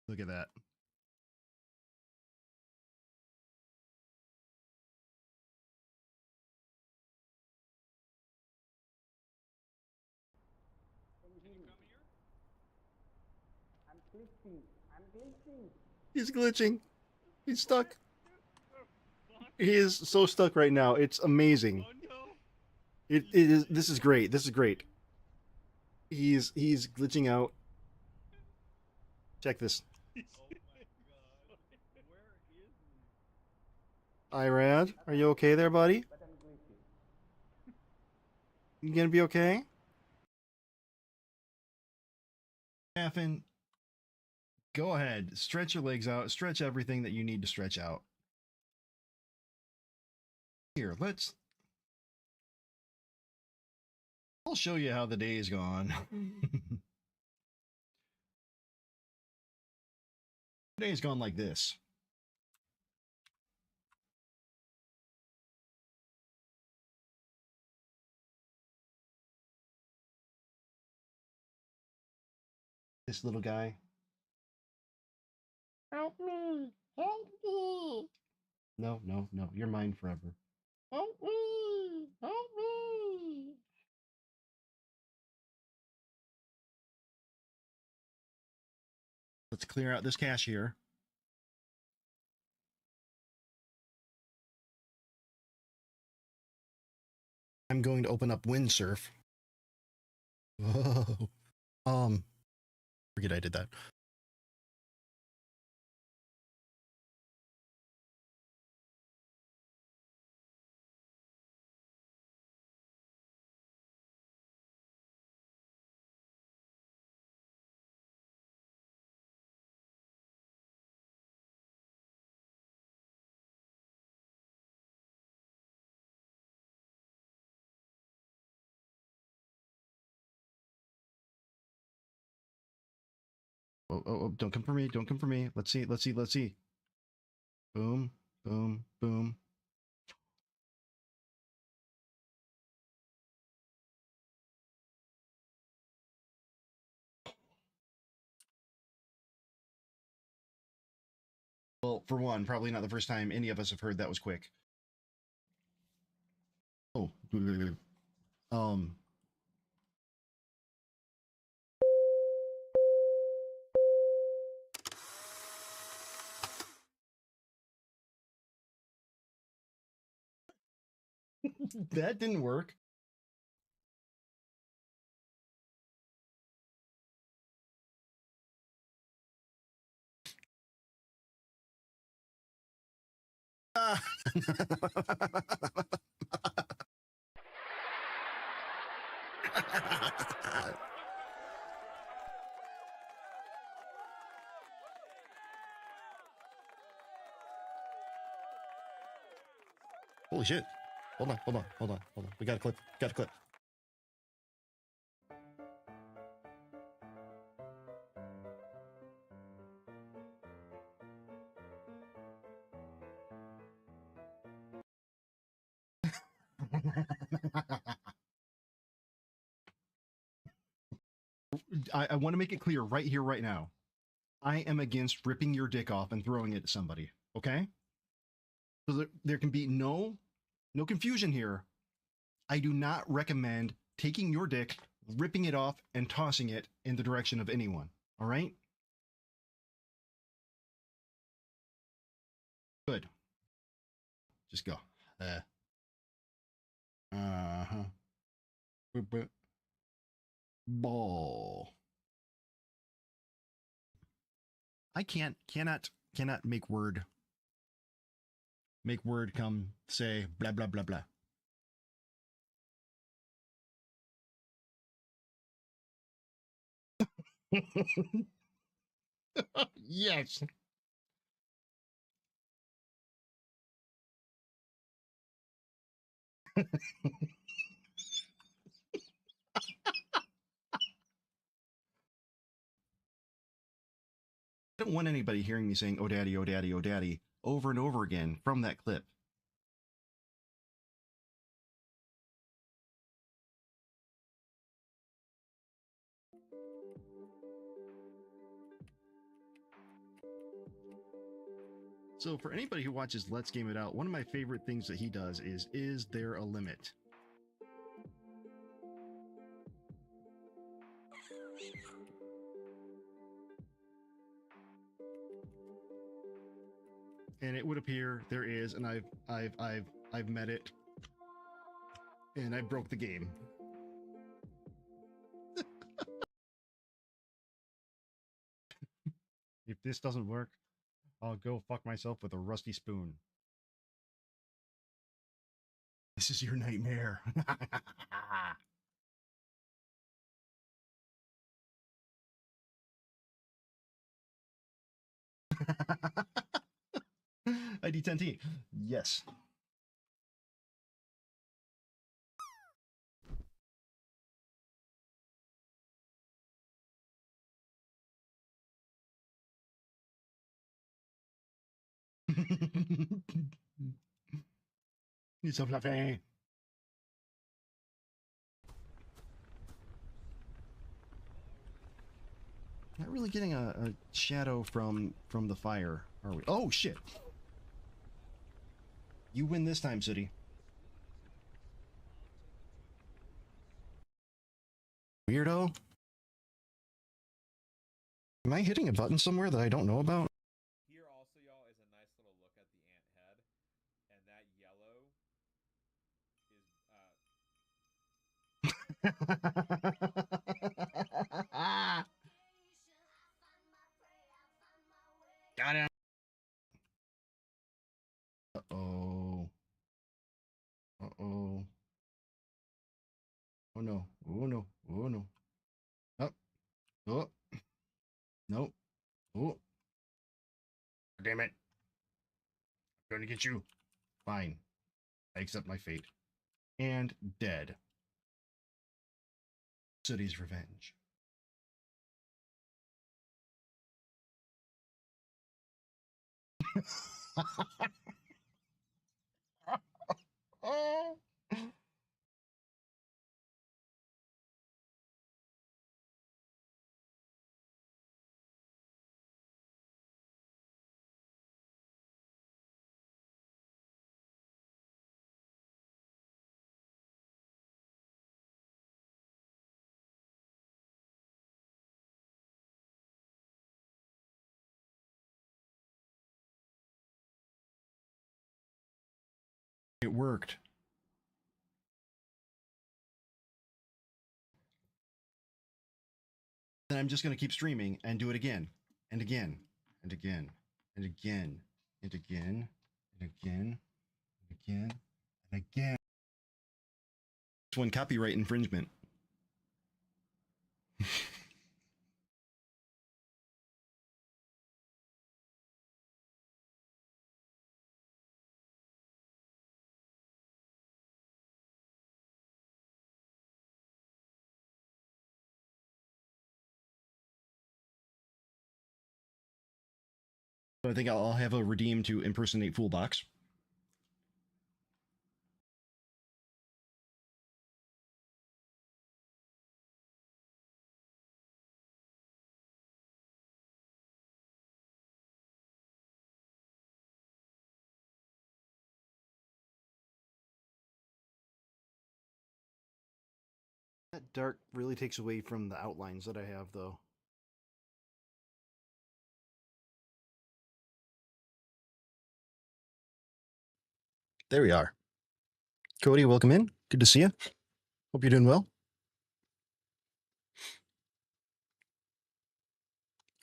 Look at that. He's glitching. He's stuck. He is so stuck right now. It's amazing. It is. This is great. This is great. He's glitching out. Check this. Irad, are you okay there, buddy? You gonna be okay? Stefan, go ahead. Stretch your legs out. Stretch everything that you need to stretch out. Here, I'll show you how the day is gone. The day has gone like this. This little guy. Help me! Help me! No, no, no. You're mine forever. Help me! Help me! Let's clear out this cache here. I'm going to open up Windsurf. Whoa. Forget I did that. Oh, don't come for me. Don't come for me. Let's see. Let's see. Let's see. Boom, boom, boom. Well, for one, probably not the first time any of us have heard that was quick. Oh, that didn't work. Holy shit. Hold on, hold on, hold on, hold on. We got a clip. Got a clip. I want to make it clear right here, right now. I am against ripping your dick off and throwing it at somebody. Okay? So there can be no confusion here. I do not recommend taking your dick, ripping it off, and tossing it in the direction of anyone. All right? Good. Just go. Uh-huh. Ball. I cannot make word come say blah blah blah blah. Yes. I don't want anybody hearing me saying, oh daddy, oh daddy, oh daddy, over and over again from that clip. So for anybody who watches Let's Game It Out, one of my favorite things that he does is there a limit? And it would appear there is, and I've met it, and I broke the game. If this doesn't work, I'll go fuck myself with a rusty spoon. This is your nightmare. ID 10T. Yes. He's so fluffy. Not really getting a shadow from the fire, are we? Oh shit! You win this time, City. Weirdo. Am I hitting a button somewhere that I don't know about? Here also, y'all, is a nice little look at the ant head, and that yellow Got it. Uh-oh. Uh-oh. Oh no. Oh no. Oh no. Oh. Oh. No. Oh. Damn it. I'm going to get you. Fine. I accept my fate. And dead. City's revenge. It worked. Then I'm just going to keep streaming and do it again and again and again and again and again and again and again and again. This one, copyright infringement. So I think I'll have a redeem to impersonate Foolbox. That dark really takes away from the outlines that I have, though. There we are. Cody, welcome in. Good to see you. Hope you're doing well.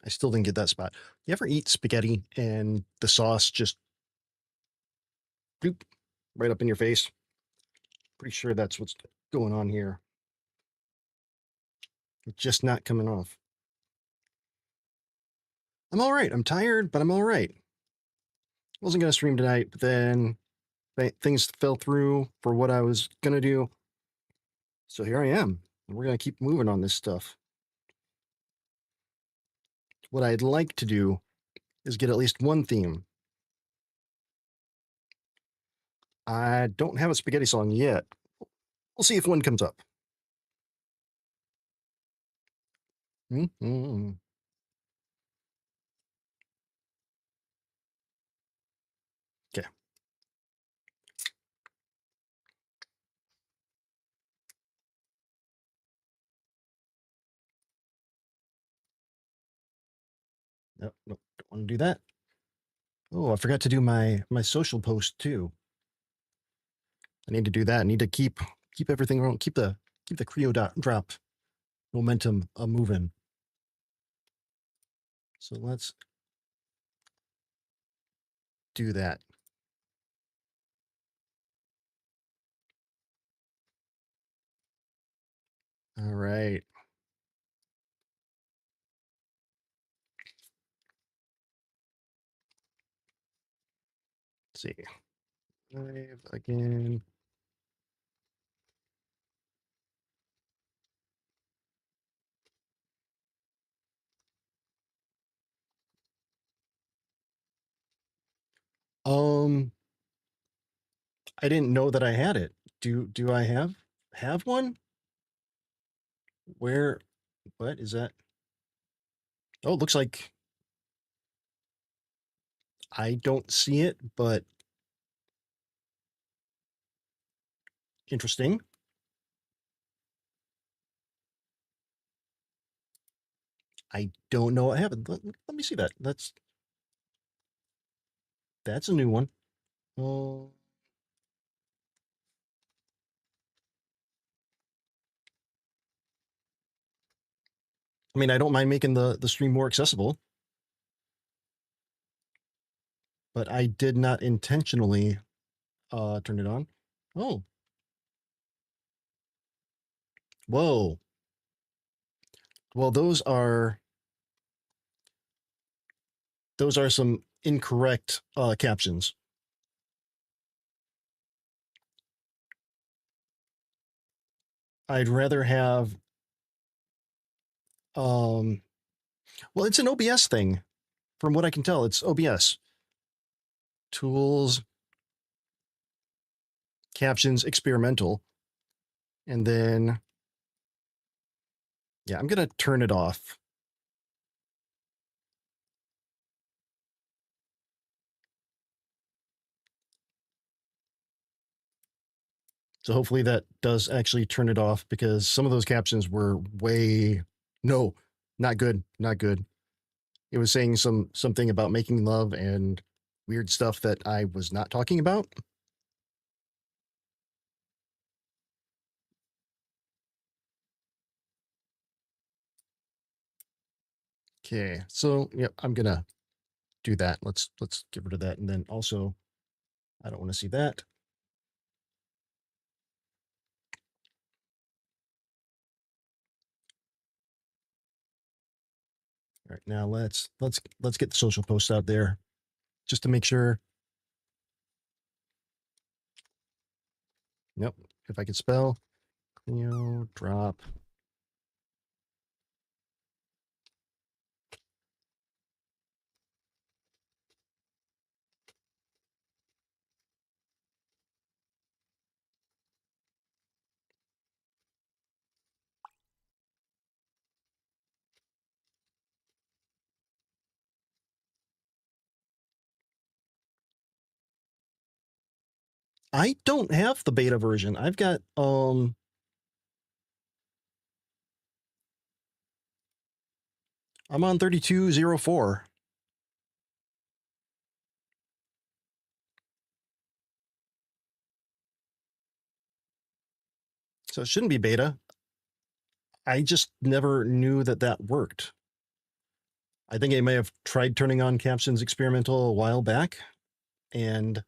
I still didn't get that spot. You ever eat spaghetti and the sauce just bloop, right up in your face? Pretty sure that's what's going on here. It's just not coming off. I'm all right. I'm tired, but I'm all right. Wasn't going to stream tonight, but then things fell through for what I was going to do. So here I am. We're going to keep moving on this stuff. What I'd like to do is get at least one theme. I don't have a spaghetti song yet. We'll see if one comes up. Mm-hmm. Nope, nope, don't want to do that. Oh, I forgot to do my social post too. I need to do that. I need to keep everything around, keep the Creo drop momentum moving. So let's do that. All right. Let's see. Live again. I didn't know that I had it. Do I have one? Where? What is that? Oh, it looks like I don't see it, but interesting. I don't know what happened. Let me see that. That's a new one. Oh, I mean, I don't mind making the stream more accessible, but I did not intentionally turn it on. Oh, whoa. Well, those are some incorrect captions. I'd rather have well, it's an OBS thing. From what I can tell, it's OBS. Tools, captions, experimental. And then yeah, I'm gonna turn it off. So hopefully that does actually turn it off, because some of those captions were no, not good, not good. It was saying something about making love and weird stuff that I was not talking about. Okay, so yep, I'm gonna do that. Let's get rid of that, and then also I don't want to see that. All right, now let's get the social posts out there just to make sure. Yep, if I could spell, Clio drop. I don't have the beta version. I've got I'm on 3204. So it shouldn't be beta. I just never knew that worked. I think I may have tried turning on captions experimental a while back, and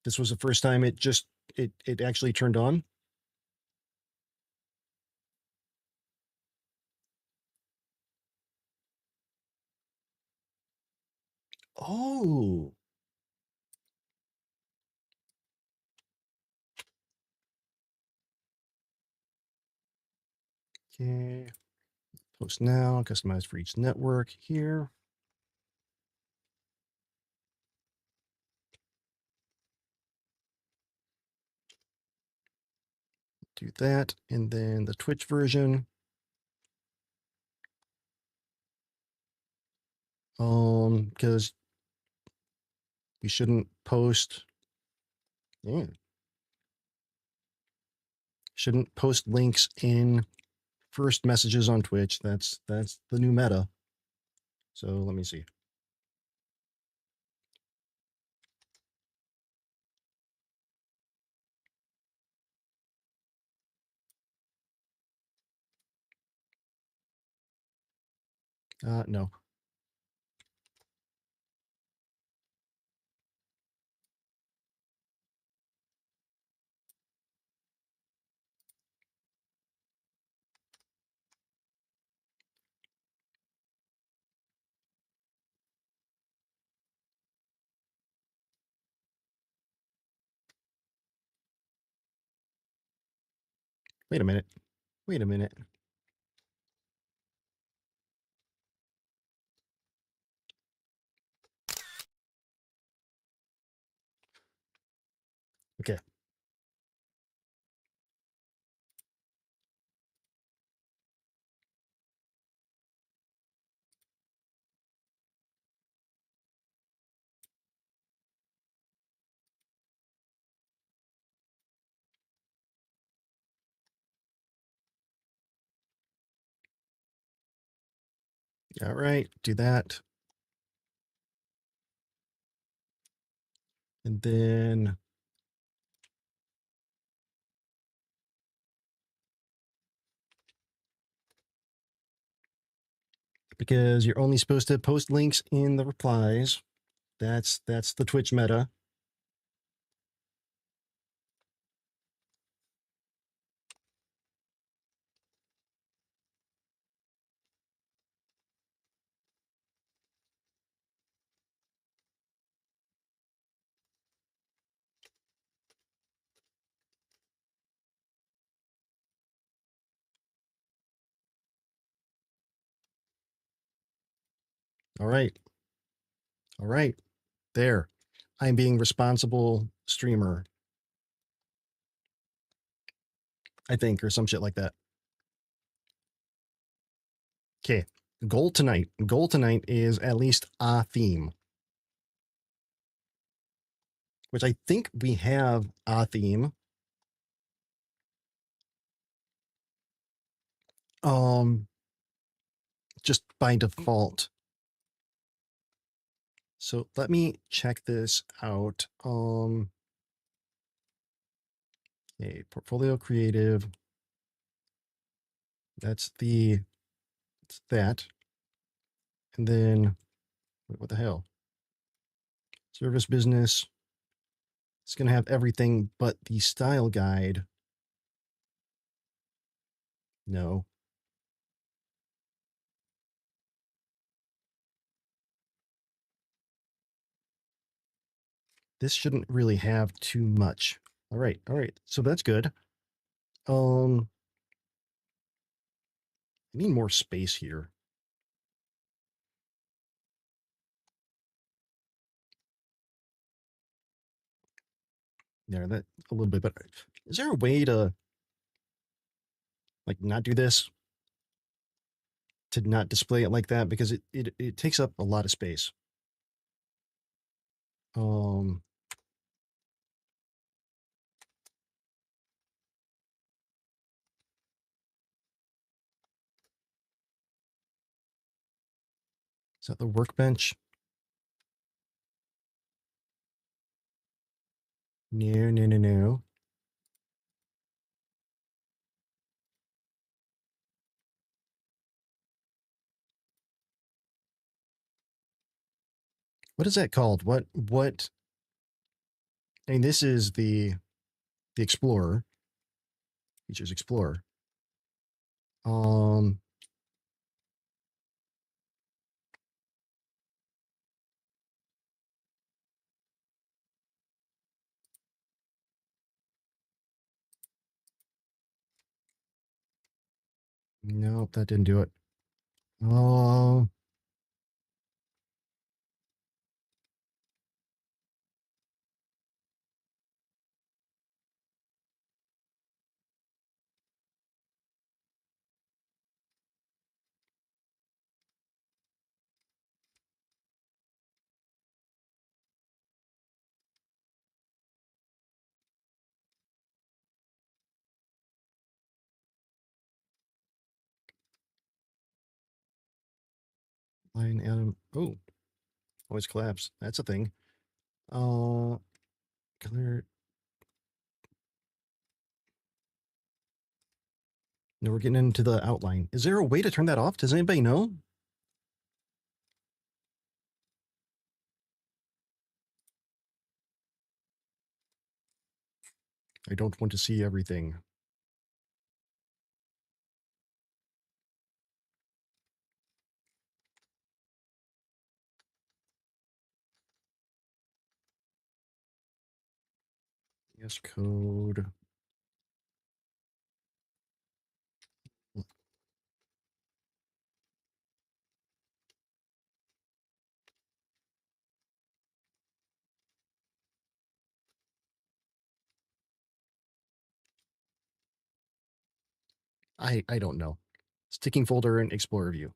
this was the first time it actually turned on. Oh. Okay. Post now, customize for each network here. Do that, and then the Twitch version. Because we shouldn't post. Yeah. Shouldn't post links in first messages on Twitch. That's the new meta. So let me see. No. Wait a minute. Wait a minute. Okay. All right, do that. And then because you're only supposed to post links in the replies. That's the Twitch meta. All right. All right. There. I'm being responsible streamer. I think, or some shit like that. Okay. Goal tonight. Goal tonight is at least a theme. Which I think we have a theme. Just by default. So let me check this out. Okay, portfolio creative. It's that. And then what the hell? Service business. It's going to have everything but the style guide. No. This shouldn't really have too much. All right. All right. So that's good. I need more space here. There, that a little bit better. Is there a way to like not do this? To not display it like that because it takes up a lot of space. Is that the workbench? No, no, no, no. What is that called? What? I mean, this is the Explorer. Features Explorer. No, that didn't do it. Oh, Line Adam. Oh, always collapse. That's a thing. Color. No, we're getting into the outline. Is there a way to turn that off? Does anybody know? I don't want to see everything. Yes, code. I don't know. Sticking folder and Explorer view.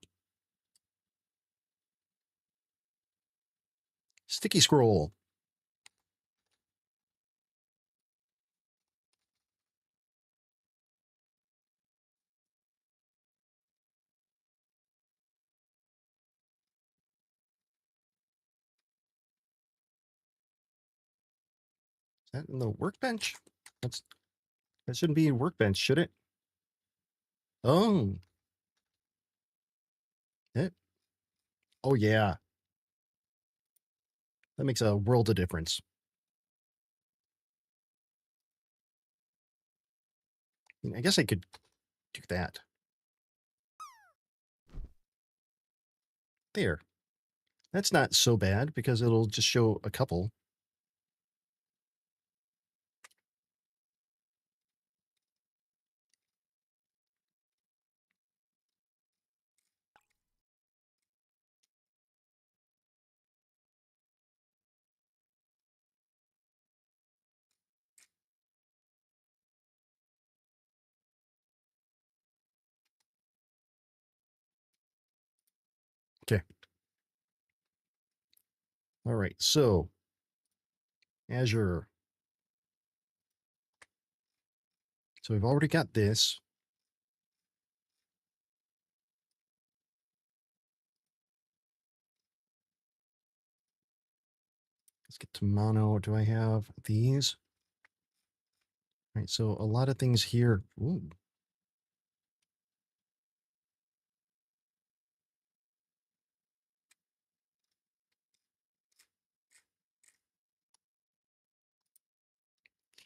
Sticky scroll. Is that in the workbench? That shouldn't be a workbench, should it? Oh. It. Oh yeah. That makes a world of difference. I guess I could do that. There. That's not so bad because it'll just show a couple. Okay. All right. So Azure. So we've already got this. Let's get to mono. Do I have these? All right. So a lot of things here. Ooh.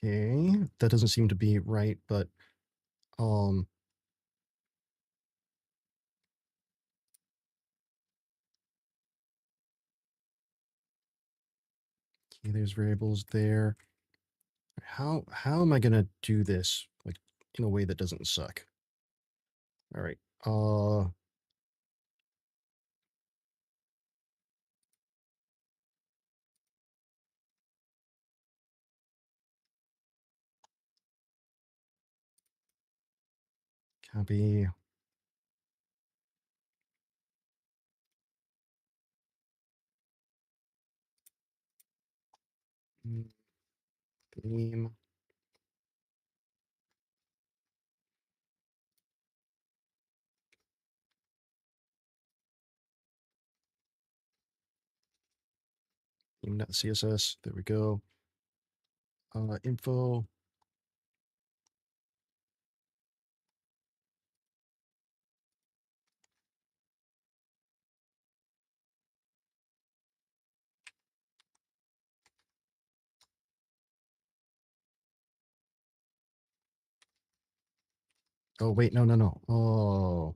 Okay. That doesn't seem to be right, but okay, there's variables there. How am I gonna do this like in a way that doesn't suck? All right. Copy. Theme. Theme.css. There we go. Info. Oh, wait, no. Oh,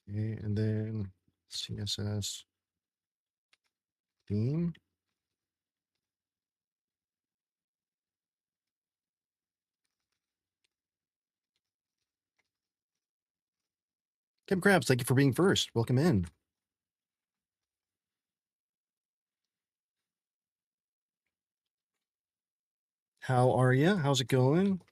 okay, and then CSS theme. Kim Krabs, thank you for being first. Welcome in. How are you? How's it going?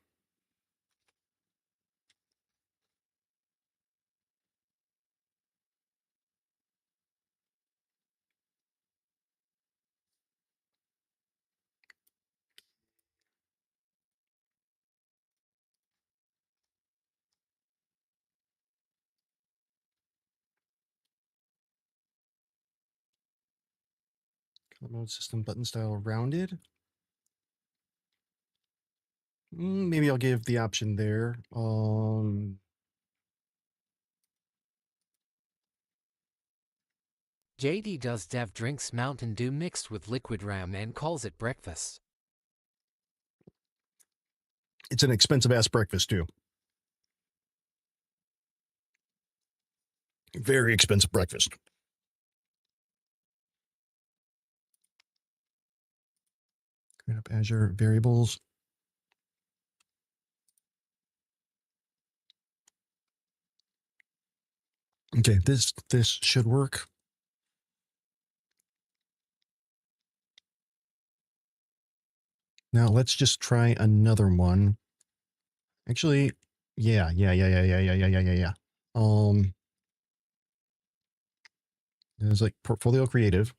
Mode system button style rounded. Maybe I'll give the option there. JDDoesDev drinks Mountain Dew mixed with liquid ram and calls it breakfast. It's an expensive ass breakfast too. Very expensive breakfast. Create up Azure variables. Okay, this should work. Now let's just try another one. Actually, yeah. There's like Portfolio Creative.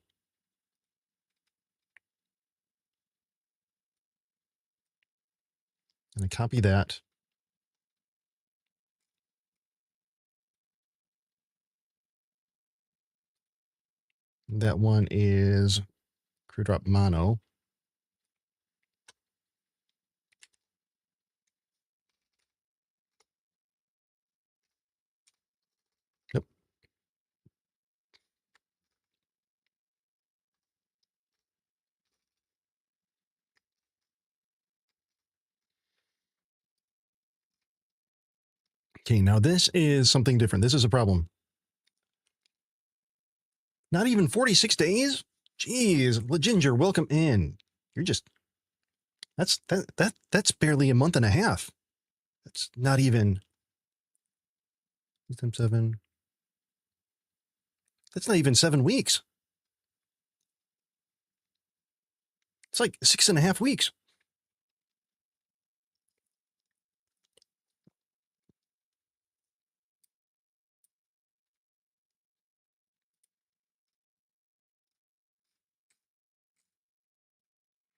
And I copy that. That one is Crew Drop Mono. Yep. Okay, now this is something different. This is a problem. Not even 46 days? Jeez, Ginger, welcome in. You're just that's barely a month and a half. That's not even 7. That's not even 7 weeks. It's like 6.5 weeks.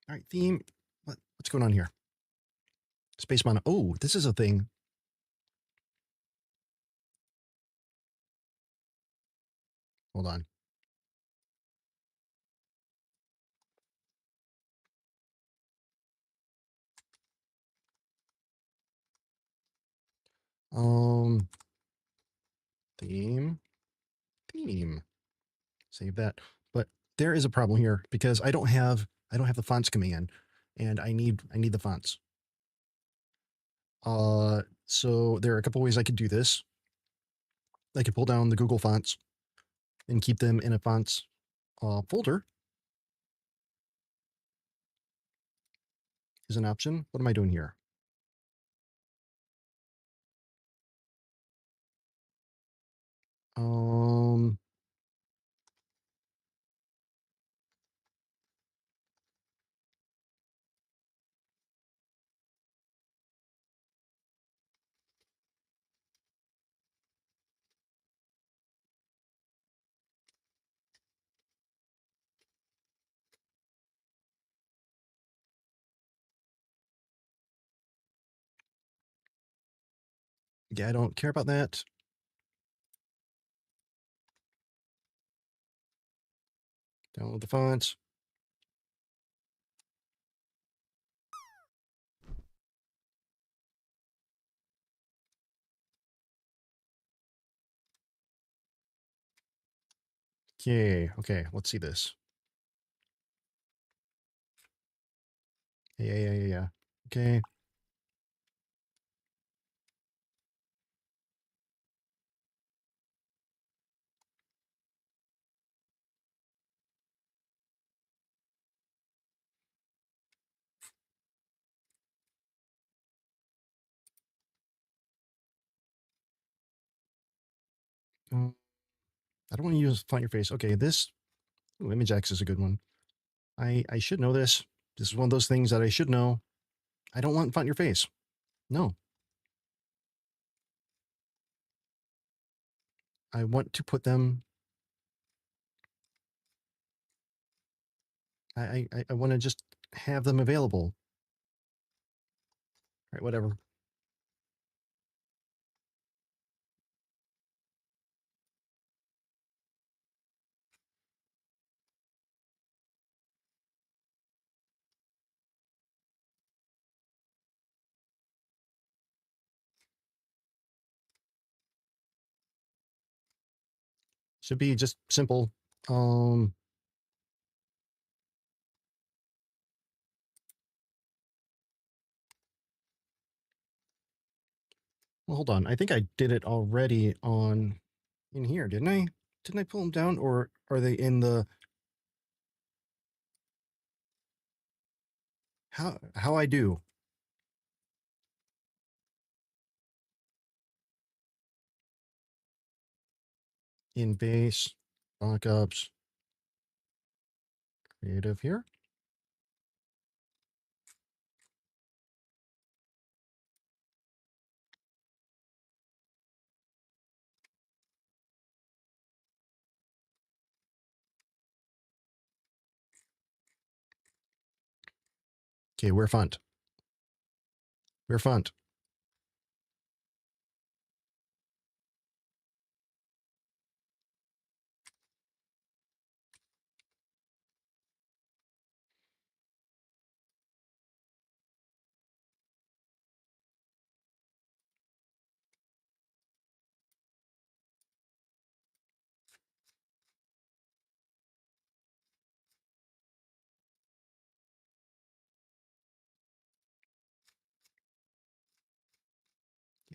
All right, theme. What's going on here? Space mono. Oh, this is a thing. Hold on. Theme. Save that. But there is a problem here because I don't have the fonts command, and I need the fonts. So there are a couple ways I could do this. I could pull down the Google fonts and keep them in a fonts folder. Is an option. What am I doing here? Yeah, I don't care about that. Download the fonts. Okay, let's see this. Yeah. Okay. I don't want to use font your face. Okay, this image X is a good one. I should know this. This is one of those things that I should know. I don't want font your face. No. I want to put them. I want to just have them available. All right, whatever. Should be just simple. Well, hold on. I think I did it already on in here, didn't I? Didn't I pull them down, or are they in the how I do? In base, mockups, creative here. Okay, where font? Where font?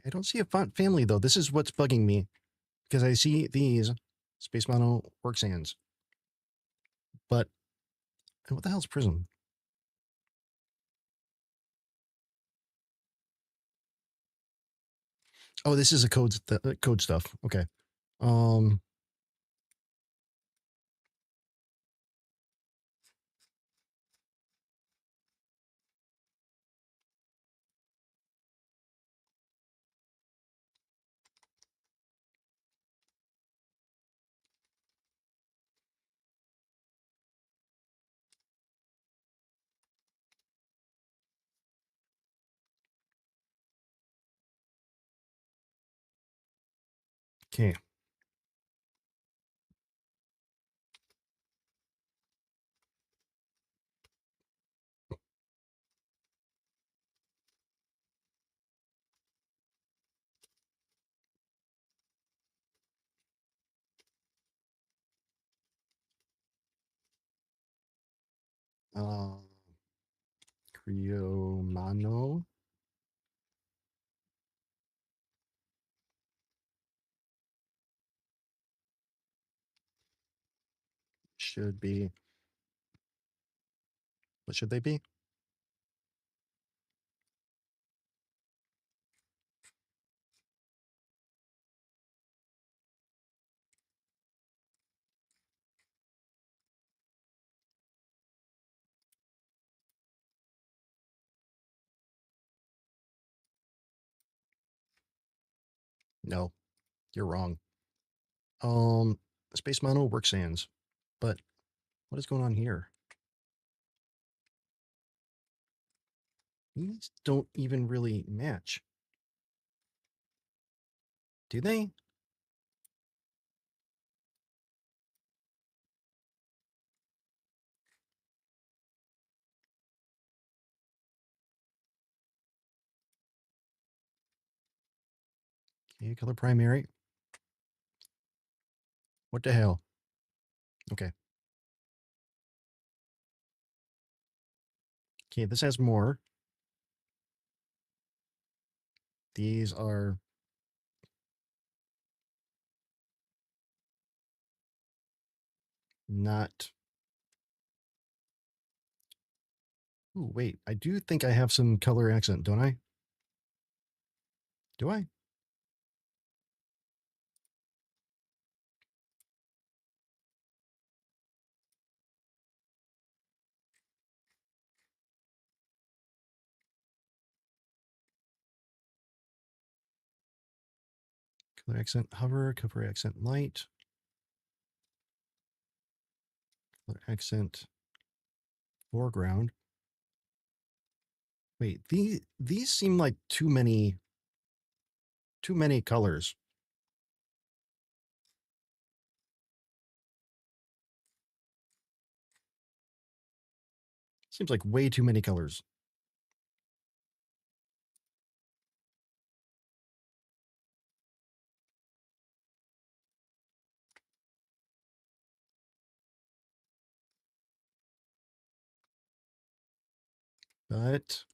I don't see a font family though. This is what's bugging me because I see these Space Mono work sans, but what the hell's Prism? Oh, this is a code stuff. Okay. Okay. Creo Mano. Should be. What should they be? No, you're wrong. Space Mono work sans, but what is going on here? These don't even really match. Do they? Okay, color primary. What the hell? Okay. Okay, this has more. These are not. Oh, wait. I do think I have some color accent, don't I? Do I? Color accent hover, color accent light, color accent foreground. Wait, these seem like too many colors. Seems like way too many colors. But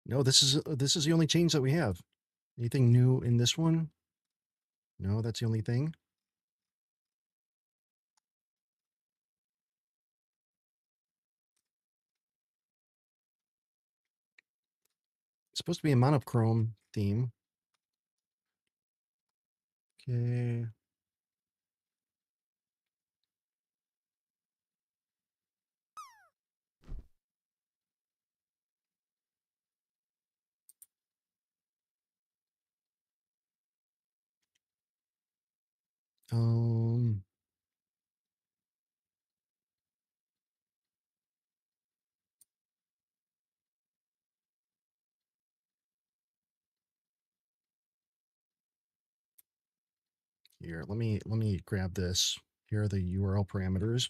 no, this is the only change that we have. Anything new in this one? No, that's the only thing. It's supposed to be a monochrome theme. Okay. Um, Here, let me grab this. Here are the URL parameters.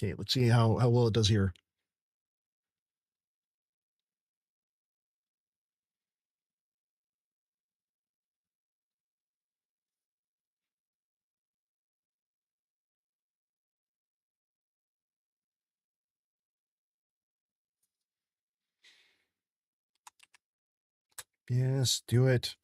Okay, let's see how well it does here. Yes, do it.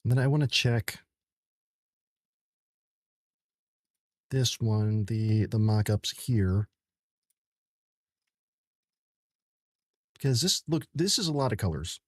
And then I want to check this one, the mockups here. Because this is a lot of colors.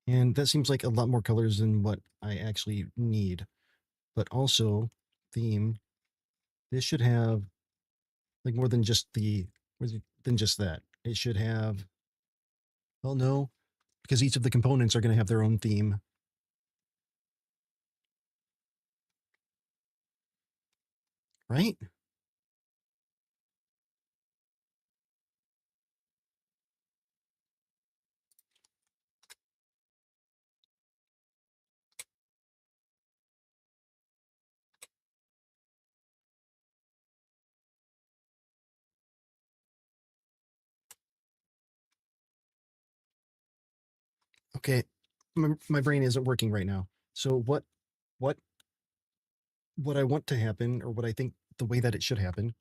And that seems like a lot more colors than what I actually need. But also, theme, this should have like more than just that. It should have, well, no, because each of the components are going to have their own theme. Right? Okay. My brain isn't working right now. So what I want to happen, or what I think the way that it should happen.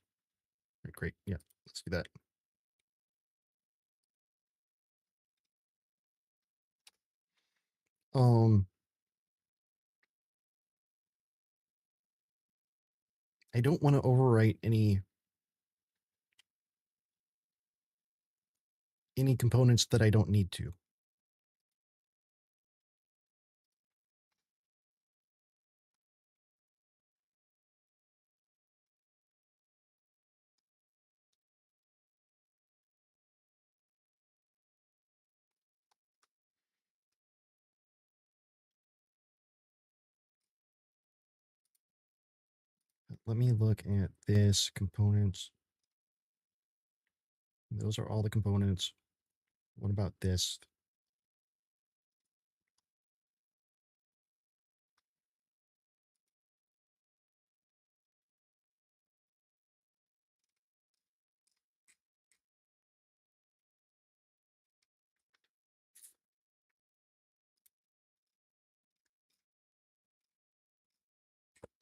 Right, great. Yeah, let's do that. Um, I don't want to overwrite any components that I don't need to. Let me look at this components. Those are all the components. What about this?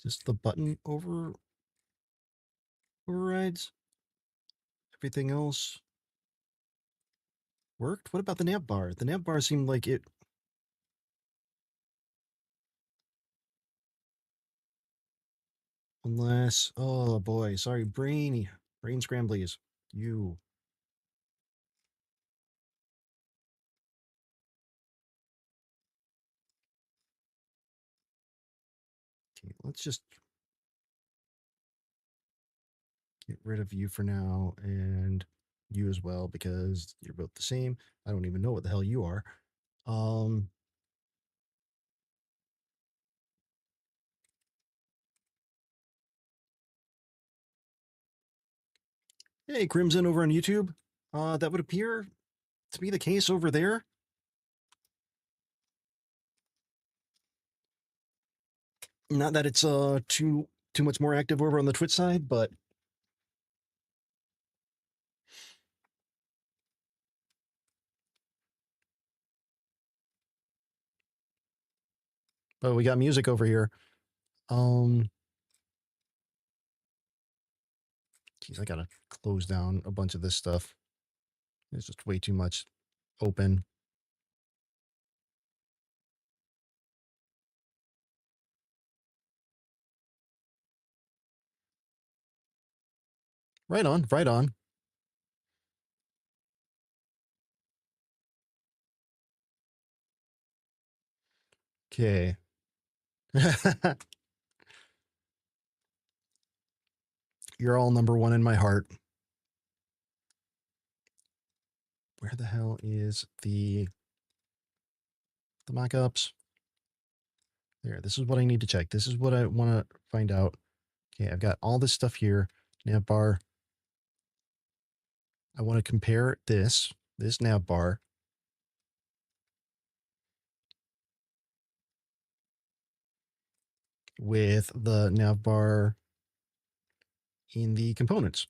Just the button overrides? Everything else worked? What about the nav bar? The nav bar seemed like it. Unless, oh boy, sorry, brain scramblies. You. Okay, let's just get rid of you for now and you as well because you're both the same. I don't even know what the hell you are. Hey, Crimson over on YouTube. That would appear to be the case over there. Not that it's too much more active over on the Twitch side, but we got music over here. Geez, I gotta close down a bunch of this stuff. There's just way too much open. Right on, right on. Okay. You're all number one in my heart. Where the hell is the mock-ups? There, this is what I need to check. This is what I want to find out. Okay, I've got all this stuff here. Nav bar. I want to compare this nav bar with the nav bar in the components.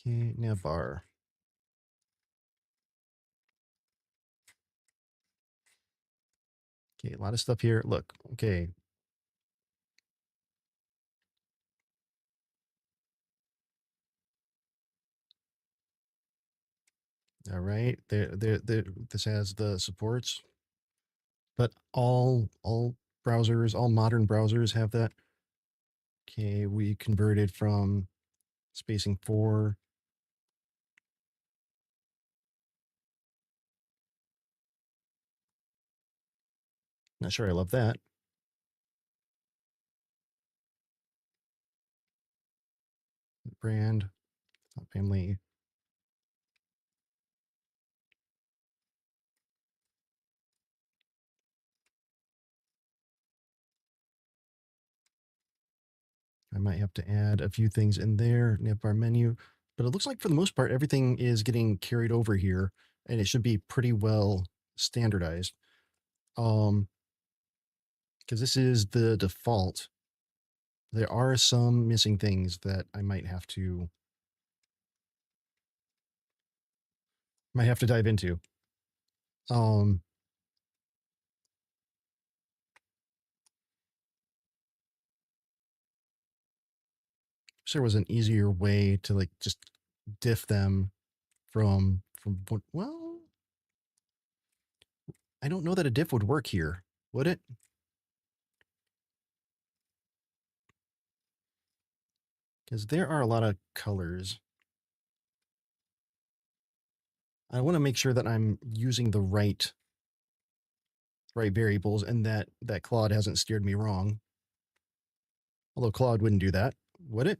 Okay, nav bar. Okay, a lot of stuff here. Look, okay. All right, this has the supports, but all browsers, all modern browsers have that. Okay, we converted from spacing 4. Not sure I love that. Brand, family. I might have to add a few things in there, navbar menu, but it looks like for the most part, everything is getting carried over here and it should be pretty well standardized. Because this is the default. There are some missing things that I might have to dive into. Wish there was an easier way to like just diff them from what, well, I don't know that a diff would work here, would it? Because there are a lot of colors. I want to make sure that I'm using the right variables and that Claude hasn't steered me wrong. Although Claude wouldn't do that, would it?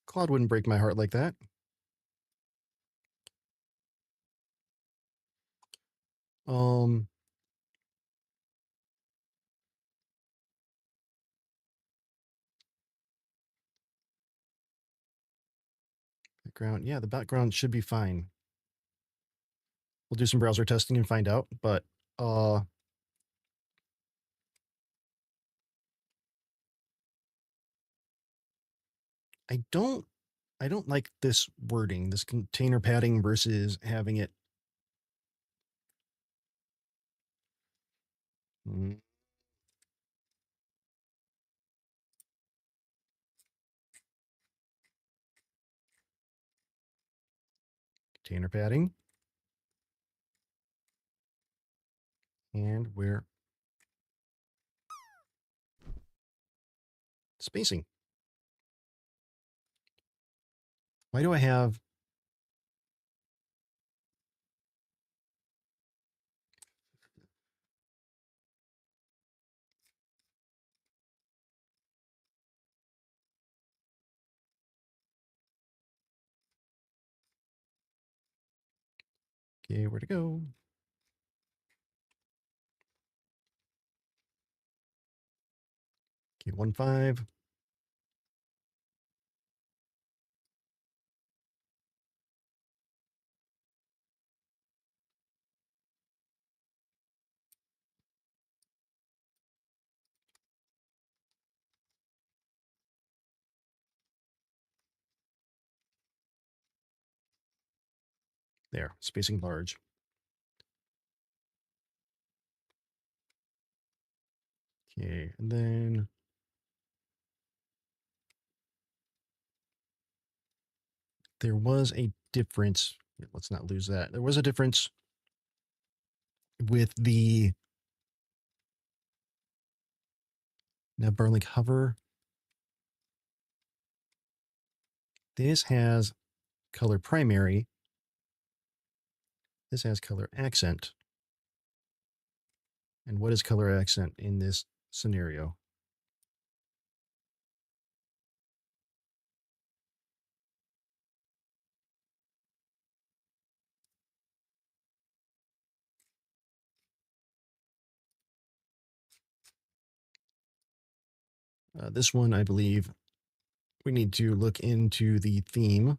Claude wouldn't break my heart like that. Background, yeah, the background should be fine. We'll do some browser testing and find out, but I don't like this wording, this container padding versus having it Mm. Container padding. And where spacing. Why do I have okay, where to go? Okay, 1.5. There, spacing large. Okay, and then there was a difference. Let's not lose that. There was a difference with the Barlink hover. This has color primary. This has color accent. And what is color accent in this scenario? This one, I believe, we need to look into the theme.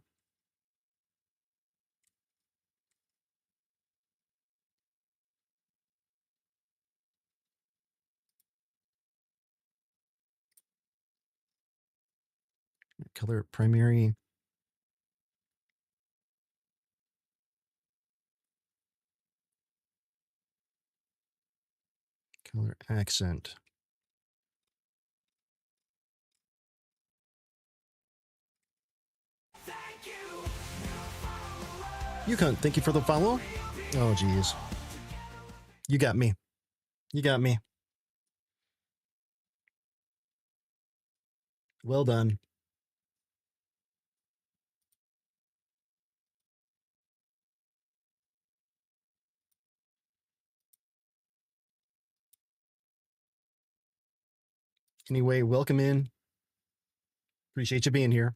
Color primary. Color accent. You can't. Thank you for the follow. Oh, geez. You got me. You got me. Well done. Anyway, welcome in. Appreciate you being here.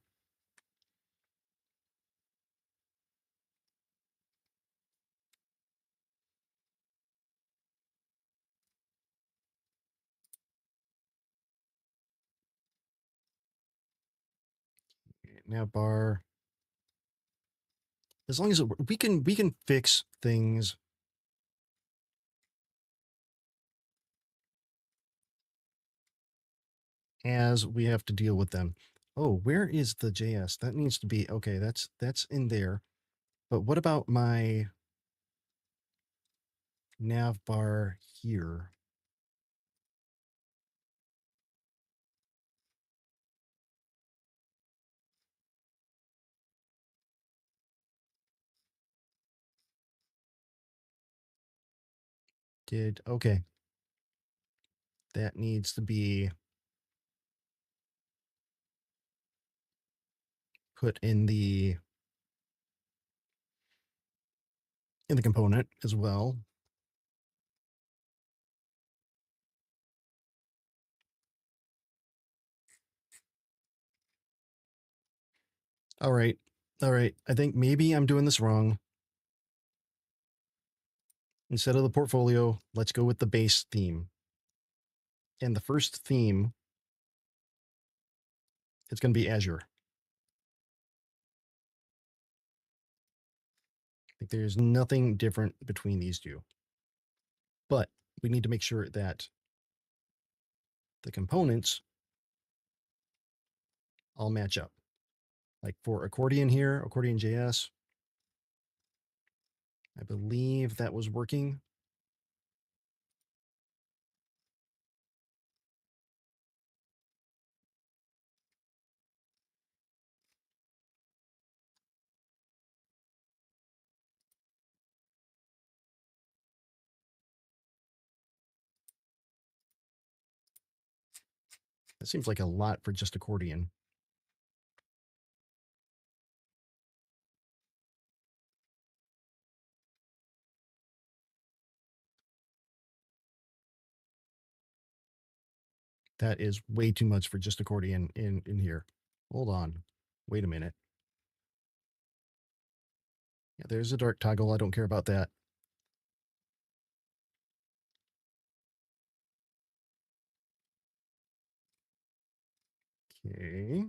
Now bar. As long as we can fix things as we have to deal with them. Oh, where is the JS? That needs to be okay. That's in there. But what about my nav bar here? Okay. That needs to be put in the component as well. All right. All right. I think maybe I'm doing this wrong. Instead of the portfolio, let's go with the base theme. And the first theme, it's going to be Azure. I think there's nothing different between these two. But we need to make sure that the components all match up. Like for accordion here, accordion JS, I believe that was working. That seems like a lot for just accordion. That is way too much for just accordion in here. Hold on. Wait a minute. Yeah, there's a dark toggle. I don't care about that. Okay.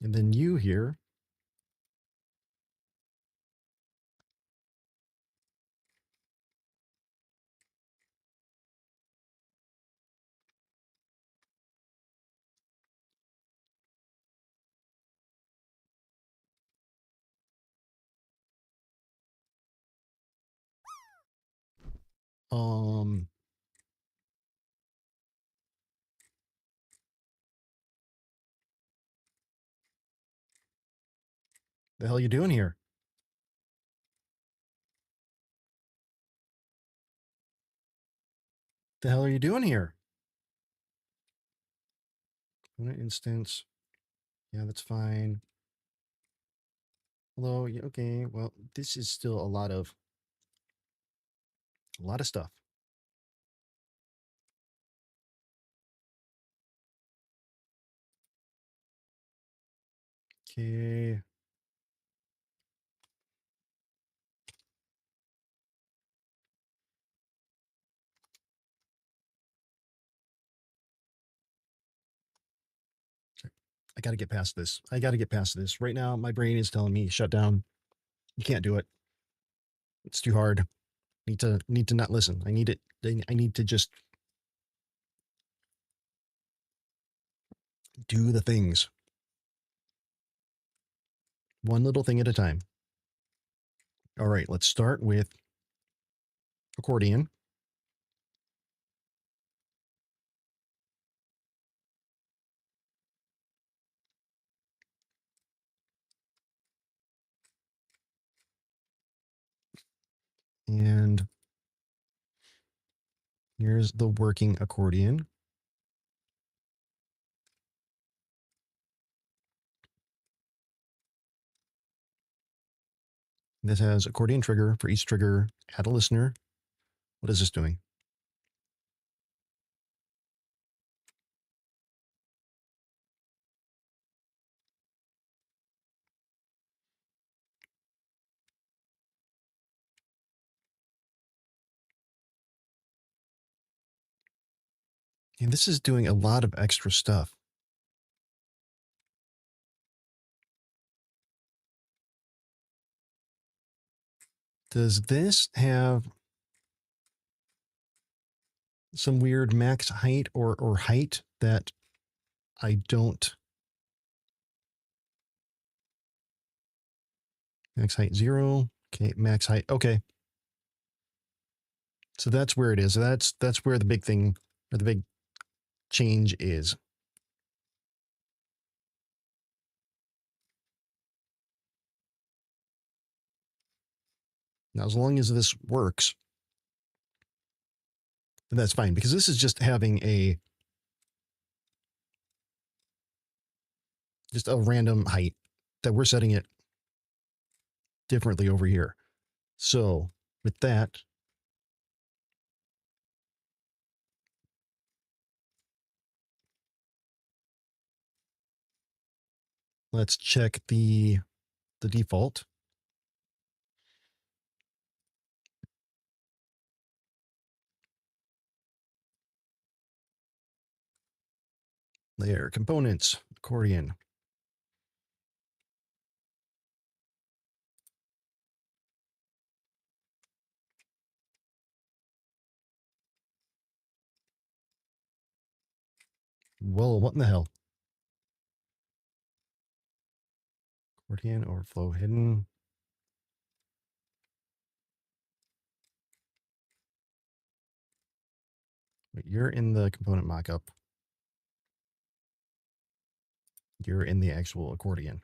And then you here. Um, the hell you doing here? The hell are you doing here? Component instance. Yeah, that's fine. Hello. Yeah, okay. Well, this is still a lot of stuff. Okay. I got to get past this. I got to get past this. Right now, my brain is telling me shut down. You can't do it. It's too hard. Need to not listen. I need it. I need to just do the things. One little thing at a time. All right, let's start with accordion. And here's the working accordion. This has accordion trigger. For each trigger, add a listener. What is this doing? And this is doing a lot of extra stuff. Does this have some weird max height or height that I don't? Max height 0. Okay, max height. Okay. So that's where it is. That's where the big thing or the big change is. Now, as long as this works, then that's fine, because this is just having just a random height that we're setting it differently over here. So with that, let's check the default. Layer, components, accordion. Well, what in the hell? Accordion overflow hidden. Wait, you're in the component mockup. You're in the actual accordion.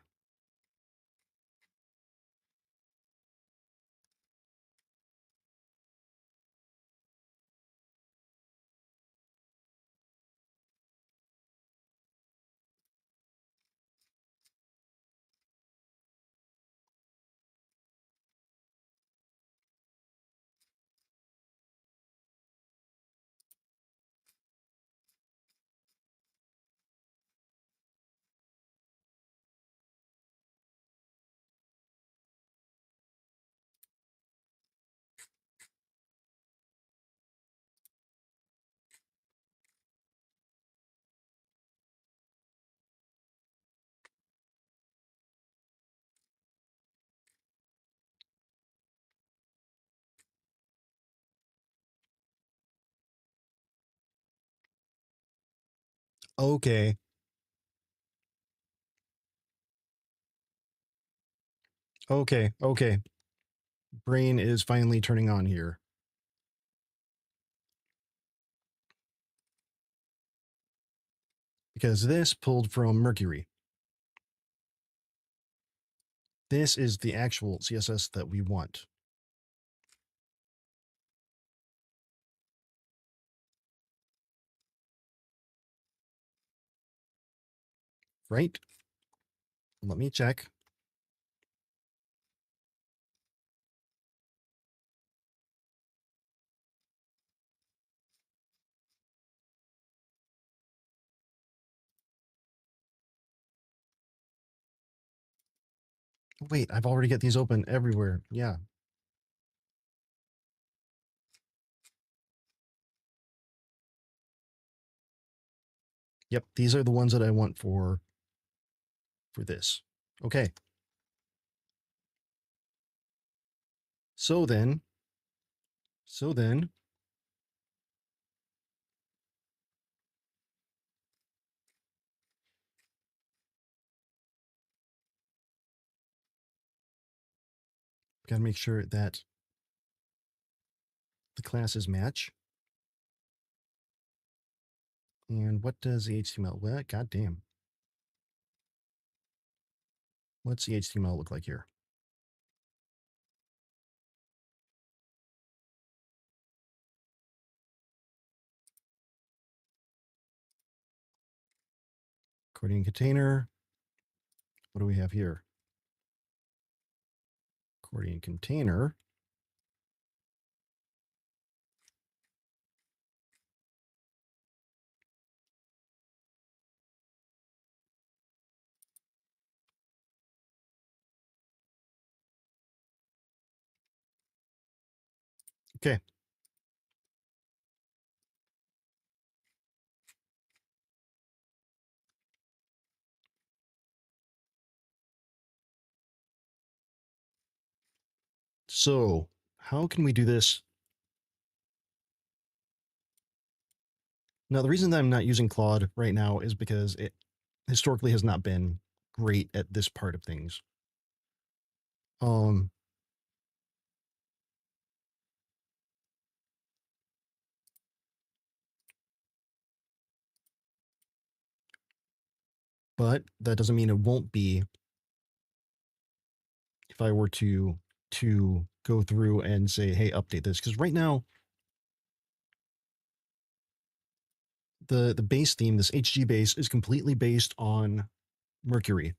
Okay. Okay. Brain is finally turning on here. Because this pulled from Mercury. This is the actual CSS that we want. Right? Let me check. Wait, I've already got these open everywhere. Yeah. Yep, these are the ones that I want for this. Okay. So then, gotta make sure that the classes match. And what does the HTML? Well, God damn. What's the HTML look like here? Accordion container. What do we have here? Accordion container. Okay. So how can we do this? Now, the reason that I'm not using Claude right now is because it historically has not been great at this part of things. But that doesn't mean it won't be if I were to go through and say, hey, update this. Because right now, the base theme, this HG base, is completely based on Mercury.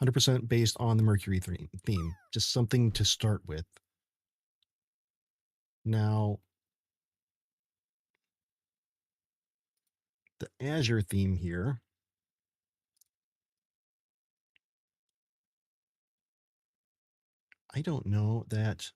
100% based on the Mercury theme. Just something to start with. Now, the Azure theme here, I don't know that.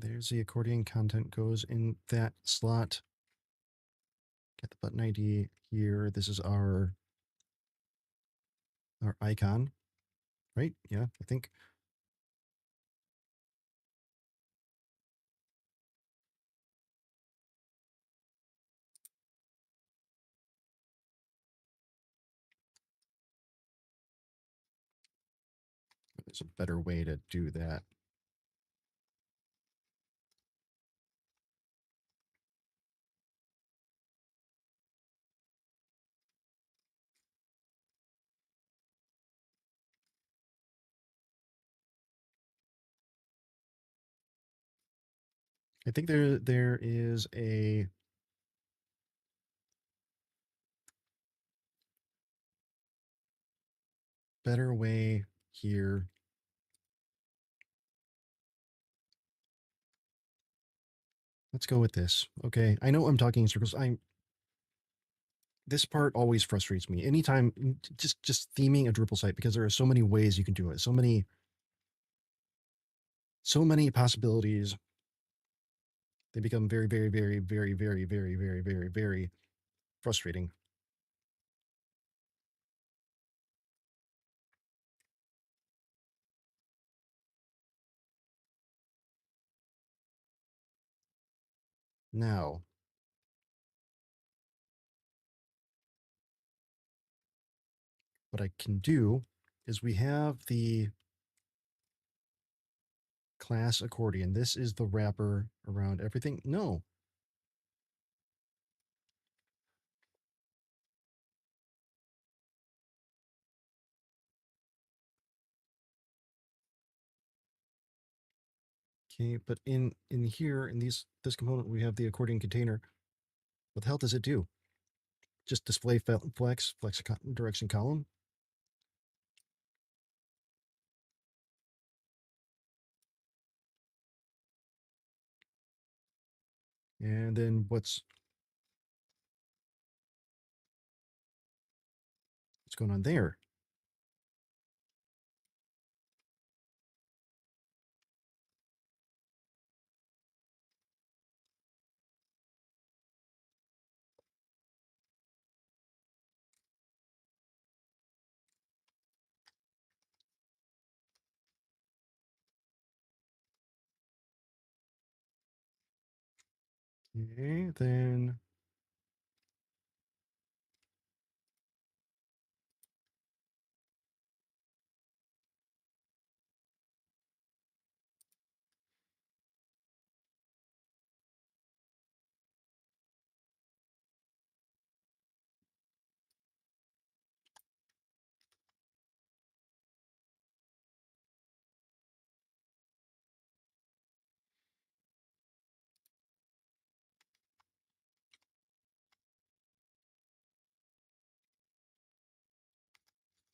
There's the accordion content goes in that slot. Get the button ID here. This is our icon, right? Yeah, I think. There's a better way to do that. I think there is a better way here. Let's go with this. Okay, I know I'm talking in circles. This part always frustrates me. Anytime just theming a Drupal site, because there are so many ways you can do it. So many possibilities. They become very, very, very, very, very, very, very, very, very frustrating. Now, what I can do is we have the class accordion. This is the wrapper around everything. No. Okay, but in here, in this component, we have the accordion container. What the hell does it do? Just display flex direction column. And then what's going on there? Okay, then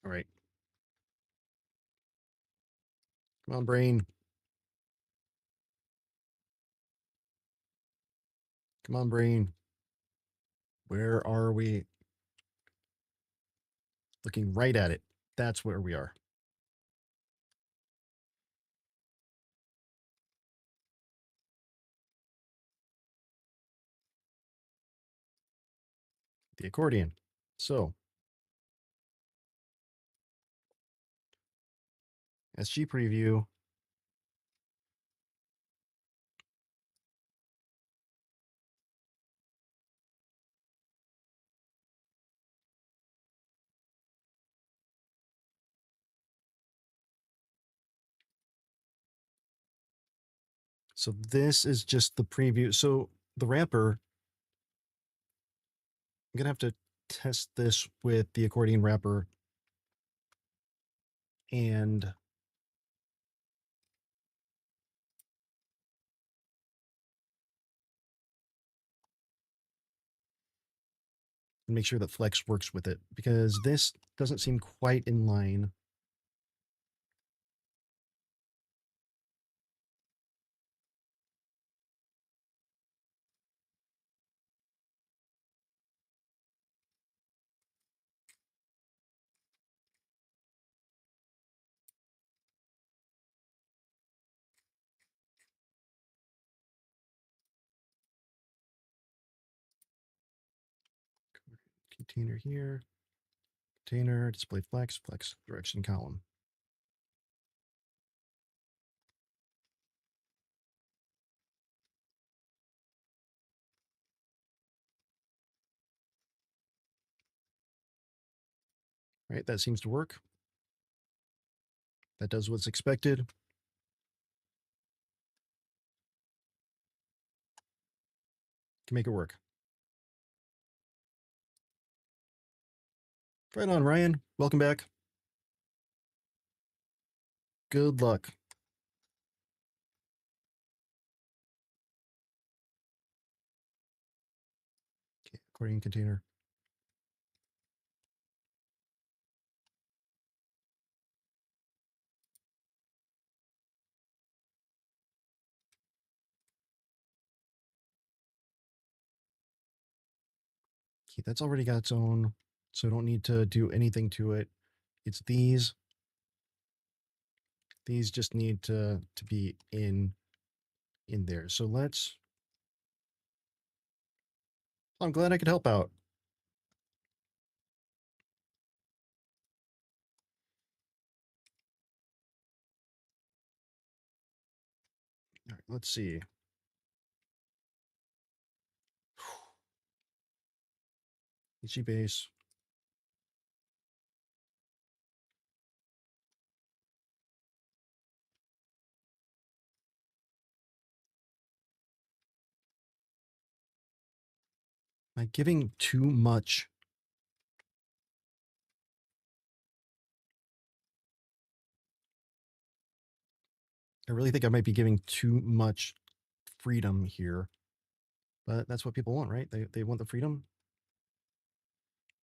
all right. Come on, brain. Come on, brain. Where are we? Looking right at it. That's where we are. The accordion. So SG preview. So this is just the preview. So the wrapper, I'm going to have to test this with the accordion wrapper and make sure that Flex works with it, because this doesn't seem quite in line. Container here, container, display flex, flex direction column. All right, that seems to work. That does what's expected. Can make it work. Right on, Ryan. Welcome back. Good luck. Okay, accordion container. Okay, that's already got its own, so I don't need to do anything to it. It's these. These just need to be in there. So let's, I'm glad I could help out. All right, let's see. HE base. Am I giving too much? I really think I might be giving too much freedom here, but that's what people want, right? They want the freedom,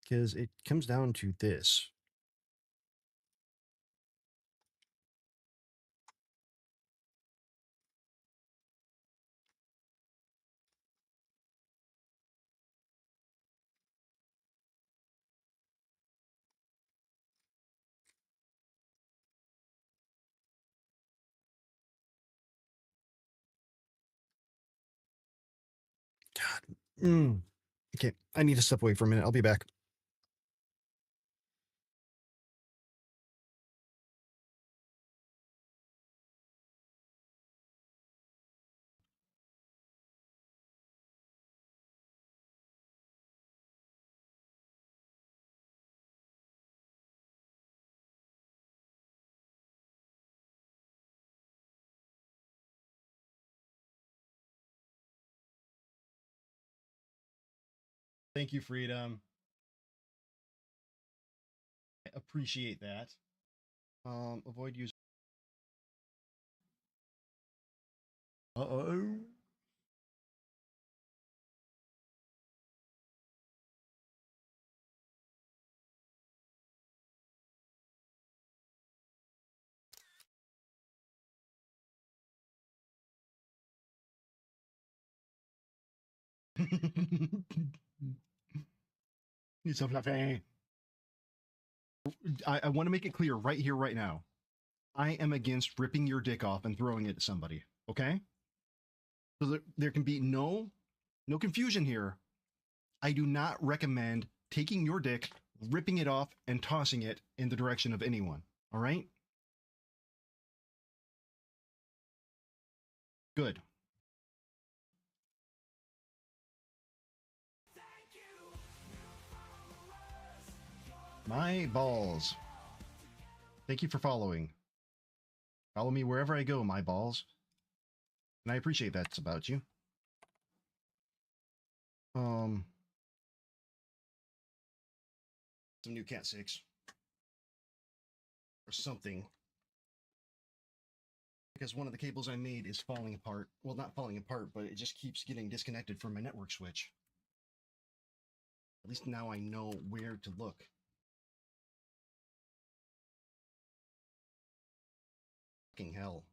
because it comes down to this. God. Okay, I need to step away for a minute. I'll be back. Thank you, Freedom. I appreciate that. Avoid use. Uh-oh. Need some fluffy. I want to make it clear right here, right now. I am against ripping your dick off and throwing it at somebody. Okay? So there can be no confusion here. I do not recommend taking your dick, ripping it off, and tossing it in the direction of anyone. All right? Good. My balls. Thank you for following. Follow me wherever I go, my balls. And I appreciate that's about you. Some new Cat 6. Or something. Because one of the cables I made is falling apart. Well, not falling apart, but it just keeps getting disconnected from my network switch. At least now I know where to look. Fucking hell.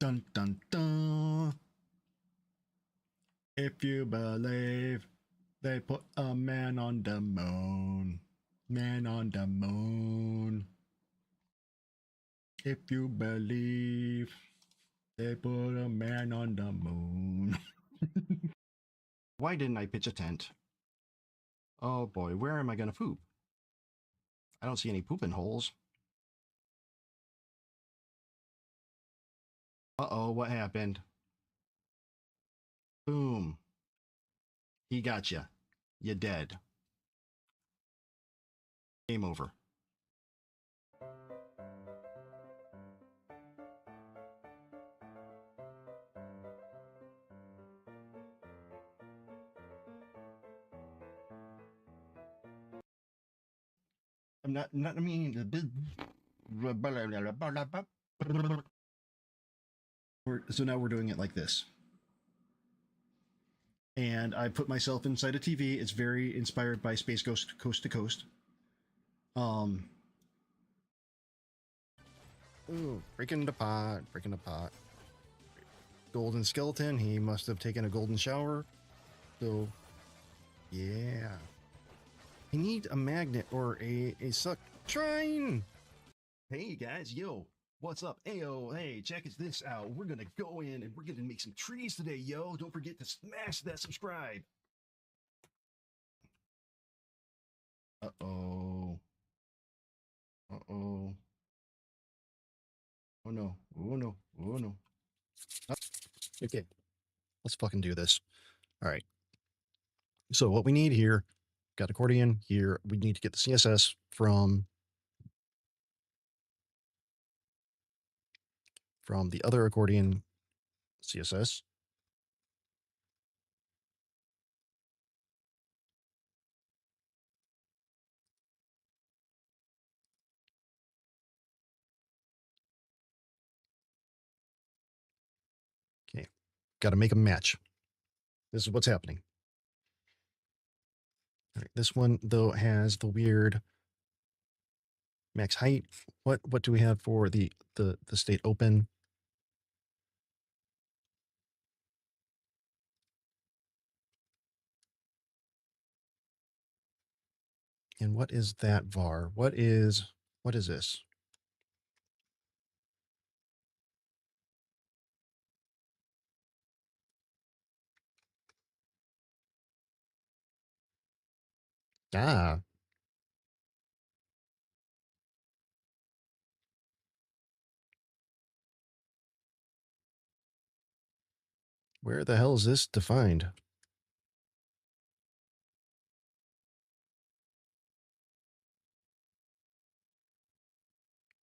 Dun dun dun. If you believe they put a man on the moon. Man on the moon. If you believe they put a man on the moon. Why didn't I pitch a tent? Oh boy, where am I gonna poop? I don't see any pooping holes. Uh-oh, what happened? Boom. He got you. You dead. Game over. I'm not I mean so now we're doing it like this. And I put myself inside a TV. It's very inspired by Space Ghost Coast to Coast. Ooh, breaking the pot. Golden skeleton. He must have taken a golden shower. So, yeah. I need a magnet or a suck shrine. Hey guys, yo, what's up? Ayo, hey, check this out. We're gonna go in and we're gonna make some trees today, yo. Don't forget to smash that subscribe. Uh-oh. Uh-oh. Oh no. Oh no. Oh no. Oh, okay. Let's fucking do this. All right. So what we need here, got accordion here. We need to get the CSS from the other accordion CSS. Okay. Got to make a match. This is what's happening. All right. This one though has the weird max height. What do we have for the state open? And what is that var? What is this? Ah. Where the hell is this defined?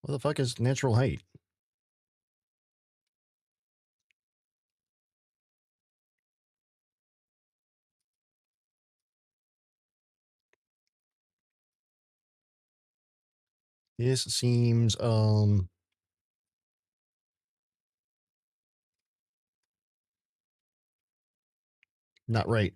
What the fuck is natural height? This seems not right.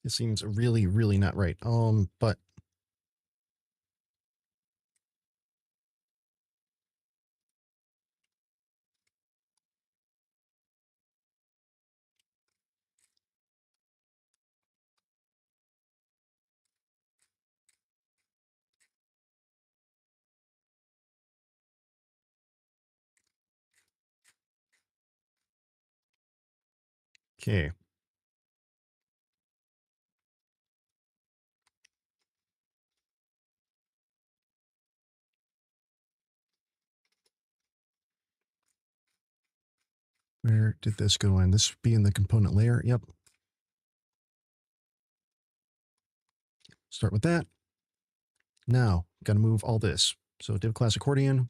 It seems really, really not right. But okay. Where did this go in? This be in the component layer. Yep. Start with that. Now, got to move all this. So div class accordion.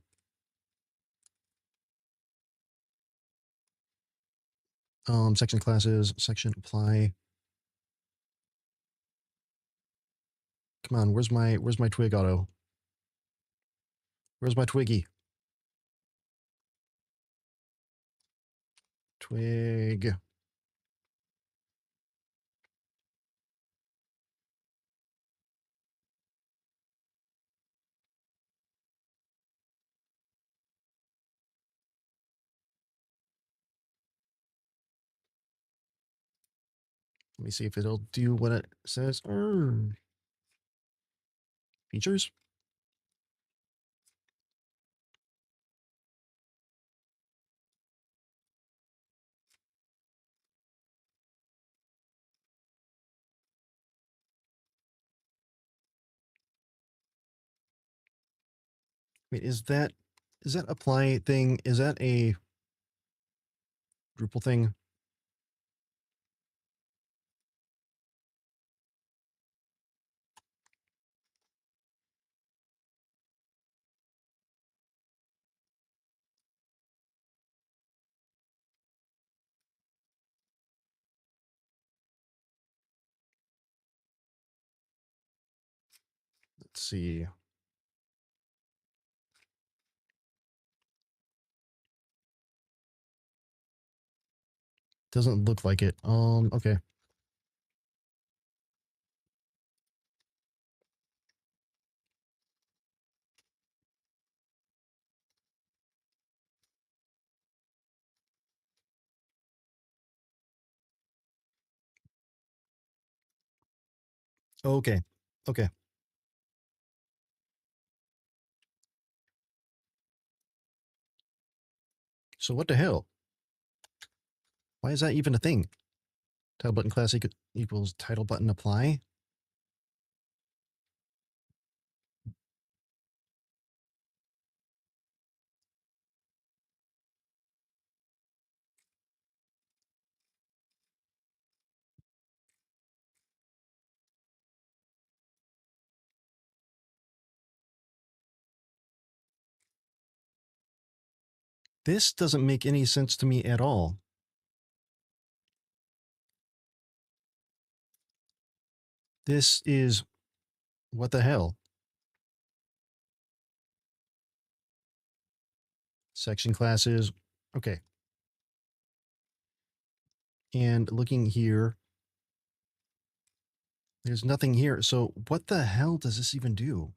Section classes, section apply. Come on, where's my twig auto? Where's my twiggy? Twig. Let me see if it'll do what it says. Features? Wait, is that apply thing? Is that a Drupal thing? Let's see. Doesn't look like it. Okay. Okay. Okay. So what the hell? Why is that even a thing? Title button class equals title button apply. This doesn't make any sense to me at all. This is, what the hell? Section classes. Okay. And looking here, there's nothing here. So what the hell does this even do?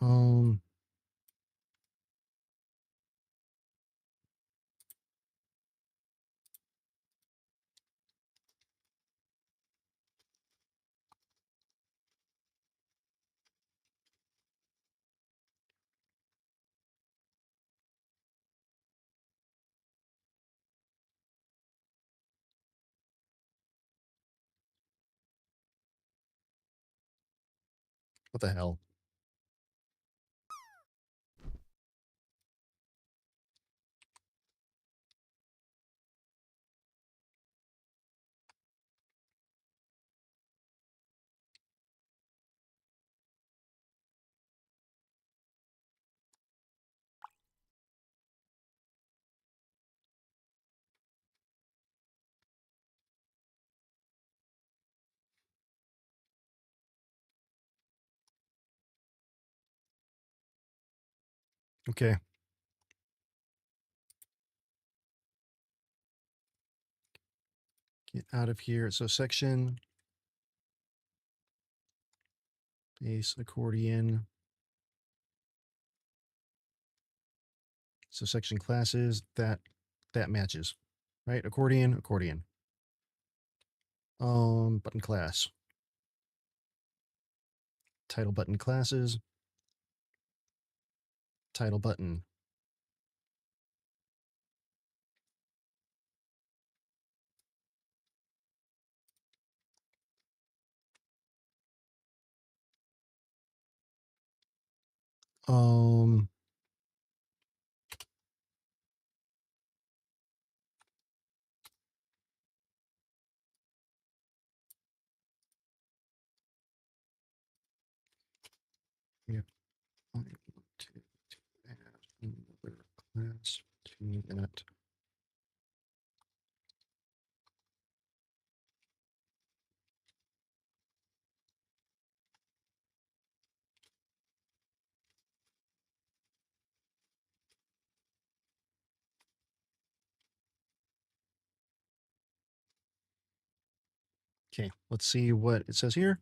Um, what the hell? Okay. Get out of here. So section, base, accordion. So section classes, that matches, right? Accordion. Button class. Title button classes. Title button. Um, yeah, I want to add another class to that. Okay, let's see what it says here.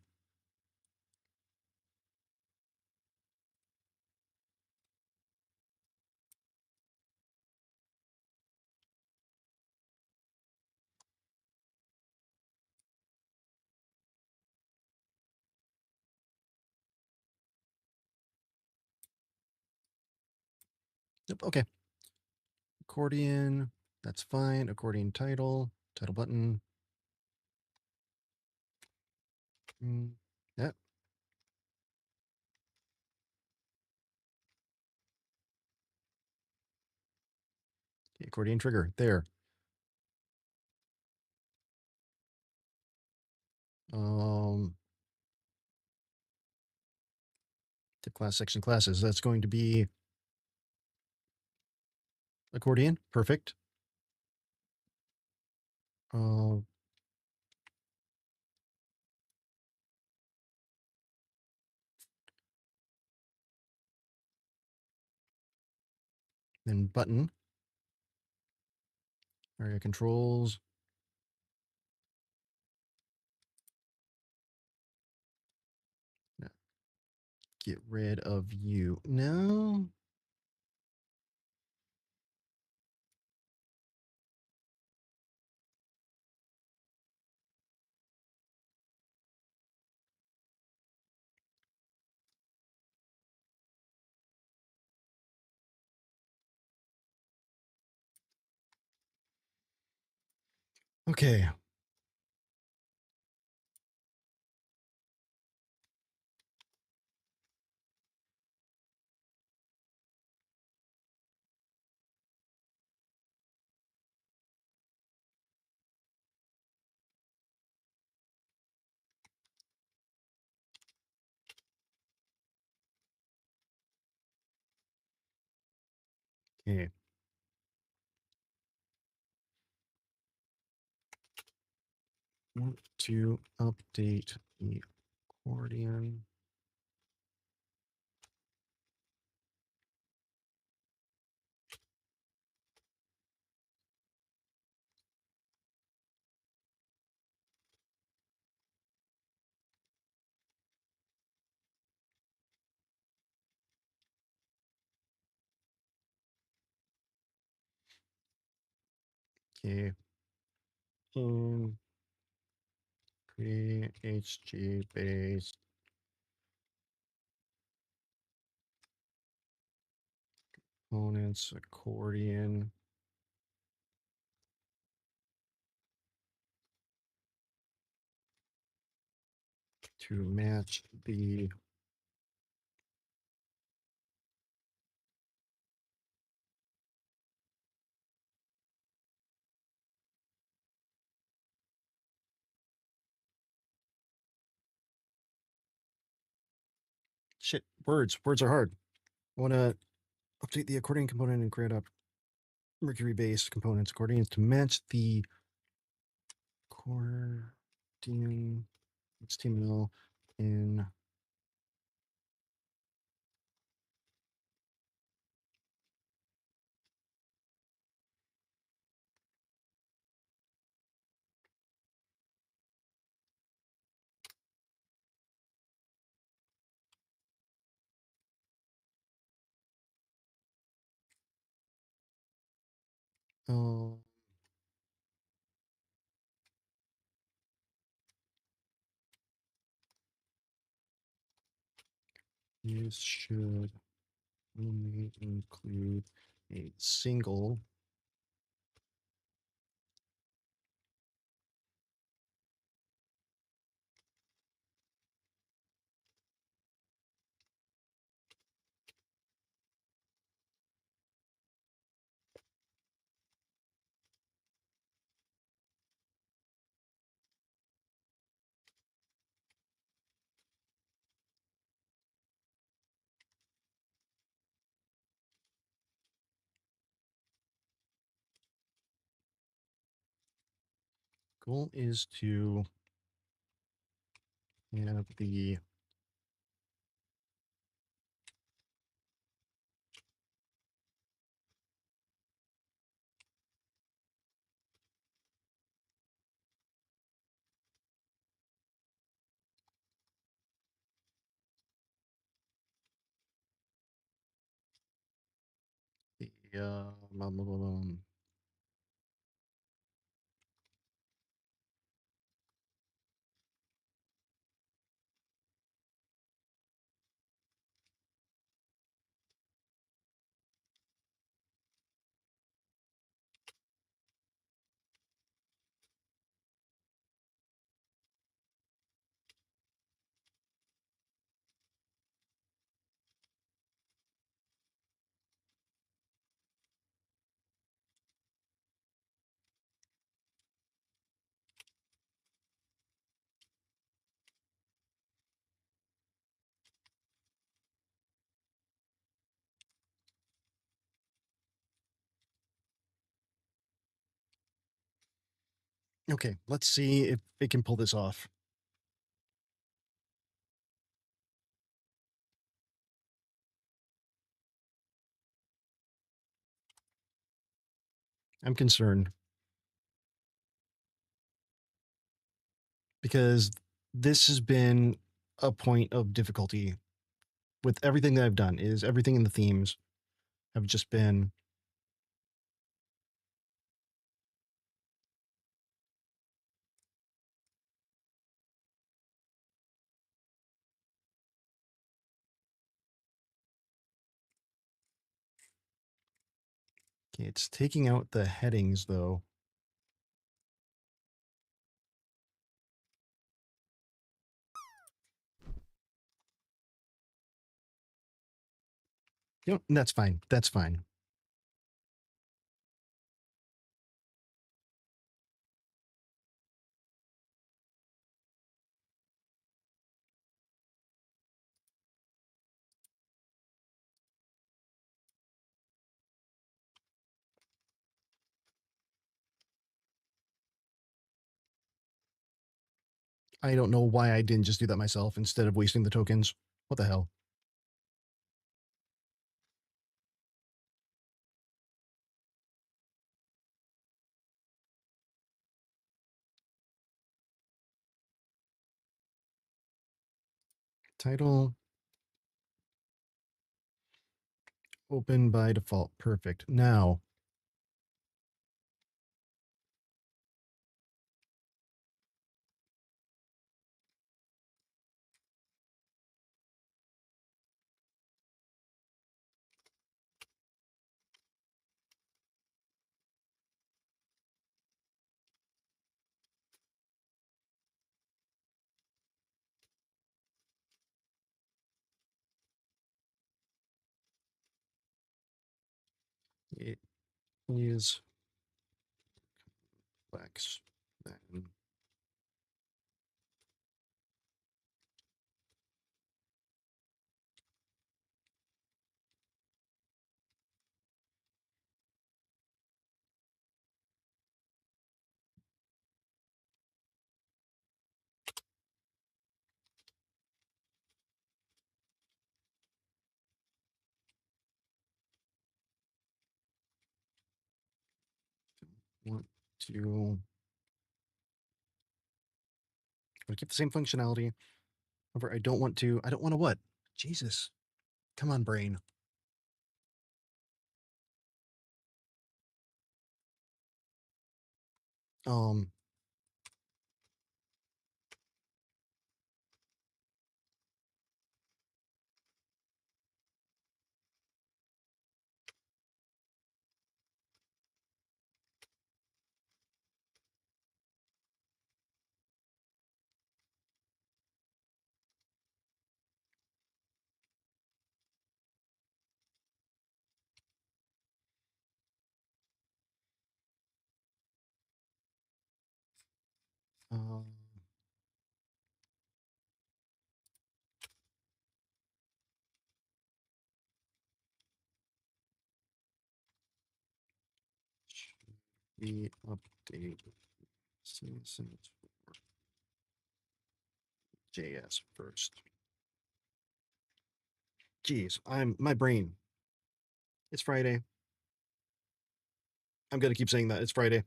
Yep, okay. Accordion, that's fine. Accordion title, title button. Yep. Okay, accordion trigger, there. Tip class section classes, that's going to be accordion, perfect. Then button, area controls. Get rid of you. No. Okay. Okay. Want to update the accordion. Okay. Create HG based components accordion. To match the shit. Words are hard. I want to update the accordion component and create up Mercury based components accordions to match the accordion HTML in uh, this should only include a single goal is to have the Okay, let's see if it can pull this off. I'm concerned because this has been a point of difficulty with everything that I've done. Is everything in the themes have just been okay. It's taking out the headings though. You know, that's fine. That's fine. I don't know why I didn't just do that myself instead of wasting the tokens. What the hell? Title open by default. Perfect. Now, it is complex. Then want to keep the same functionality. However, I don't want to what? Jesus. Come on, brain. Um, um, the update citizens for JS first. Geez, my brain. It's Friday. I'm gonna keep saying that. It's Friday.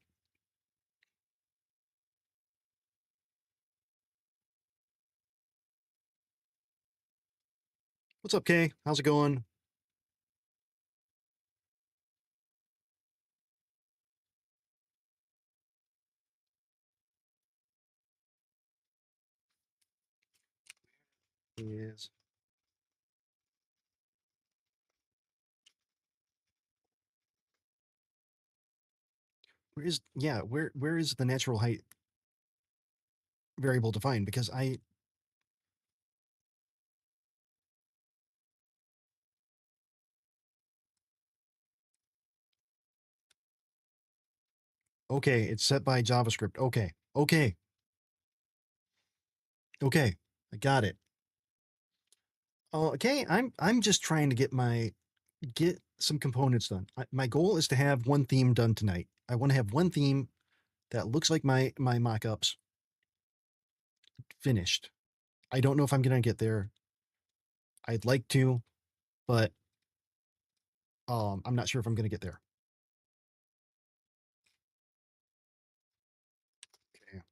What's up, Kay? How's it going? is where is the natural height variable defined? Because okay, it's set by JavaScript. Okay. I got it. Okay, I'm just trying to get some components done. My goal is to have one theme done tonight. I want to have one theme that looks like my mockups finished. I don't know if I'm gonna get there. I'd like to, but I'm not sure if I'm gonna get there. Okay.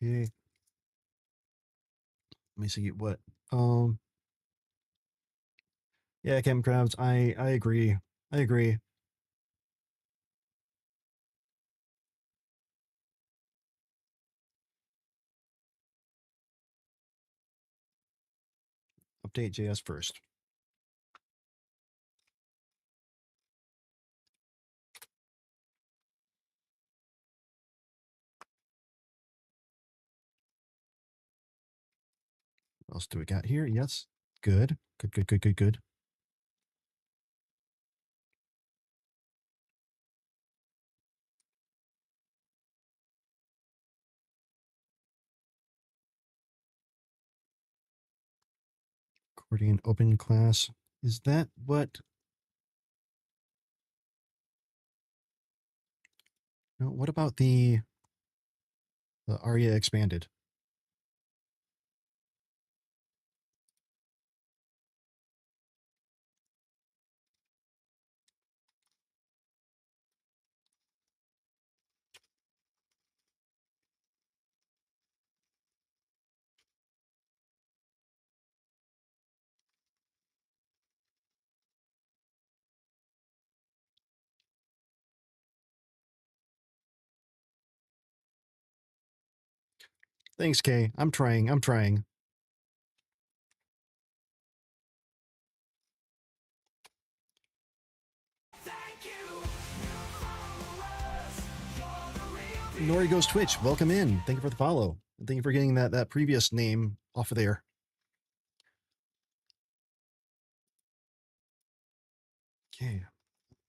Okay. Let me see what. Yeah, Cam Crabs. I agree. I agree. Update JS first. What else do we got here? Yes. Good. Good. Accordion open class. Is that what? No, what about the ARIA expanded? Thanks, Kay. I'm trying. Nori Goes Twitch, welcome in. Thank you for the follow. Thank you for getting that previous name off of there. Okay,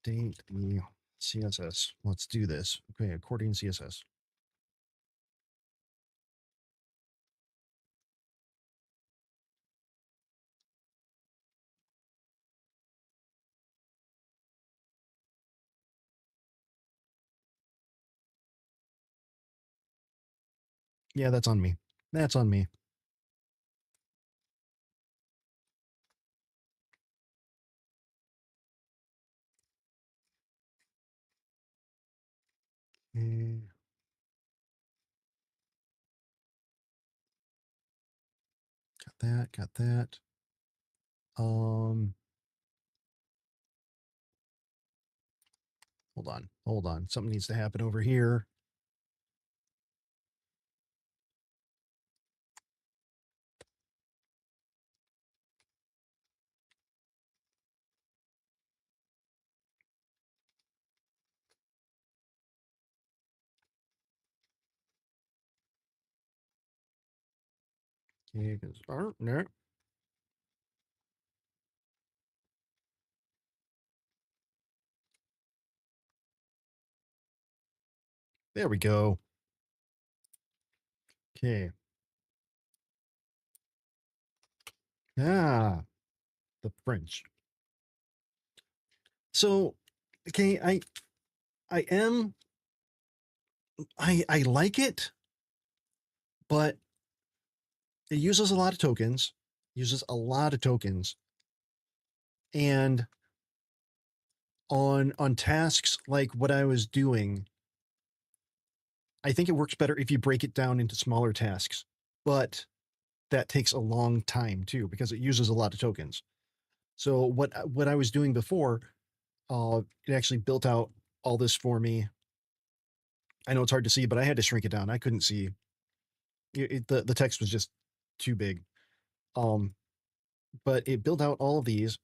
update the CSS. Let's do this. Okay, accordion CSS. Yeah, that's on me. That's on me. Okay. Got that. Hold on. Something needs to happen over here. Okay, because no. There we go. Okay. Ah, the French. So, okay, I like it, but it uses a lot of tokens. And on tasks like what I was doing, I think it works better if you break it down into smaller tasks. But that takes a long time too, because it uses a lot of tokens. So what I was doing before, it actually built out all this for me. I know it's hard to see, but I had to shrink it down. I couldn't see the text was just too big. But it built out all of these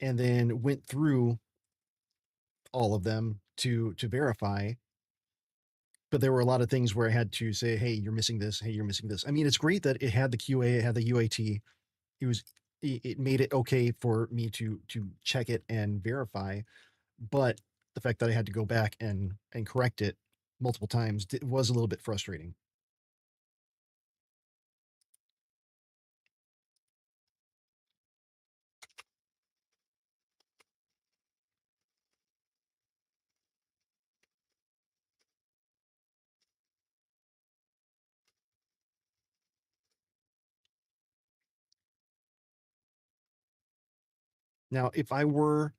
and then went through all of them to verify. But there were a lot of things where I had to say, hey, you're missing this. Hey, you're missing this. I mean, it's great that it had the QA, it had the UAT. It made it okay for me to check it and verify. But the fact that I had to go back and correct it multiple times was a little bit frustrating. Now, if I were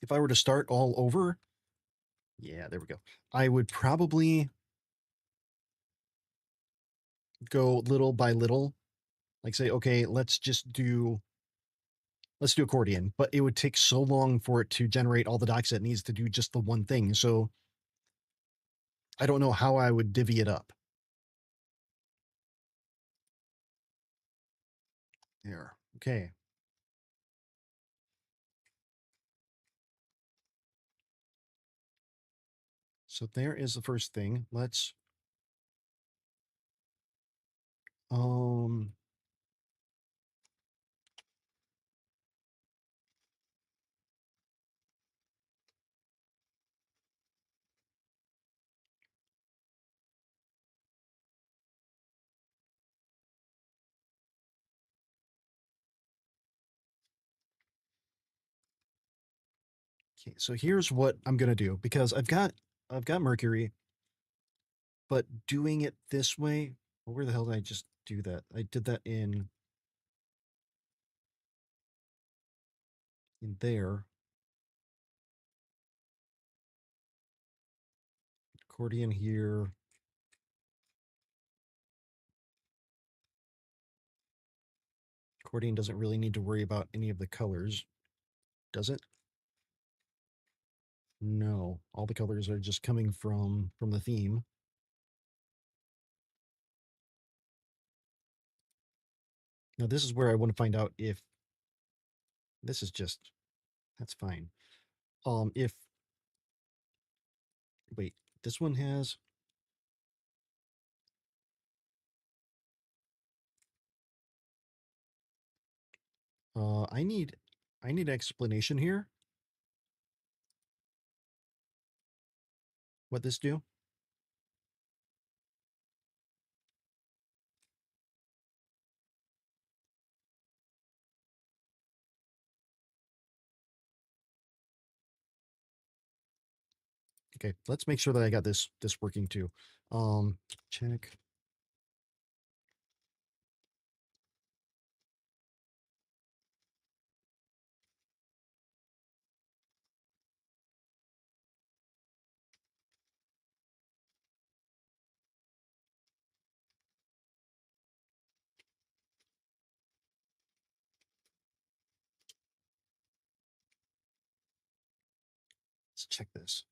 to start all over, yeah, there we go. I would probably go little by little, like say, okay, let's do accordion, but it would take so long for it to generate all the docs it needs to do just the one thing. So I don't know how I would divvy it up. There. Okay. So there is the first thing. Let's um okay, so here's what I'm gonna do because I've got Mercury, but doing it this way, well, where the hell did I just do that? I did that in there. Accordion here. Accordion doesn't really need to worry about any of the colors, does it? No, all the colors are just coming from the theme. Now this is where I want to find out if this is just, that's fine. If, wait, this one has, I need explanation here. What this do? Okay, let's make sure that I got this working too. Check. Let's check this.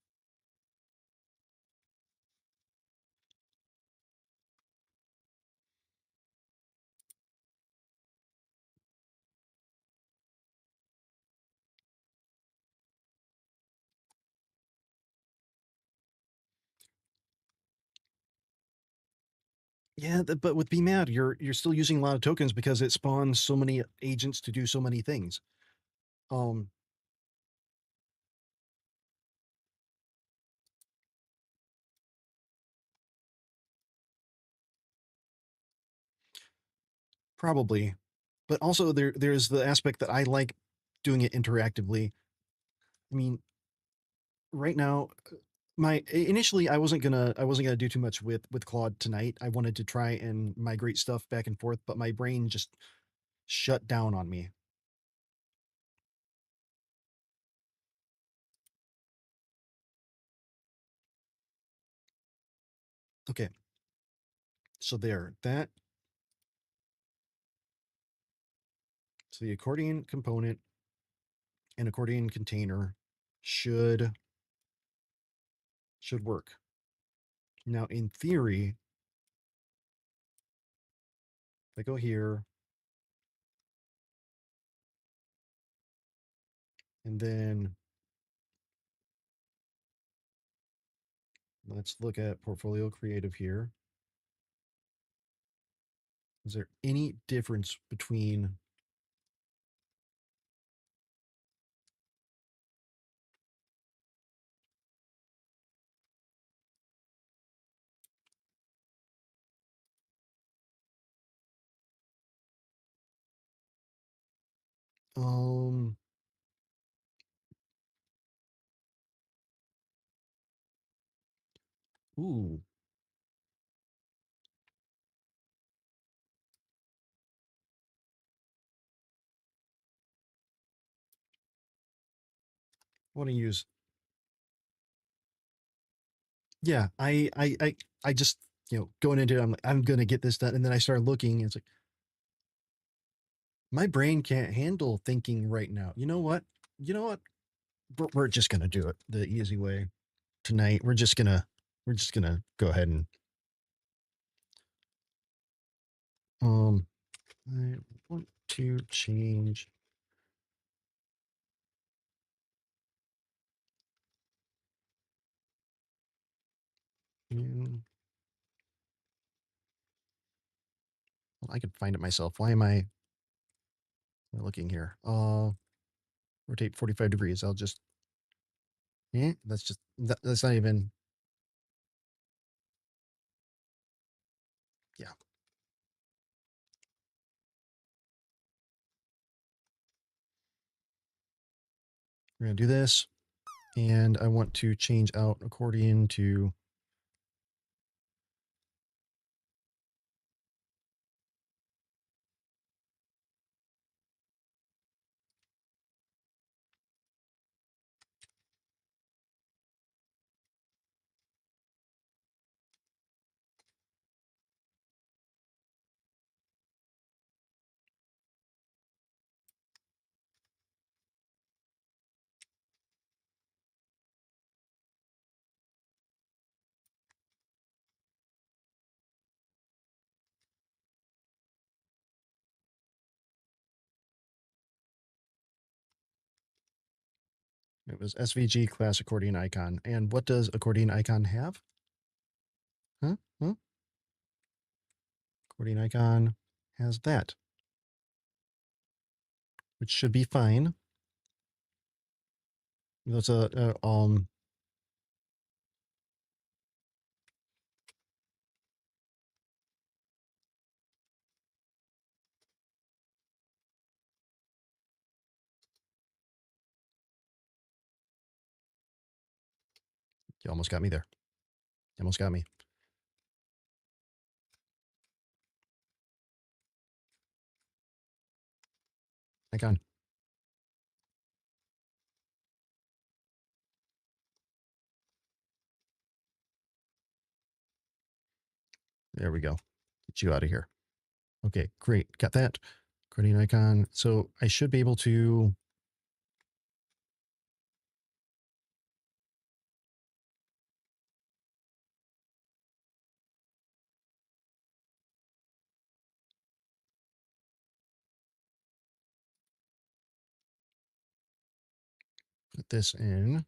Yeah, but with BMAD, you're still using a lot of tokens because it spawns so many agents to do so many things. Um, Probably, but also there's the aspect that I like doing it interactively. I mean, right now, initially I wasn't gonna do too much with Claude tonight. I wanted to try and migrate stuff back and forth, but my brain just shut down on me. Okay, so there, that So the accordion component and accordion container should work. Now, in theory, if I go here and then let's look at portfolio creative here. Is there any difference between um ooh, I want to use, yeah, I just, going into it, I'm like, I'm gonna get this done, and then I start looking, and it's like my brain can't handle thinking right now. You know what? We're just gonna do it the easy way tonight. We're just gonna go ahead and I want to change. Well, I could find it myself. Why am I looking here? Rotate 45 degrees. I'll just, that's not even, yeah. We're going to do this. And I want to change out accordion to, it was SVG class accordion icon. And what does accordion icon have? Huh? Accordion icon has that, which should be fine. That's you almost got me there. You almost got me. Icon. There we go. Get you out of here. Okay, great. Got that. Accordion icon. So I should be able to, put this in.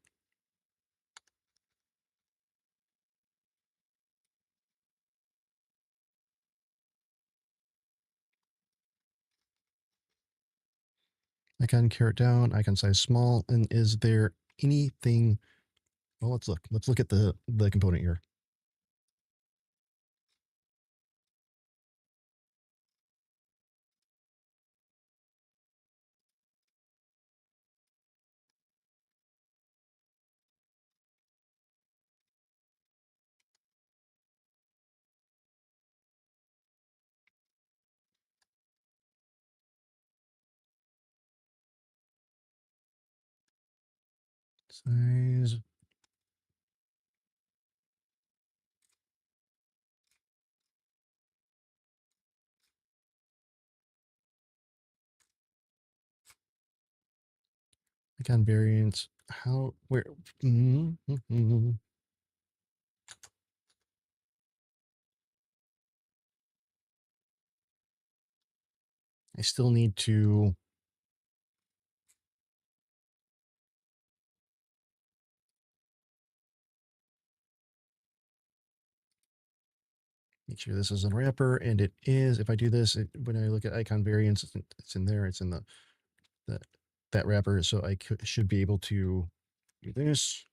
Icon carrot down, icon size small. And is there anything? Well, let's look. Let's look at the component here. Size. icon variants. How, where? I still need to make sure this is a wrapper, and it is. If I do this, when I look at icon variants, it's in there. It's in the that wrapper, so I should be able to do this.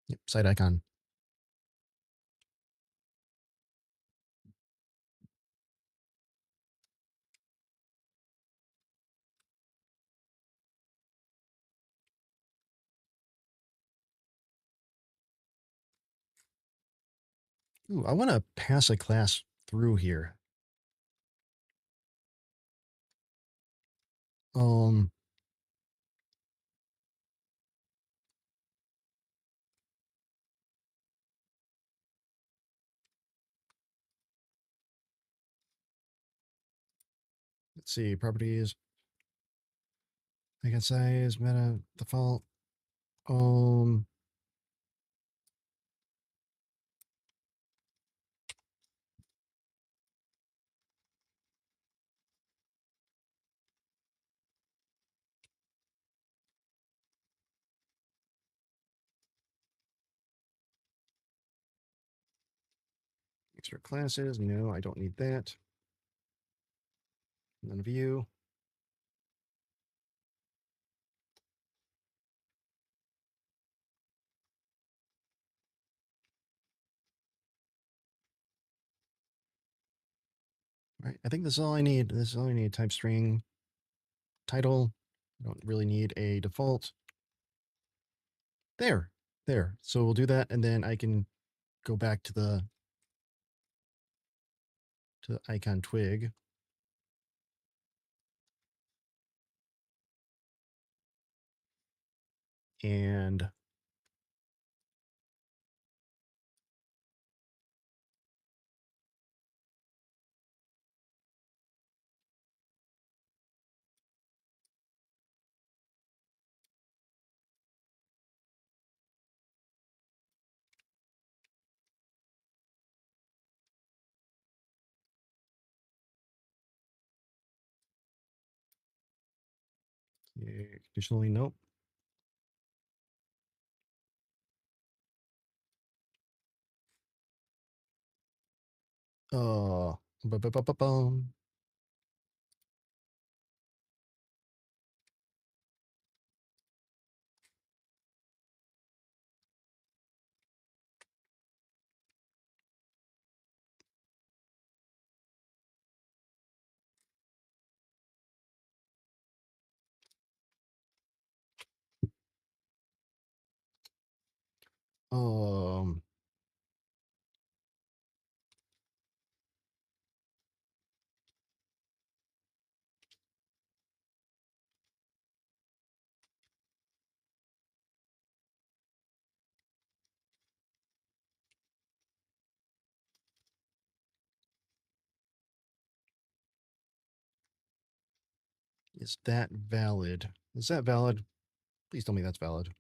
Yep, side icon. Ooh, I want to pass a class through here. Um, let's see, properties, icon size, meta, default. Extra classes. No, I don't need that. None of you. All right, I think this is all I need. This is all I need. Type string, title. I don't really need a default. There. So we'll do that, and then I can go back to the icon twig. And additionally, nope. Uh, Ba-ba-ba-ba-bum. Um, is that valid? Is that valid? Please tell me that's valid.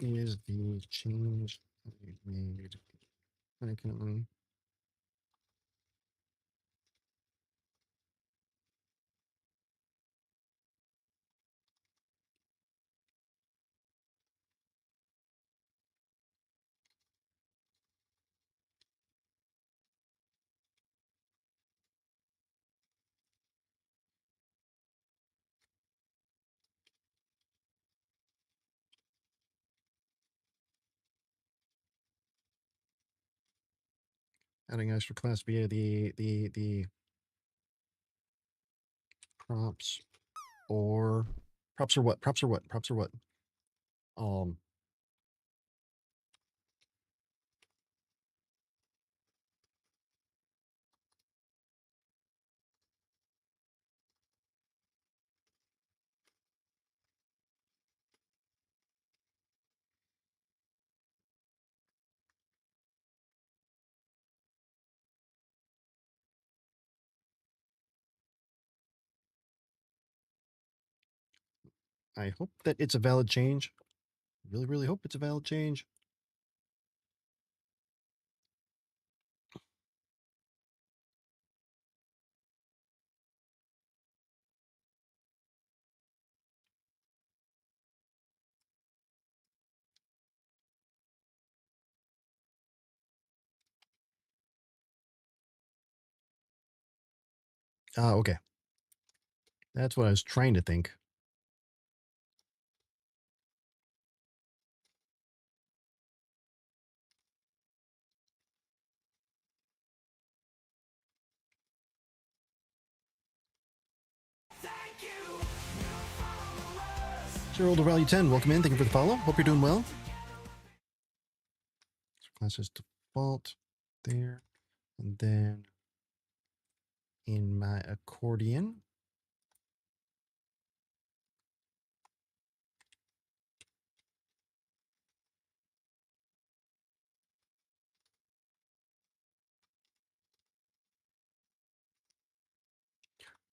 Is the change I made icon? Adding extra class via the props or props or what? Props or what? Props or what? I hope that it's a valid change. Really, really hope it's a valid change. Okay. That's what I was trying to think. Shareholder value 10, welcome in. Thank you for the follow. Hope you're doing well. So class is default there. And then in my accordion,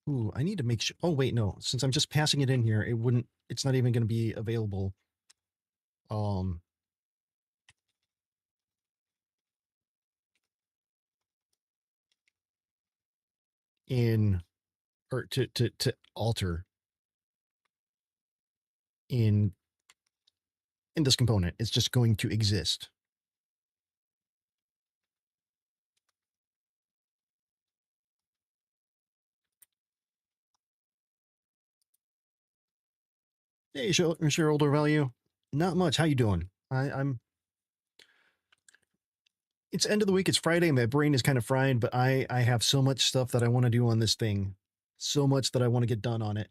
ooh, I need to make sure. Oh, wait, no. Since I'm just passing it in here, it's not even going to be available. In or to alter in this component. It's just going to exist. Hey, shareholder value. Not much. How you doing? I'm. It's end of the week. It's Friday. My brain is kind of fried, but I have so much stuff that I want to do on this thing. So much that I want to get done on it.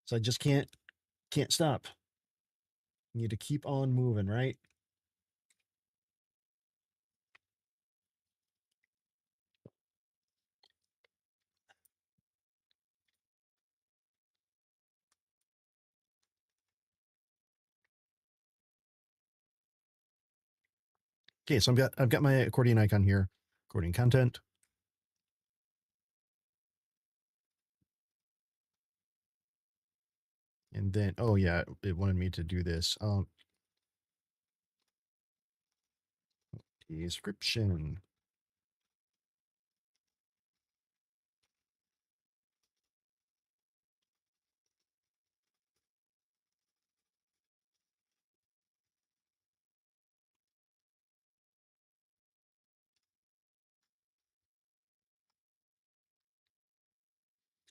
So I just can't stop. Need to keep on moving, right? Okay, so I've got my accordion icon here. Accordion content. And then, oh yeah, it wanted me to do this. Description.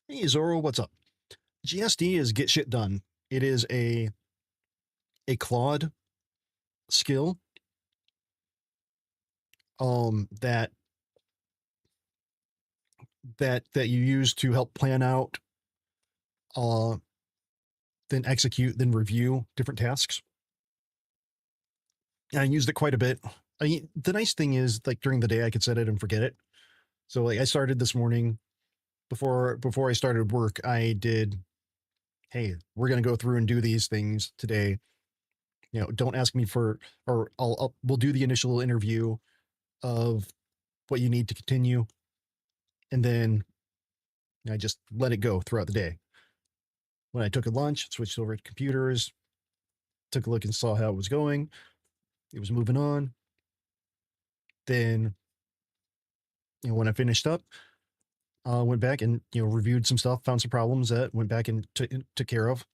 Hey Zoro, what's up? GSD is get shit done. It is a Claude skill that you use to help plan out, then execute, then review different tasks. And I used it quite a bit. I mean, the nice thing is, like, during the day I could set it and forget it. So like I started this morning before I started work, I did, hey, we're gonna go through and do these things today. You know, don't ask me for, or we'll do the initial interview of what you need to continue, and then I just let it go throughout the day. When I took a lunch, switched over to computers, took a look and saw how it was going. It was moving on. Then, you know, when I finished up, went back and, you know, reviewed some stuff, found some problems that went back and took care of.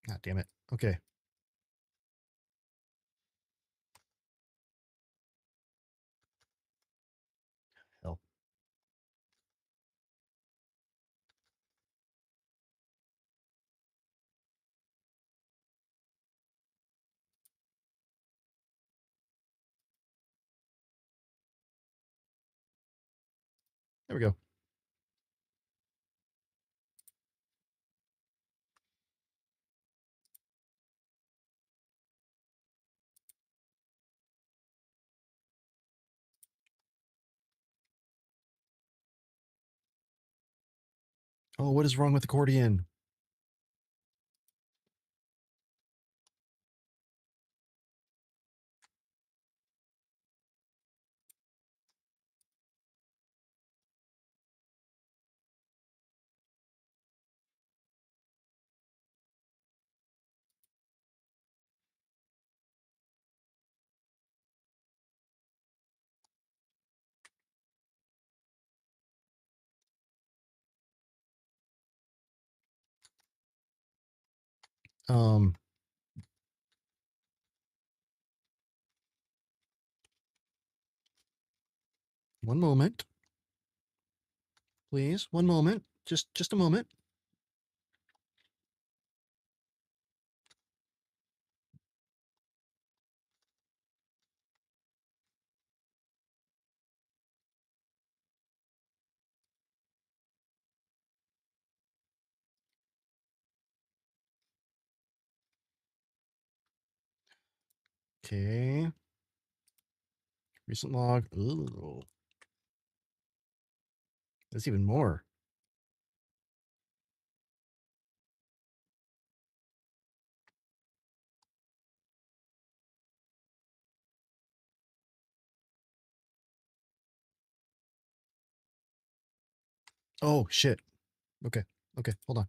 God damn it. Okay. Hell. There we go. Oh, what is wrong with accordion? Um, one moment, please. One moment. Just a moment. Okay. Recent log. Ooh. That's even more. Oh, shit. Okay. Okay. Hold on.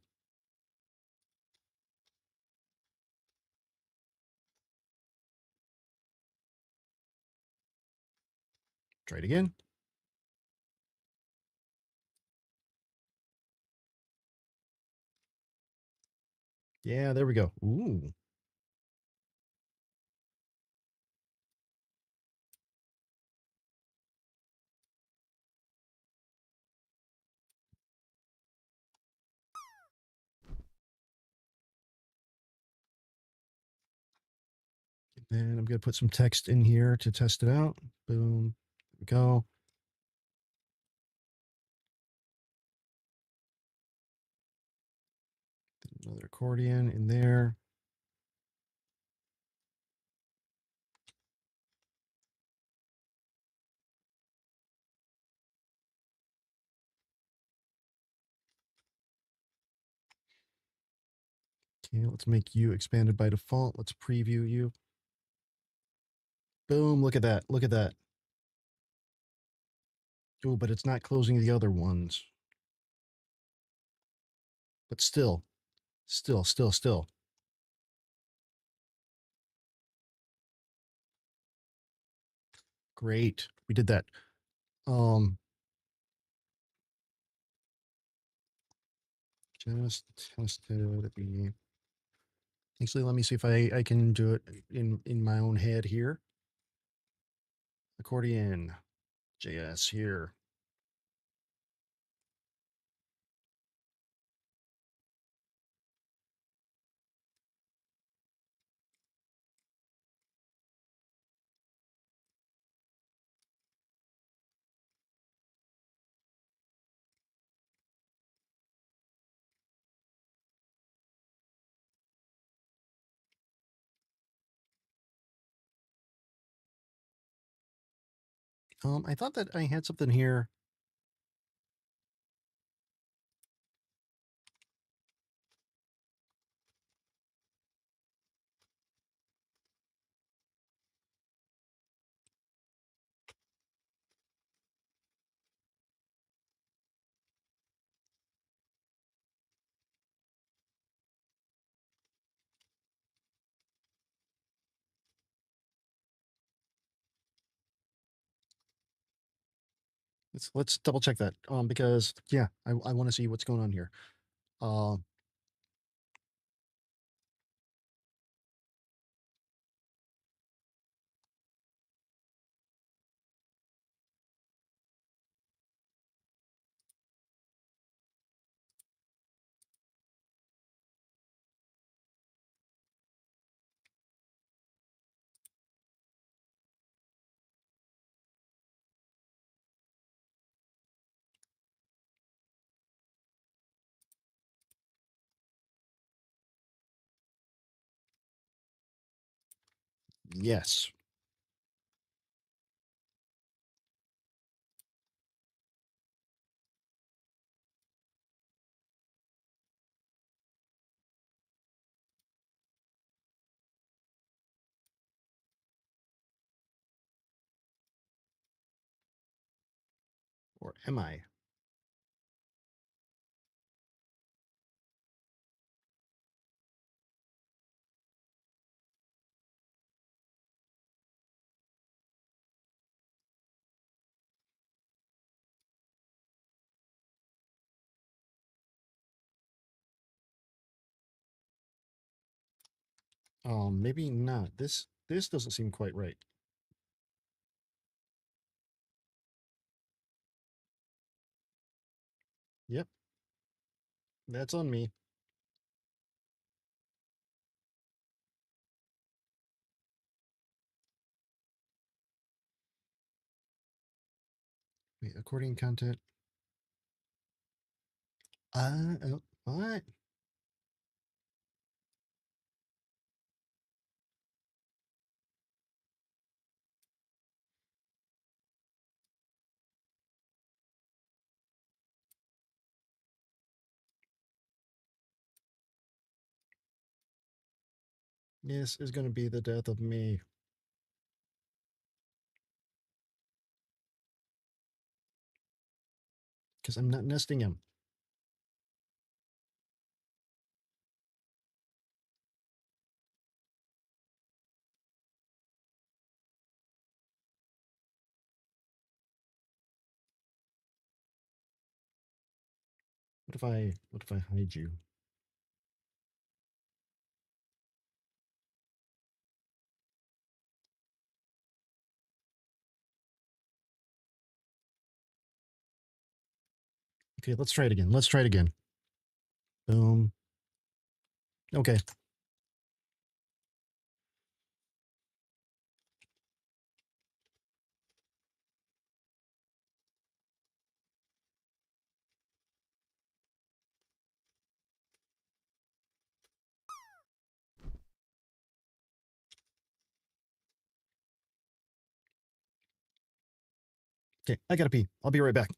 Try it again. Yeah, there we go. Ooh. And I'm going to put some text in here to test it out. Boom. There we go. Another accordion in there. Okay, let's make you expanded by default. Let's preview you. Boom, look at that. Look at that. Oh, but it's not closing the other ones. But still. Great. We did that. Just tested the. Actually, let me see if I can do it in my own head here. Accordion JS here. I thought that I had something here. Let's double check that. Because yeah, I want to see what's going on here. Yes. Or am I? Maybe not. This doesn't seem quite right. Yep. That's on me. Wait, according content. What? This is going to be the death of me. Because I'm not nesting him. What if I hide you? Okay, let's try it again. Let's try it again. Boom. Okay. Okay, I gotta pee. I'll be right back.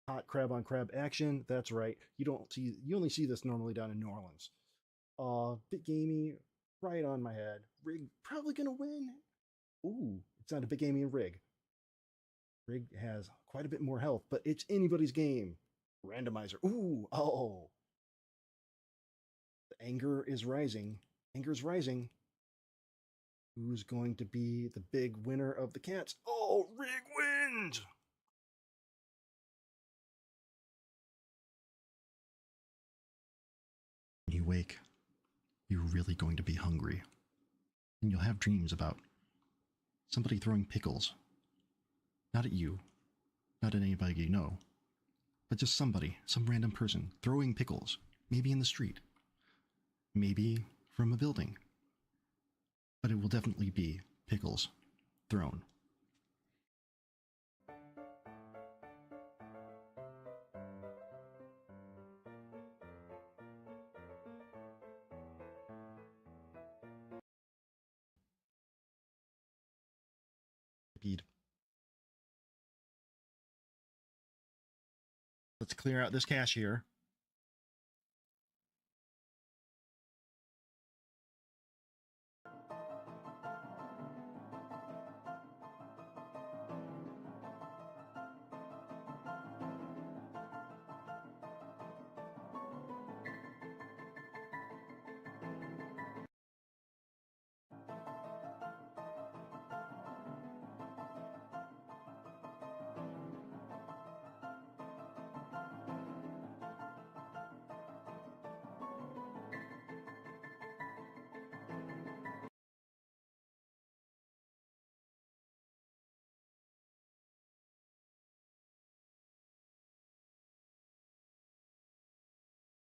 Hot crab on crab action. That's right. You only see this normally down in New Orleans. Bit gamey, right on my head. Rig probably gonna win. Ooh, it's not a bit gamey rig. Rig has quite a bit more health, but it's anybody's game. Randomizer. Ooh, oh. The anger is rising. Anger's rising. Who's going to be the big winner of the cats? Oh, Rig wins! When you wake, you're really going to be hungry. And you'll have dreams about somebody throwing pickles. Not at you, not at anybody you know, but just somebody, some random person, throwing pickles. Maybe in the street. Maybe from a building. But it will definitely be pickles thrown. Indeed. Let's clear out this cache here.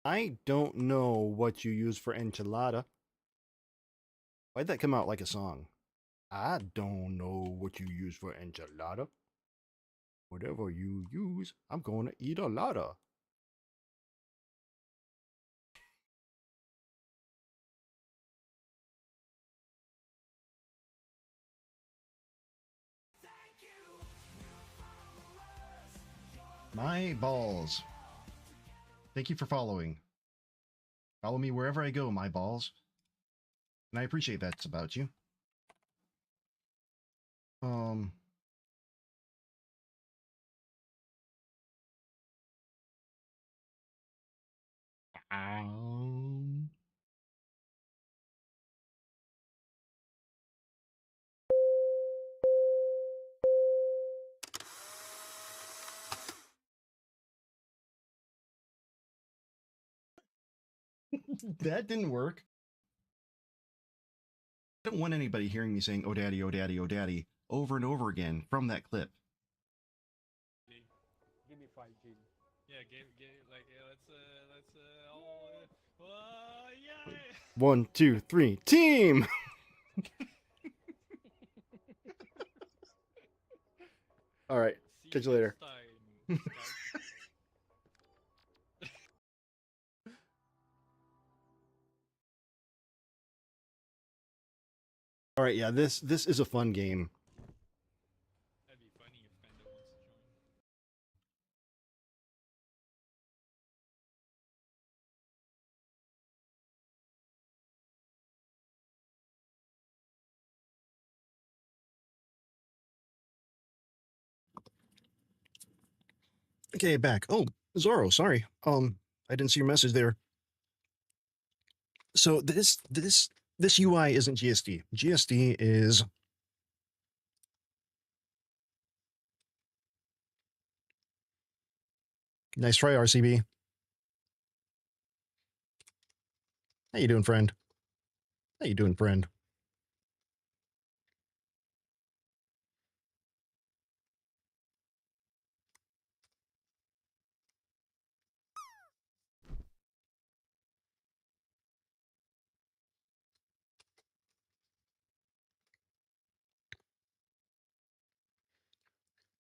I don't know what you use for enchilada. Why'd that come out like a song? I don't know what you use for enchilada. Whatever you use, I'm going to eat a lotta. My balls. Thank you for following. Follow me wherever I go, my balls. And I appreciate that's about you. Um, um that didn't work. I don't want anybody hearing me saying, oh daddy, oh daddy, oh daddy, over and over again from that clip. Give me 5 kill. Yeah, let's all, yeah. 1, 2, 3, team! All right, catch you later. Next time, Skype. All right, yeah, this is a fun game. That'd be funny if Panda wants to join. Okay, back. Oh, Zorro, sorry. I didn't see your message there. So this UI isn't GSD. GSD is nice try, RCB. How you doing, friend? How you doing, friend?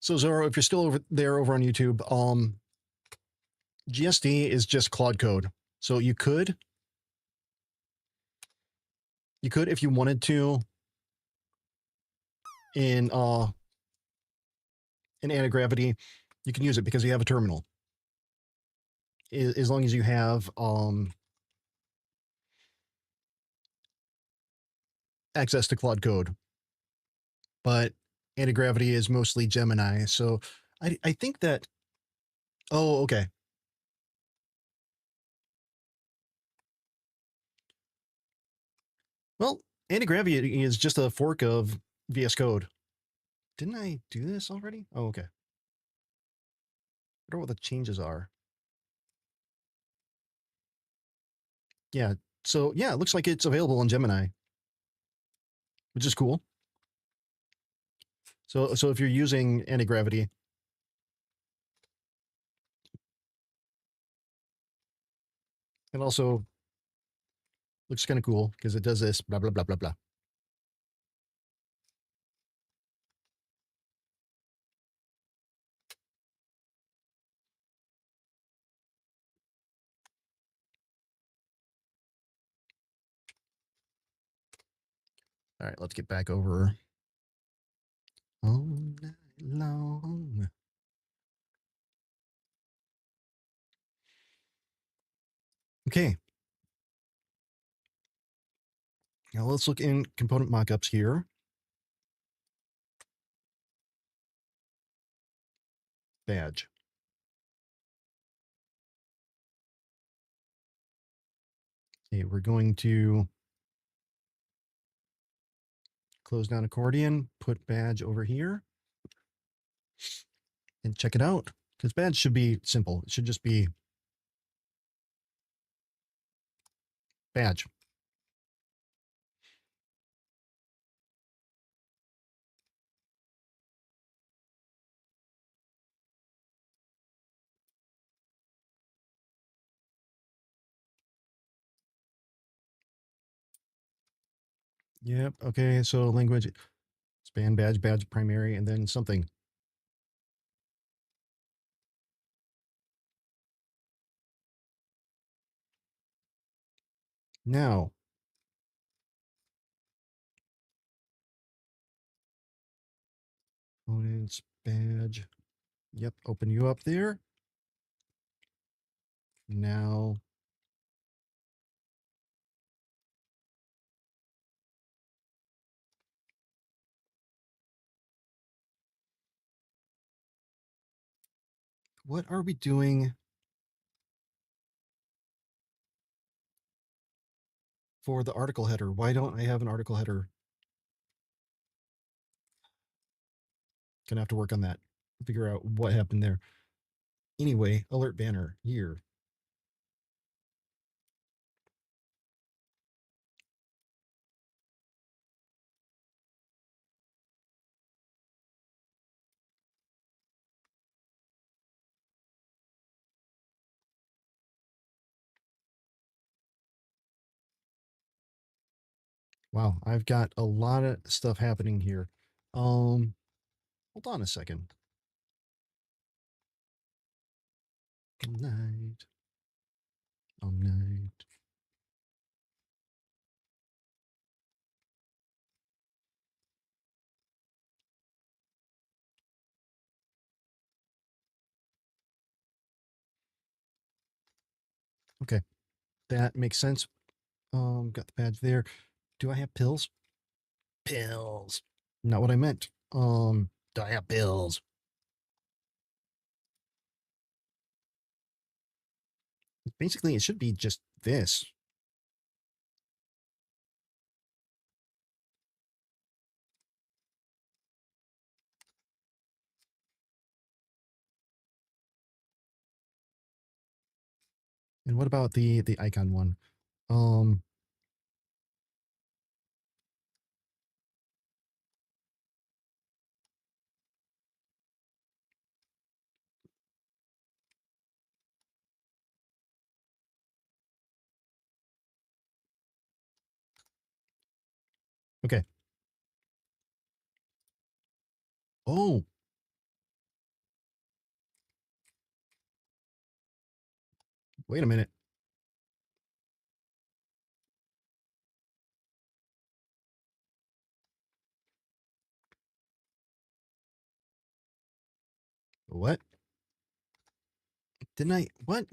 So Zorro, if you're still over there over on YouTube, GSD is just Claude Code. So you could, if you wanted to, in anti-gravity, you can use it because you have a terminal. As long as you have access to Claude Code. But anti-gravity is mostly Gemini. So I think that, oh, okay. Well, anti-gravity is just a fork of VS Code. Didn't I do this already? Oh, okay. I wonder what the changes are. Yeah. So yeah, it looks like it's available in Gemini, which is cool. So if you're using anti-gravity, it also looks kind of cool because it does this blah blah blah blah blah. All right, let's get back over. All night long. Okay. Now let's look in component mockups here. Badge. Okay, we're going to close down accordion, put badge over here, and check it out. Because badge should be simple. It should just be badge. Yep. Okay. So language. Span badge, badge primary, and then something. Now, components, badge. Yep, open you up there. Now, what are we doing for the article header? Why don't I have an article header? Gonna have to work on that. Figure out what happened there. Anyway, alert banner here. Wow, I've got a lot of stuff happening here. Hold on a second. All night. All night. Okay, that makes sense. Got the badge there. Do I have pills? Pills. Not what I meant. Do I have pills? Basically, it should be just this. And what about the icon one? Okay. Oh, wait a minute. What? Didn't I? What?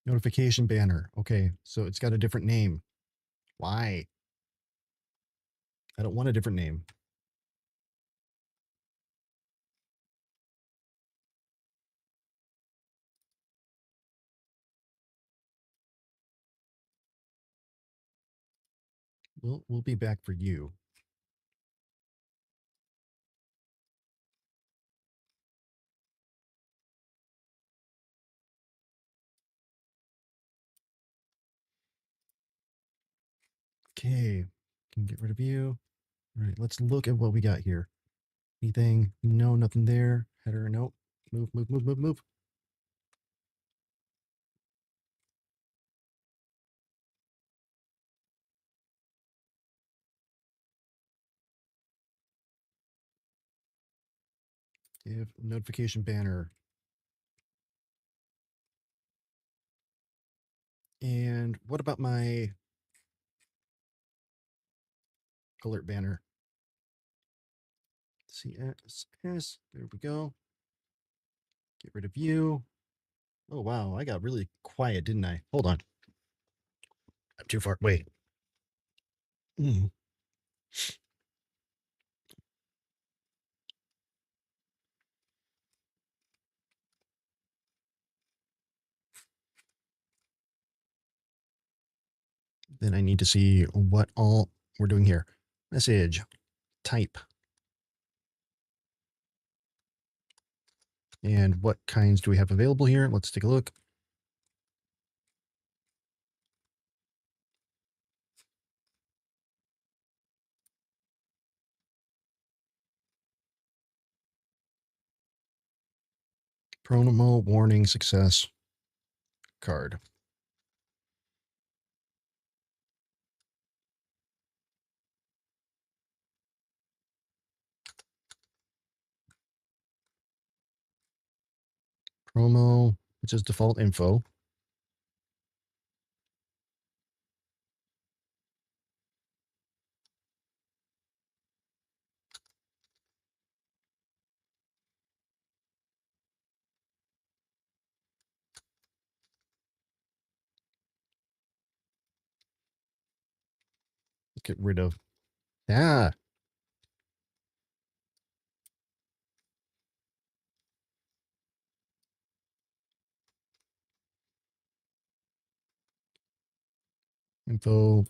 Notification banner. Okay, so it's got a different name. Why? I don't want a different name. We'll be back for you. Okay, can get rid of you. All right, let's look at what we got here. Anything? No, nothing there. Header, nope. Move, move, move, move, move. Give notification banner. And what about my alert banner? CSS. There we go. Get rid of you. Oh, wow. I got really quiet, didn't I? Hold on. I'm too far. Wait. Mm. Then I need to see what all we're doing here. Message. Type. And what kinds do we have available here? Let's take a look. Promo warning success card. Promo, which is default info. Get rid of. Ah. Info.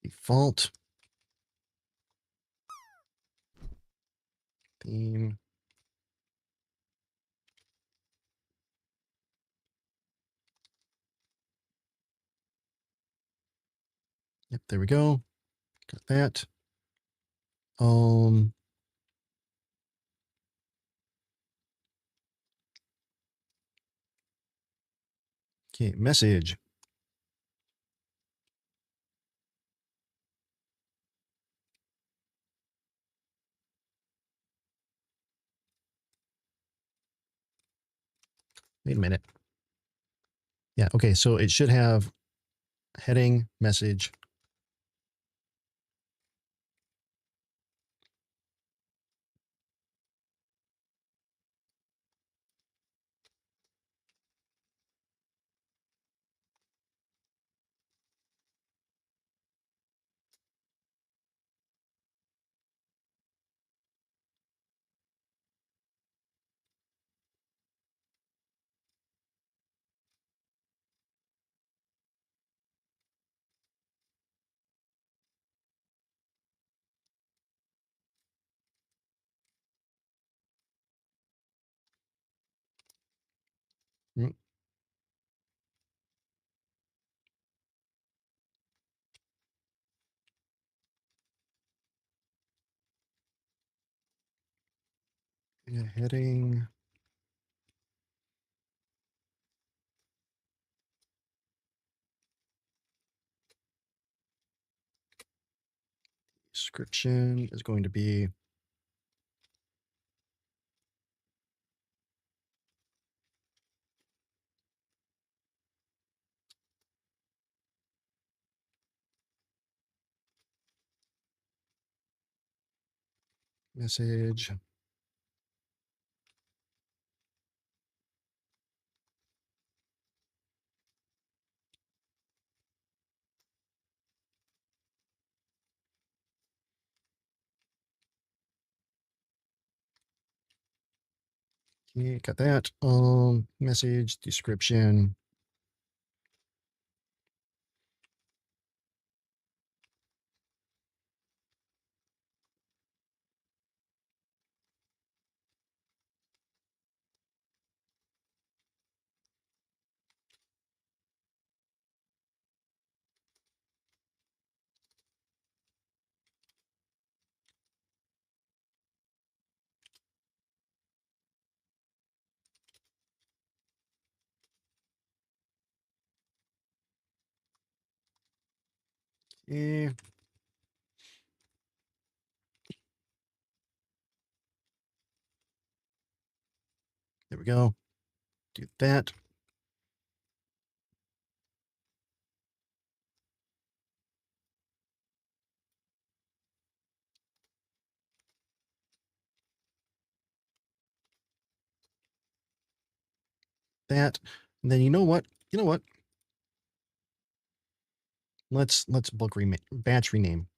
Default. Theme. Yep, there we go. Got that. Okay, message. Wait a minute. Yeah, okay, so it should have heading, message. Mm. Yeah, heading. Description is going to be message. Okay, got that. Message, description. Okay. There we go. Do that. That. And then you know what? You know what? Let's bulk rename, batch rename.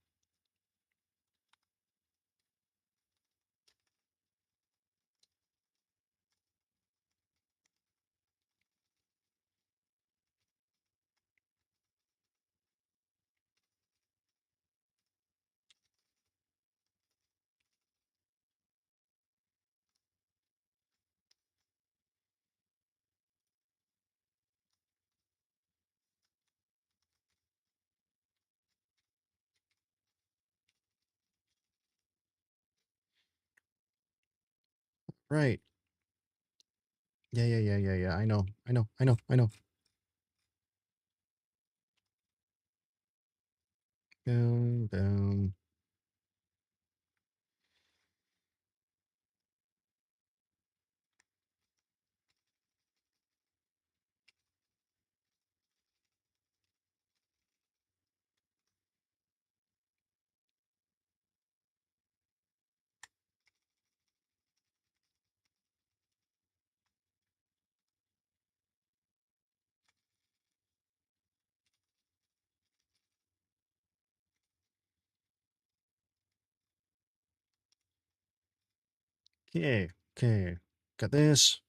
Right. Yeah. I know. Boom. Okay. Got this.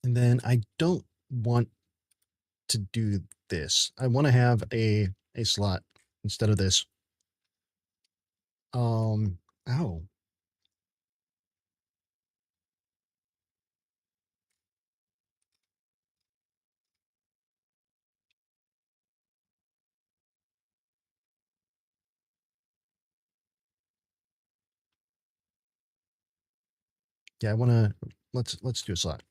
And then I don't want to do this. I want to have a slot instead of this. Ow. Yeah, I want to let's do a slot.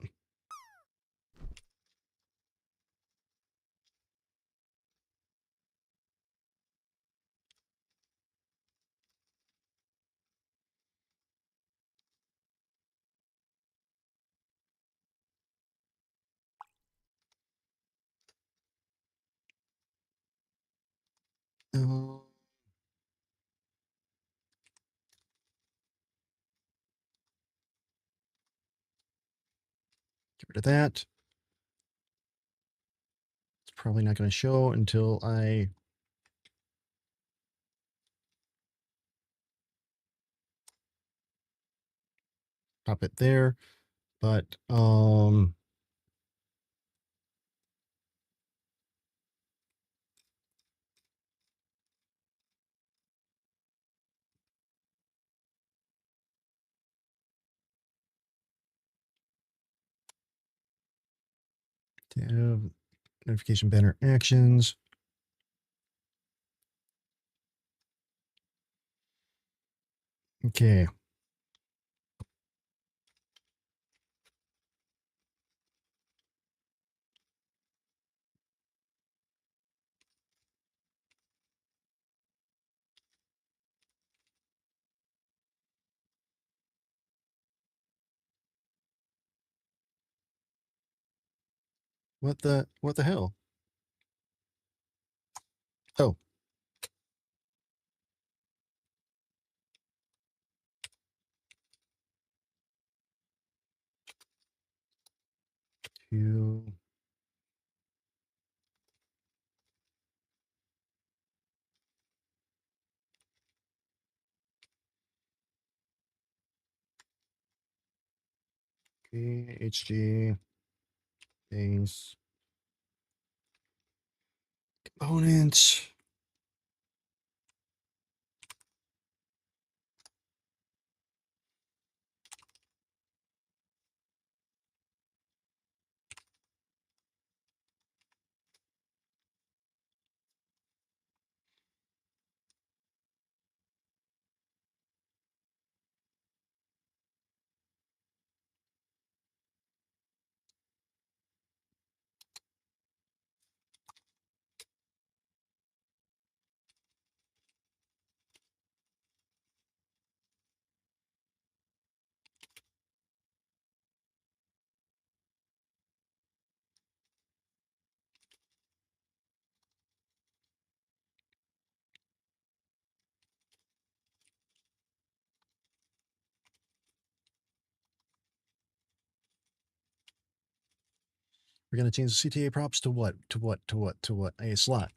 Uh, get rid of that. It's probably not going to show until I pop it there. But dev notification banner actions. Okay. What the hell? Oh. Two. Okay, HG base components. We're gonna change the CTA props to what? To what? A slot.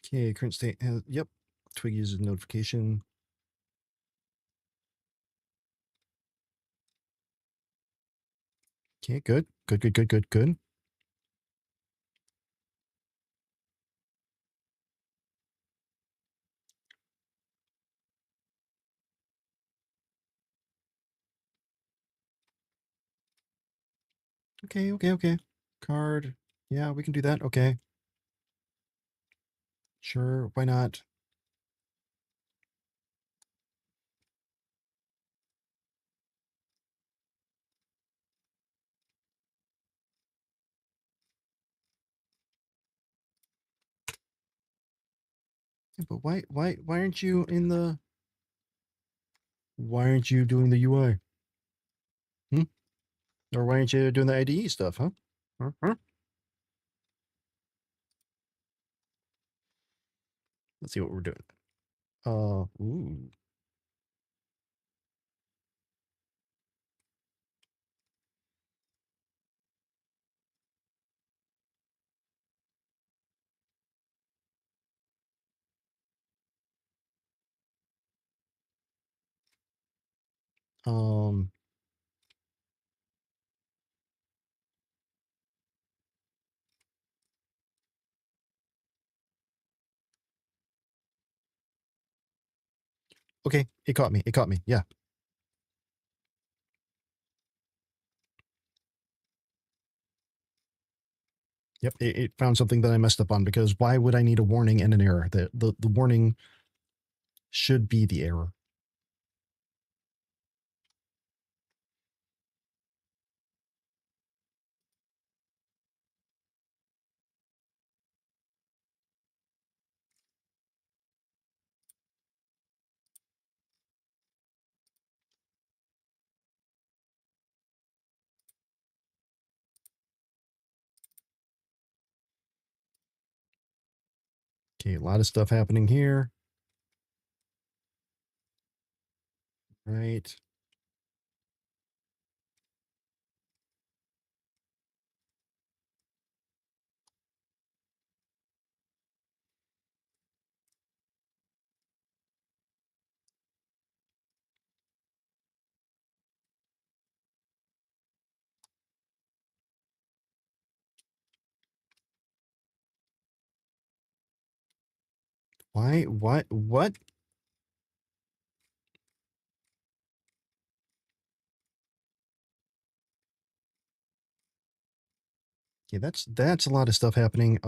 Okay, current state has, yep. Twig uses notification. Okay, good. Good. Okay. Card. Yeah, we can do that. Okay. Sure, why not? Yeah, but why aren't you in the why aren't you doing the UI? Hmm? Or why aren't you doing the IDE stuff, huh? Huh? Let's see what we're doing. Ooh. Um, okay, it caught me. Yeah. Yep, it found something that I messed up on because why would I need a warning and an error? The warning should be the error. Okay, a lot of stuff happening here. Right. Why? What? Okay, that's a lot of stuff happening.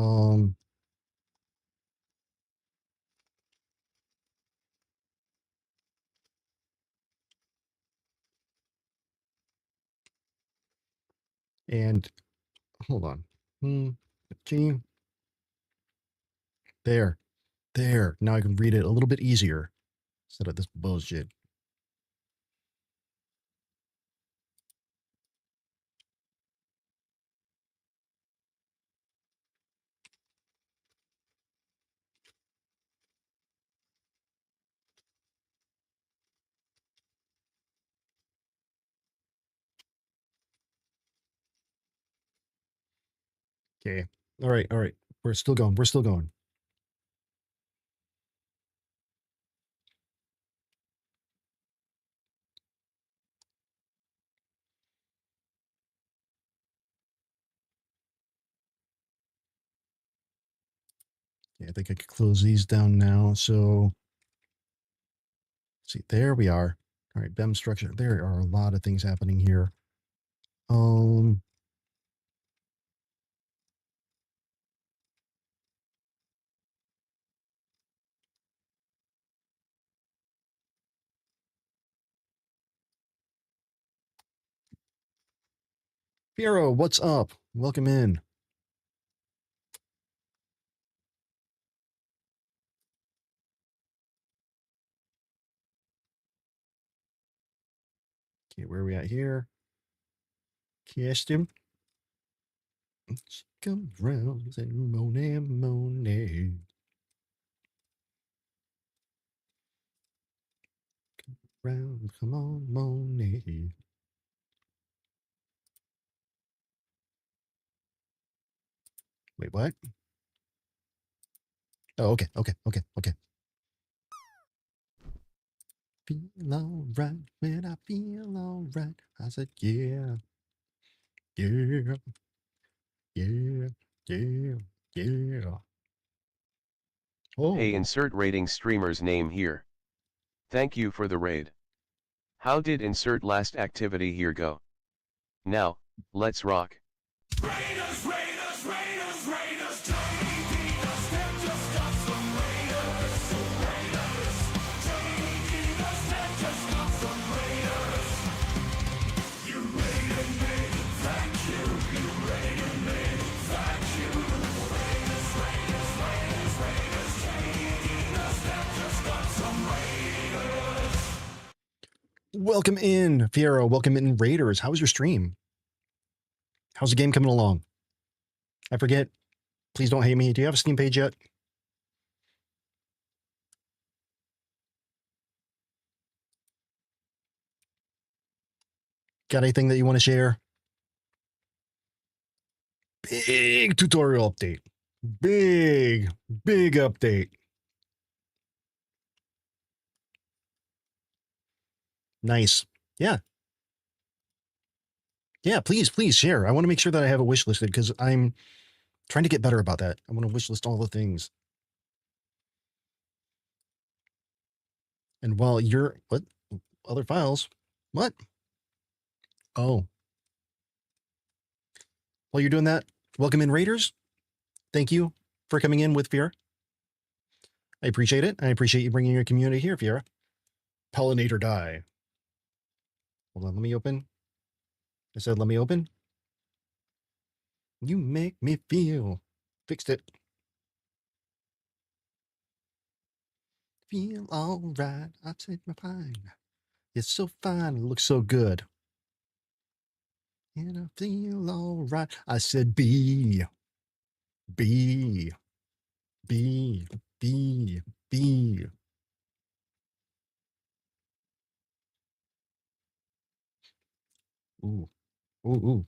And hold on. Gee, there. Now I can read it a little bit easier instead of this bullshit. Okay. All right. We're still going. Yeah, I think I could close these down now. So see, there we are. All right, BEM structure. There are a lot of things happening here. Piero, what's up? Welcome in. Okay, where are we at here? Custom. Come round, say Monet. Round, come on, Monet. Wait, what? Oh, okay. Feel all right when I feel all right. I said, yeah, yeah, yeah, yeah, yeah. Oh, Hey, insert rating streamer's name here. Thank you for the raid. How did insert last activity here go? Now, let's rock. welcome in, Fiero. Welcome in, Raiders. How was your stream? How's the game coming along? I forget. Please don't hate me. Do you have a Steam page yet? Got anything that you want to share? Big tutorial update. Big update. Nice. Yeah. Yeah, please share. I want to make sure that I have a wish listed because I'm trying to get better about that. I want to wish list all the things. And while you're, what? Other files? What? Oh. While you're doing that, welcome in, Raiders. Thank you for coming in with Fiera. I appreciate it. I appreciate you bringing your community here, Fiera. Pollinator die. Hold on, let me open. I said, let me open. You make me feel. Fixed it. Feel all right. I've said my fine. It's so fine. It looks so good. And I feel all right. I said B. B. B. B. B. Ooh. Ooh. Ooh.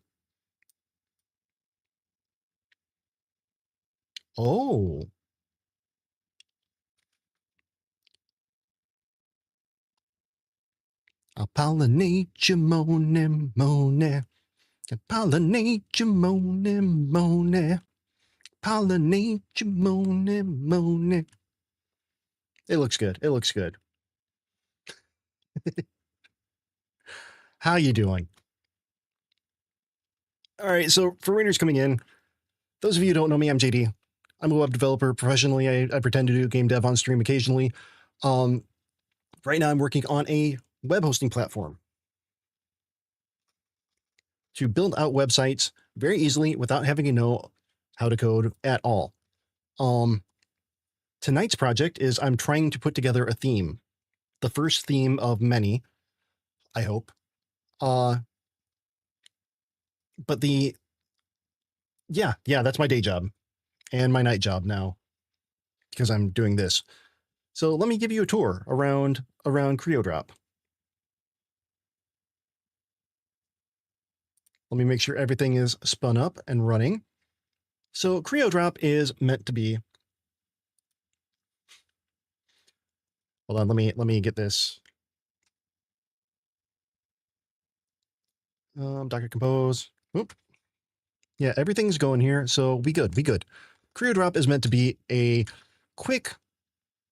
Oh. I'll pollinate your moaning, moaning. Pollinate your moaning, moaning. Pollinate your moaning, moaning. It looks good. It looks good. How you doing? All right, so for readers coming in, those of you who don't know me, I'm JD. I'm a web developer professionally. I pretend to do game dev on stream occasionally. Right now I'm working on a web hosting platform to build out websites very easily without having to know how to code at all. Tonight's project is I'm trying to put together a theme, the first theme of many, I hope. But yeah, that's my day job and my night job now because I'm doing this. So let me give you a tour around CreoDrop. Let me make sure everything is spun up and running. So CreoDrop is meant to be. Hold on, let me get this. Docker Compose. Oop. Yeah, everything's going here, so we good. CreoDrop is meant to be a quick,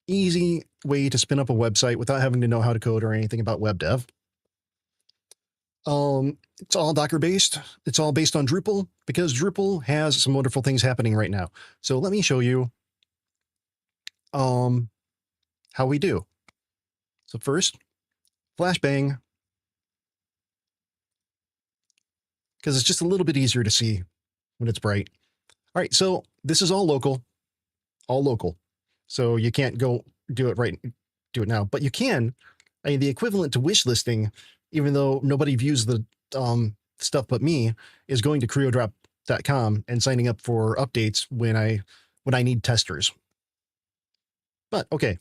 easy way to spin up a website without having to know how to code or anything about web dev. It's all Docker based. It's all based on Drupal because Drupal has some wonderful things happening right now. So let me show you how we do. So first, flashbang, because it's just a little bit easier to see when it's bright. All right, so this is all local. So you can't go do it now, but you can. I mean, the equivalent to wish listing, even though nobody views the stuff but me, is going to creodrop.com and signing up for updates when I need testers. But okay.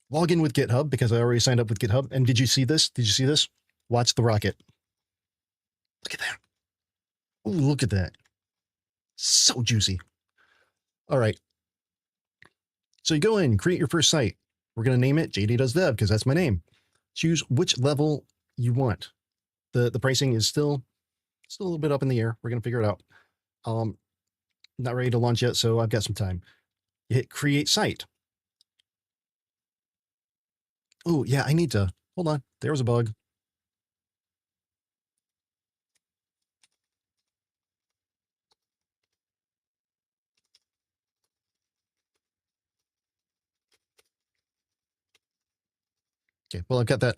Log in with GitHub because I already signed up with GitHub. And did you see this? Watch the rocket. Look at that. Ooh, look at that. So juicy. All right. So you go in, create your first site. We're going to name it JDDoesDev because that's my name. Choose which level you want. The pricing is still a little bit up in the air. We're going to figure it out. Not ready to launch yet, so I've got some time. You hit create site. Oh, yeah, I need to, hold on. There was a bug. Okay, well, I've got that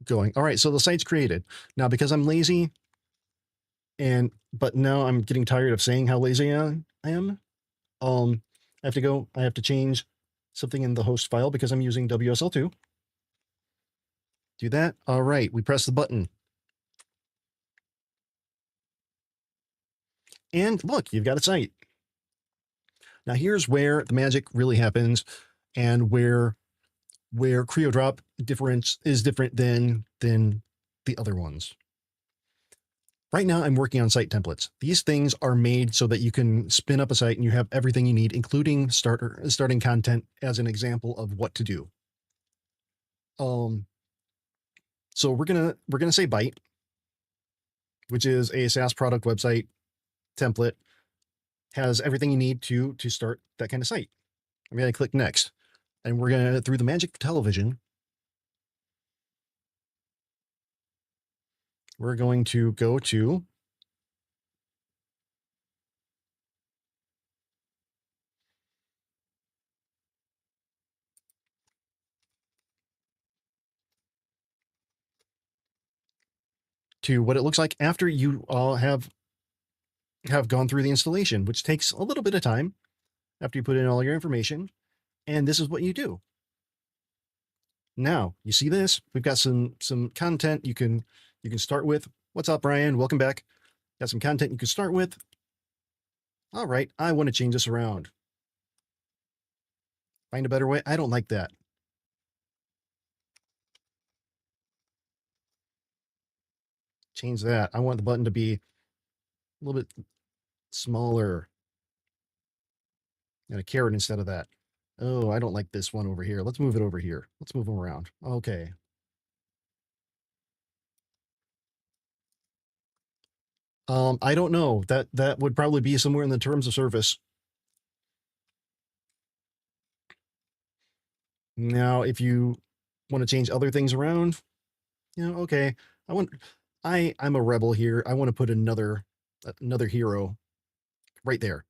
going. All right, so the site's created. Now, because I'm lazy, but now I'm getting tired of saying how lazy I am. I have to change something in the host file because I'm using WSL2. Do that. All right, we press the button. And look, you've got a site. Now here's where the magic really happens and where CreoDrop is different than the other ones. Right now I'm working on site templates. These things are made so that you can spin up a site and you have everything you need, including starting content as an example of what to do. So we're gonna say Byte, which is a SaaS product website template, has everything you need to start that kind of site. I'm gonna click next, and we're gonna, through the magic of television, we're going to go to what it looks like after you all have gone through the installation, which takes a little bit of time after you put in all your information. And this is what you do. Now you see this, we've got some content you can start with. What's up, Brian? Welcome back. Got some content you can start with. All right, I want to change this around. Find a better way. I don't like that. Change that. I want the button to be a little bit smaller and a carrot instead of that. Oh, I don't like this one over here. Let's move it over here. Let's move them around. Okay. I don't know. That would probably be somewhere in the terms of service. Now, if you want to change other things around, okay. I'm a rebel here. I want to put another hero right there.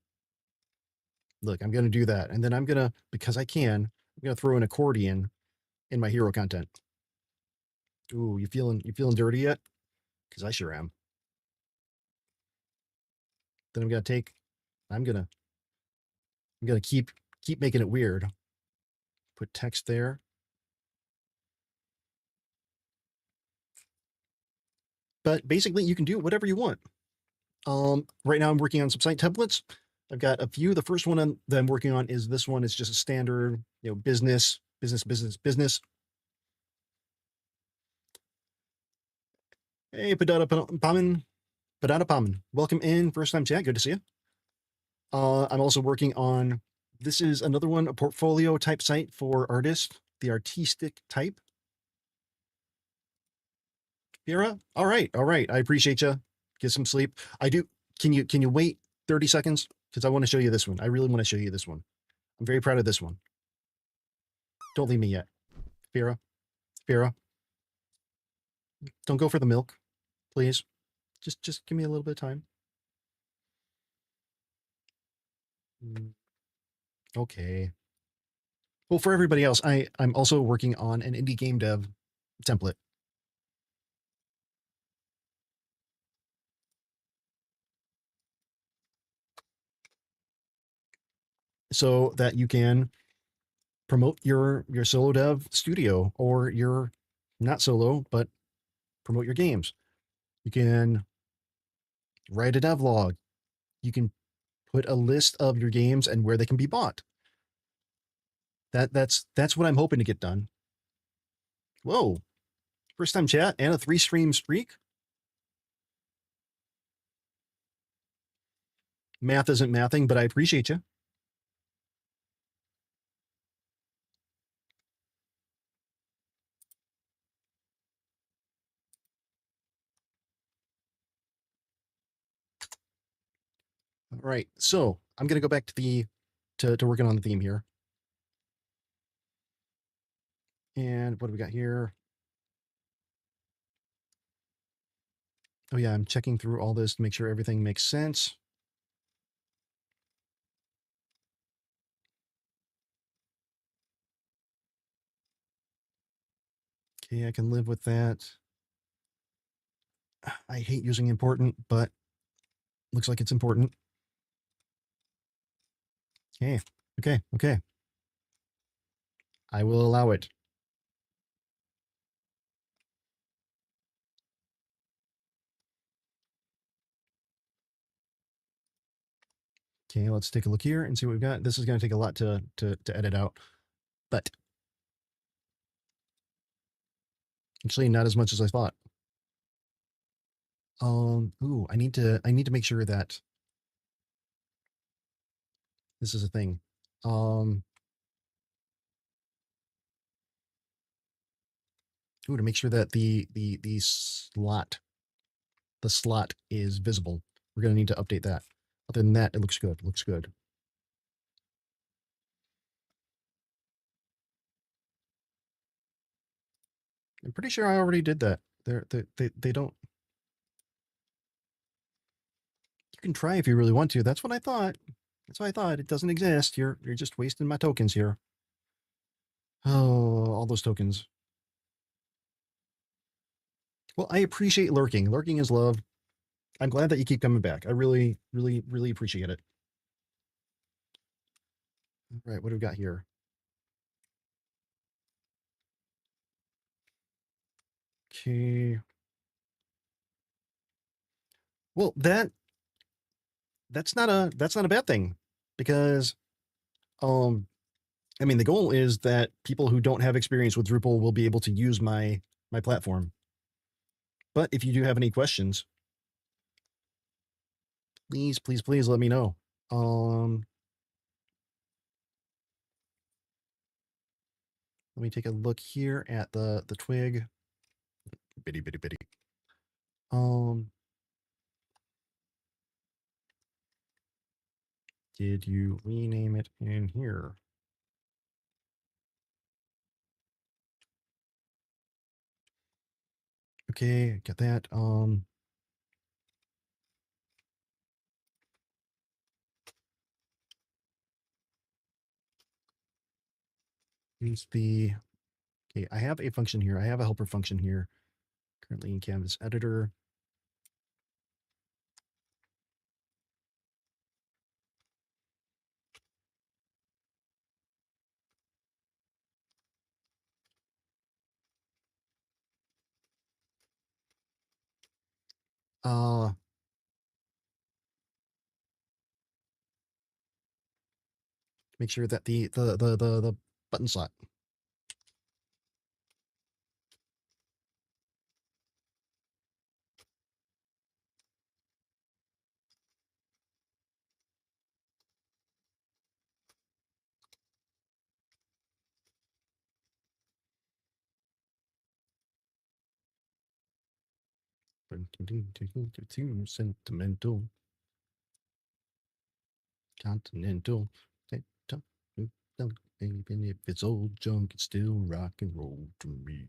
Look, I'm going to do that. And then I'm going to, because I'm going to throw an accordion in my hero content. Ooh, you feeling dirty yet? Because I sure am. Then I'm going to keep making it weird. Put text there. But basically you can do whatever you want. Right now I'm working on some site templates. I've got a few. The first one that I'm working on is this one. It's just a standard, business. Hey, Padana Paman. Welcome in. First time chat. Good to see you. I'm also working on, this is another one, a portfolio type site for artists, the artistic type. Vera, all right. I appreciate you. Get some sleep. I do. Can you wait 30 seconds? Because I want to show you this one. I really want to show you this one. I'm very proud of this one. Don't leave me yet. Vera, don't go for the milk, please. Just give me a little bit of time. Okay. Well, for everybody else, I'm also working on an indie game dev template. So that you can promote your solo dev studio, or your not solo, but promote your games. You can write a dev log. You can put a list of your games and where they can be bought. That's what I'm hoping to get done. Whoa. First time chat and a 3-stream streak. Math isn't mathing, but I appreciate you. All right, so I'm gonna go back to the to working on the theme here. And what do we got here? Oh yeah, I'm checking through all this to make sure everything makes sense. Okay, I can live with that. I hate using important, but looks like it's important. Okay, okay. I will allow it. Okay, let's take a look here and see what we've got. This is going to take a lot to edit out, but actually not as much as I thought. Ooh, I need to make sure that this is a thing. Ooh, to make sure that the slot is visible. We're going to need to update that. Other than that, it looks good. Looks good. I'm pretty sure I already did that. They don't. You can try if you really want to. That's what I thought. That's what I thought. It doesn't exist. You're just wasting my tokens here. Oh, all those tokens. Well, I appreciate lurking. Lurking is love. I'm glad that you keep coming back. I really appreciate it. All right, what do we got here? Okay. Well, that's not a bad thing, because I mean, the goal is that people who don't have experience with Drupal will be able to use my platform. But if you do have any questions, please let me know. Let me take a look here at the twig. Bitty. Did you rename it in here? Okay, got that. Use the, okay, I have a function here. I have a helper function here, currently in Canvas editor. Make sure that the button slot. Sentimental. Continental. Even if it's old junk, it's still rock and roll to me.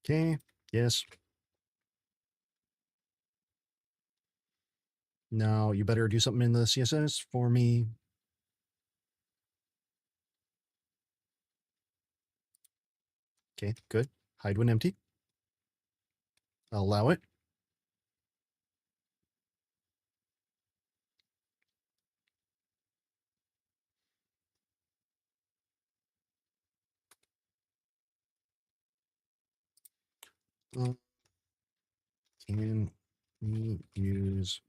Okay, yes. Now you better do something in the CSS for me. Okay, good. Hide when empty. Allow it. Can we use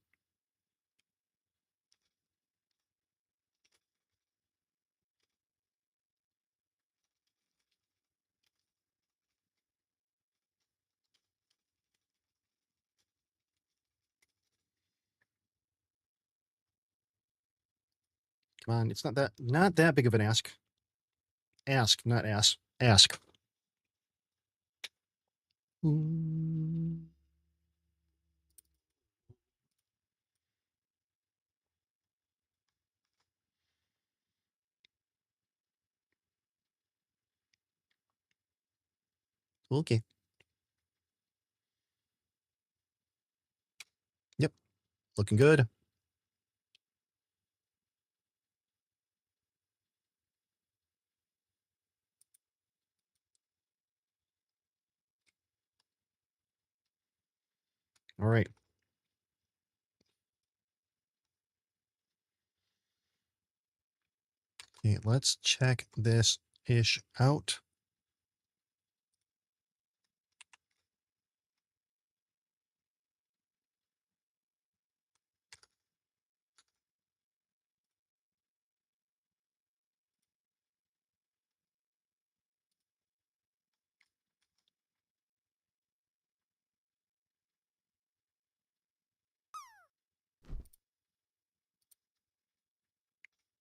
come on, it's not that big of an ask. Ask, not ask. Ask. Okay. Yep. Looking good. All right. Okay, let's check this ish out.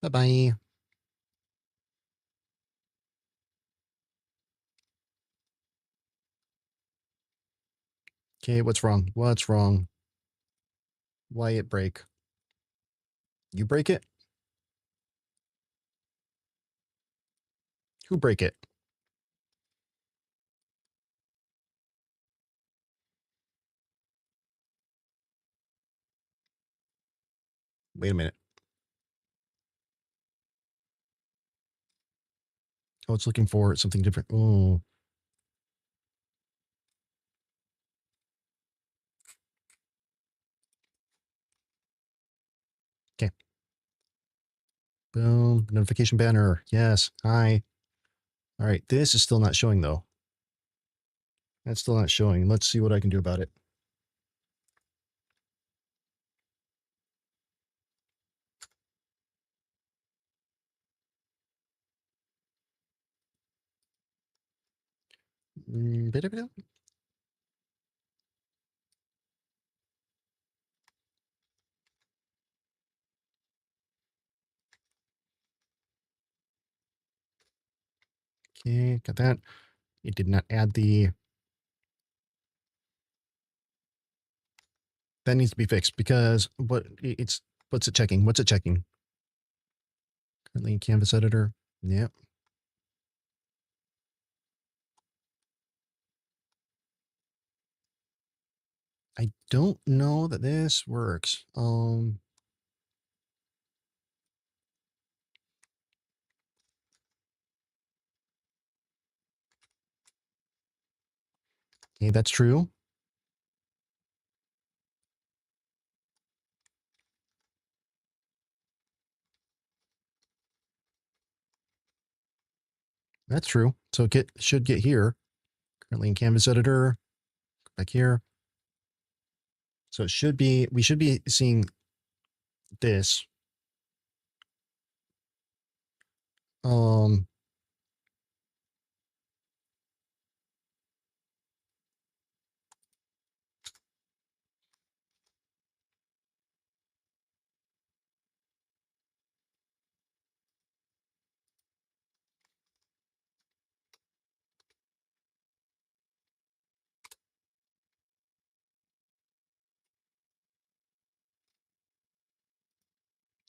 Bye-bye. Okay, what's wrong? What's wrong? Why it break? You break it? Who break it? Wait a minute. Oh, it's looking for something different. Oh, okay. Boom. Notification banner. Yes. Hi. All right. This is still not showing though. That's still not showing. Let's see what I can do about it. Bit. Okay, got that. It did not add the. That needs to be fixed because what's it checking? What's it checking? Currently in Canvas editor. Yep. I don't know that this works. Okay, that's true. That's true. So it should get here. Currently in Canvas editor. Back here. So it should be, we should be seeing this. Um,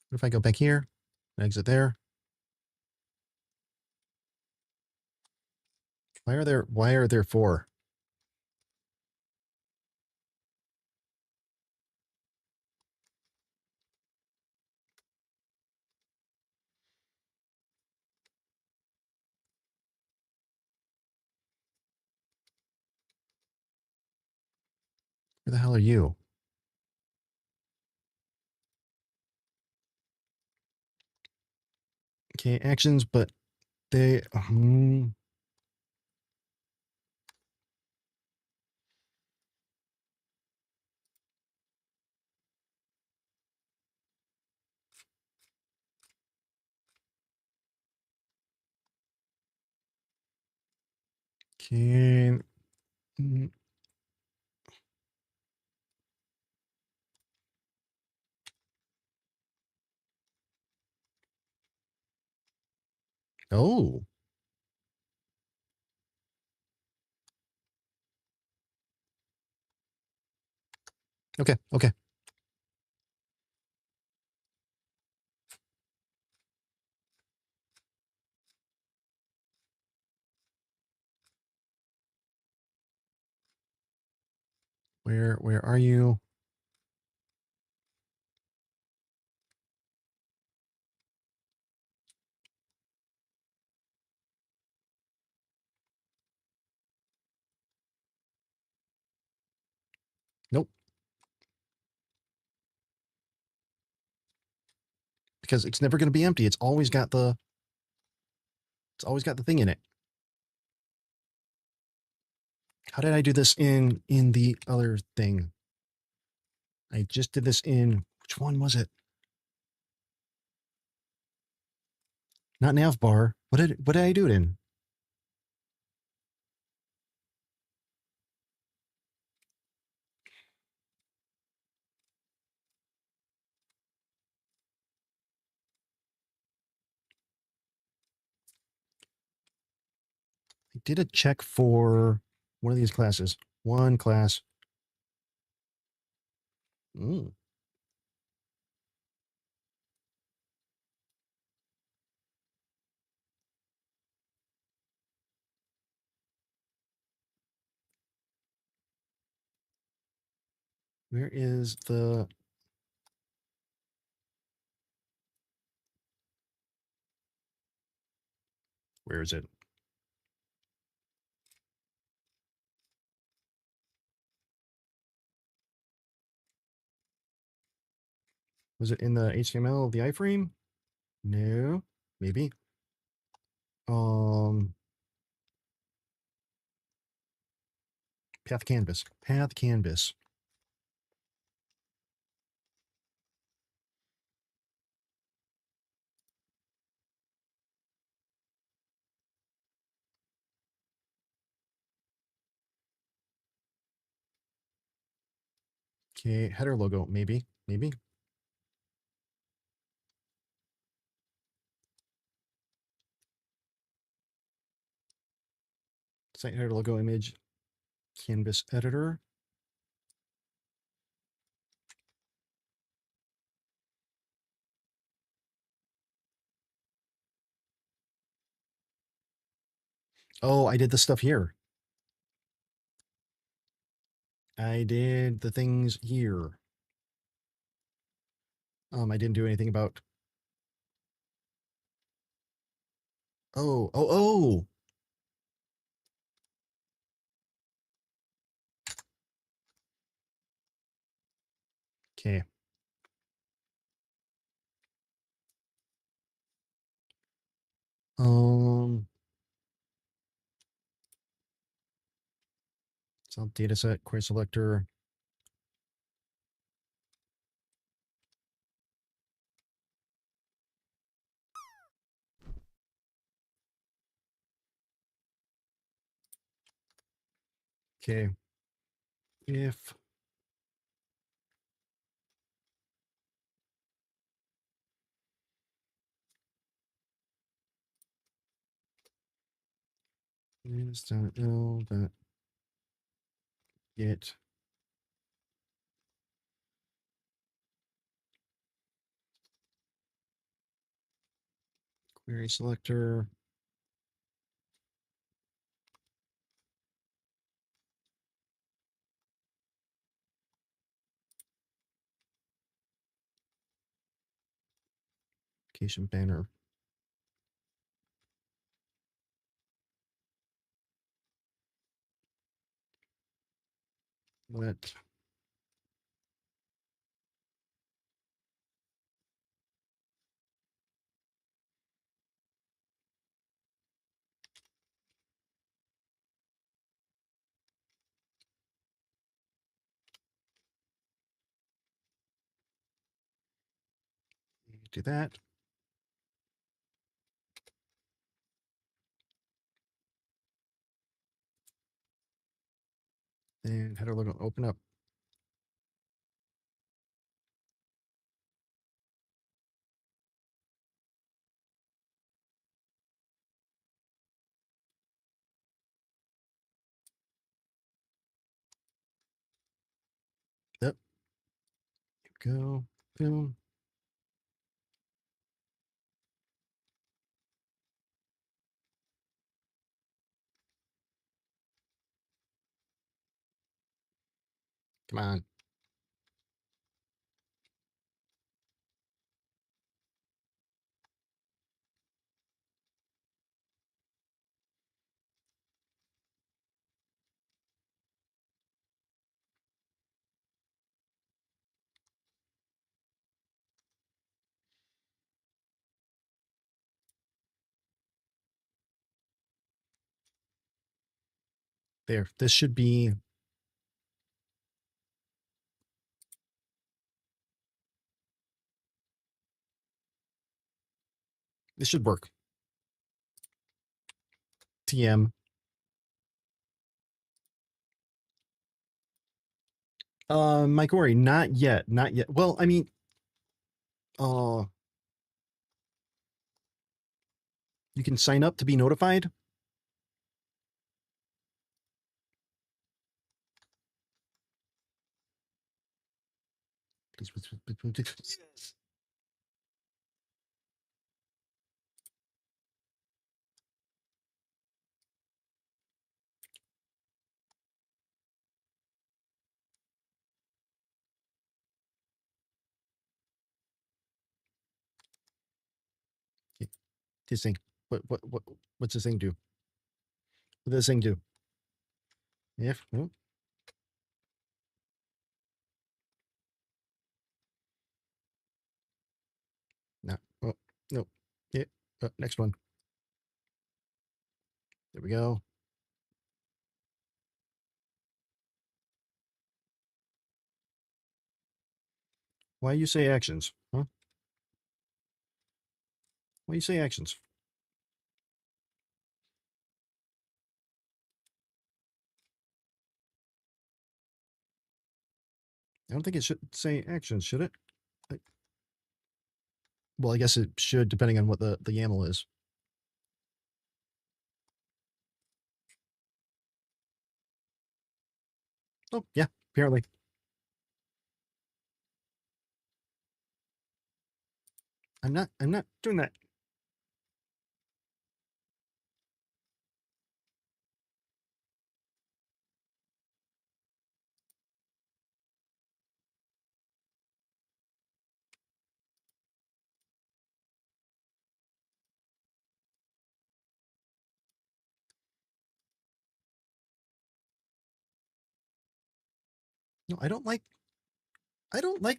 what if I go back here, exit there? Why are there four? Where the hell are you? Okay, actions, but they, okay. Oh, Okay. Okay. Where are you? Nope. Because it's never going to be empty. It's always got the thing in it. How did I do this in the other thing? I just did this in, which one was it? Not navbar. What did I do it in? I did a check for one of these classes. One class. Mm. Where is the... Where is it? Was it in the HTML of the iframe? No, maybe. Path canvas. Path canvas. Okay, header logo, maybe. Site header logo image, canvas editor. Oh, I did the stuff here. I did the things here. I didn't do anything about... Oh. Okay. So data set, query selector. Okay. If is.l that get query selector. Application banner. Let do that. And header logo open up. Yep. Go. Boom. Come on. There. This should be. This should work. TM. Mike Ori, not yet. Not yet. Well, I mean, you can sign up to be notified. Please, yes. This thing. What's this thing do? What does this thing do? If no, no, oh, no. Yeah. Next one. There we go. Why you say actions? Huh? Why you say actions? I don't think it should say actions, should it? Well, I guess it should, depending on what the YAML is. Oh, yeah, apparently. I'm not doing that. No, I don't like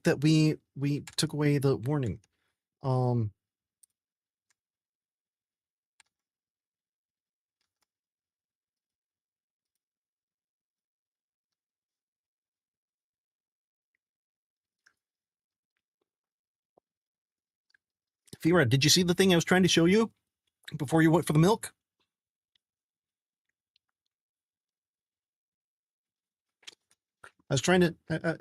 that we took away the warning. Fira, did you see the thing I was trying to show you before you went for the milk? I was trying to I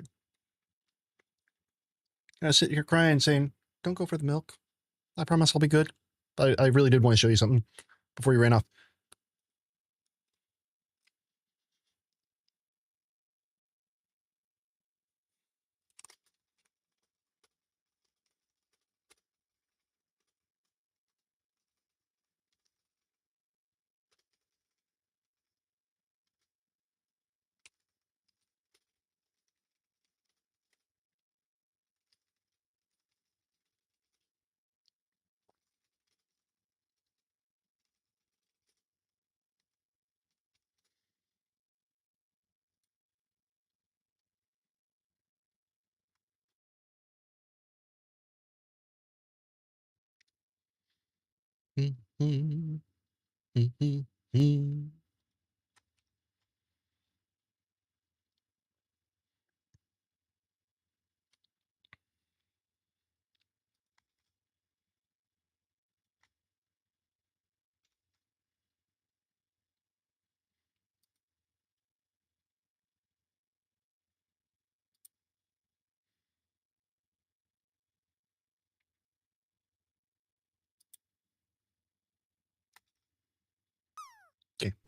was sitting here crying, saying, "Don't go for the milk. I promise I'll be good." But I really did want to show you something before you ran off.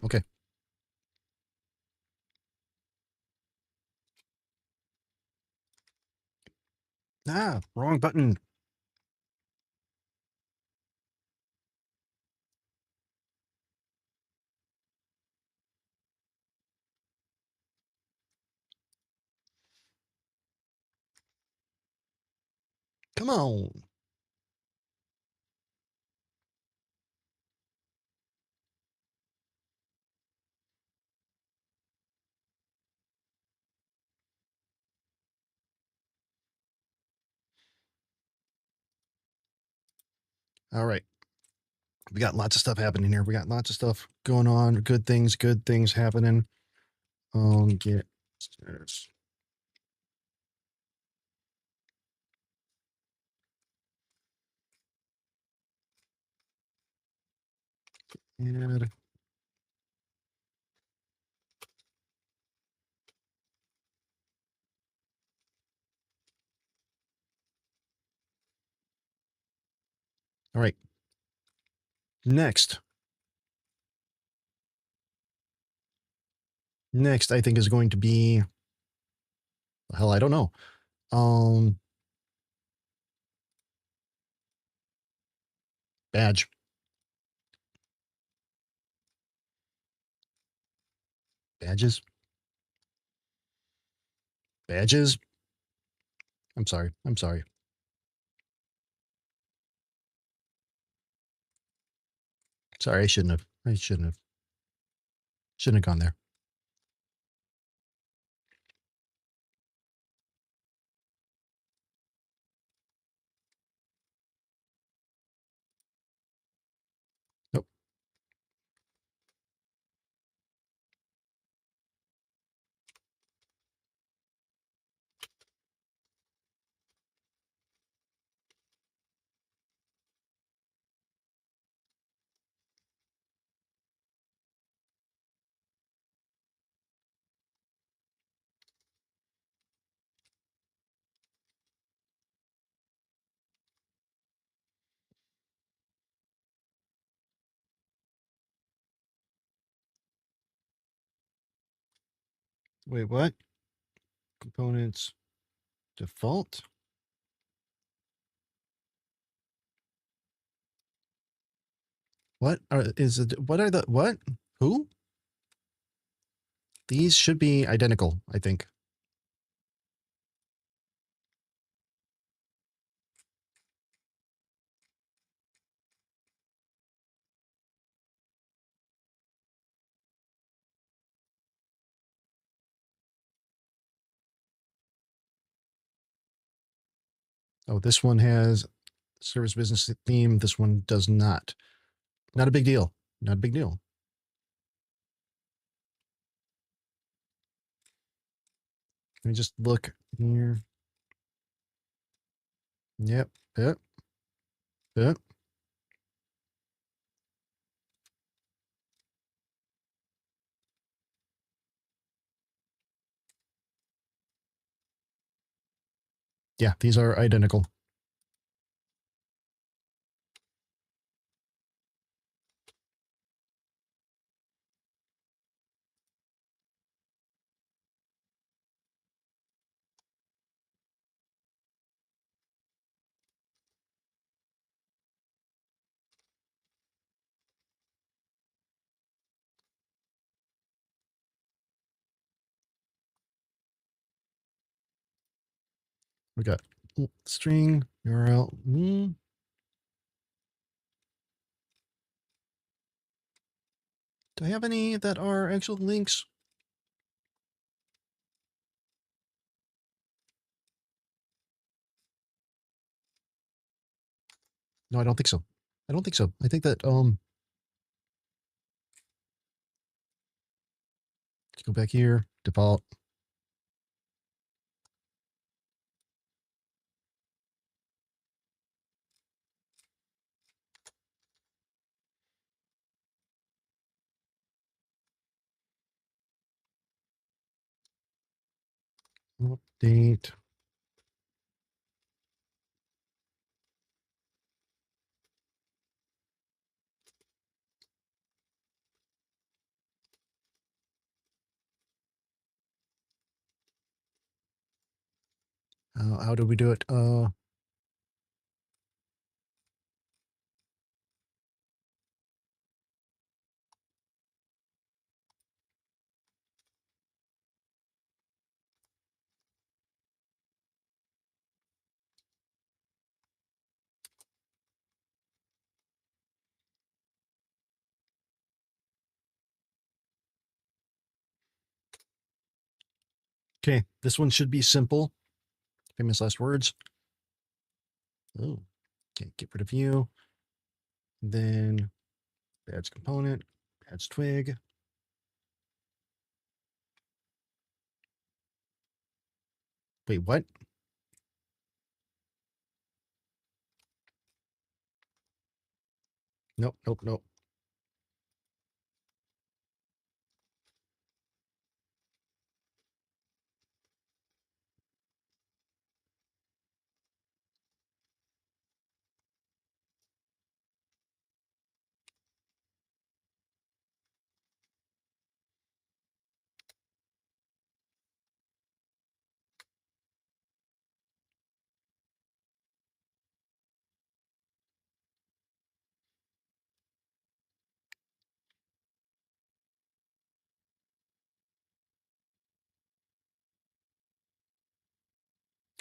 Okay. Ah, wrong button. Come on. All right. We got lots of stuff happening here. We got lots of stuff going on. Good things happening. Get stairs. Add. All right. Next, I think is going to be, hell, I don't know. Badge. Badges. Badges. I'm sorry. Sorry, I shouldn't have. Shouldn't have gone there. Nope. Wait, what? Components default. What is it? What are the what? Who? These should be identical, I think. Oh, this one has service business theme. This one does not. Not a big deal. Not a big deal. Let me just look here. Yep. Yep. Yep. Yeah, these are identical. We got string URL. Do I have any that are actual links? No, I don't think so. I don't think so. I think that let's go back here. Default. Update. How do we do it? Okay, this one should be simple. Famous last words. Oh, okay, get rid of you. Then badge component, badge twig. Wait, what? Nope, nope, nope.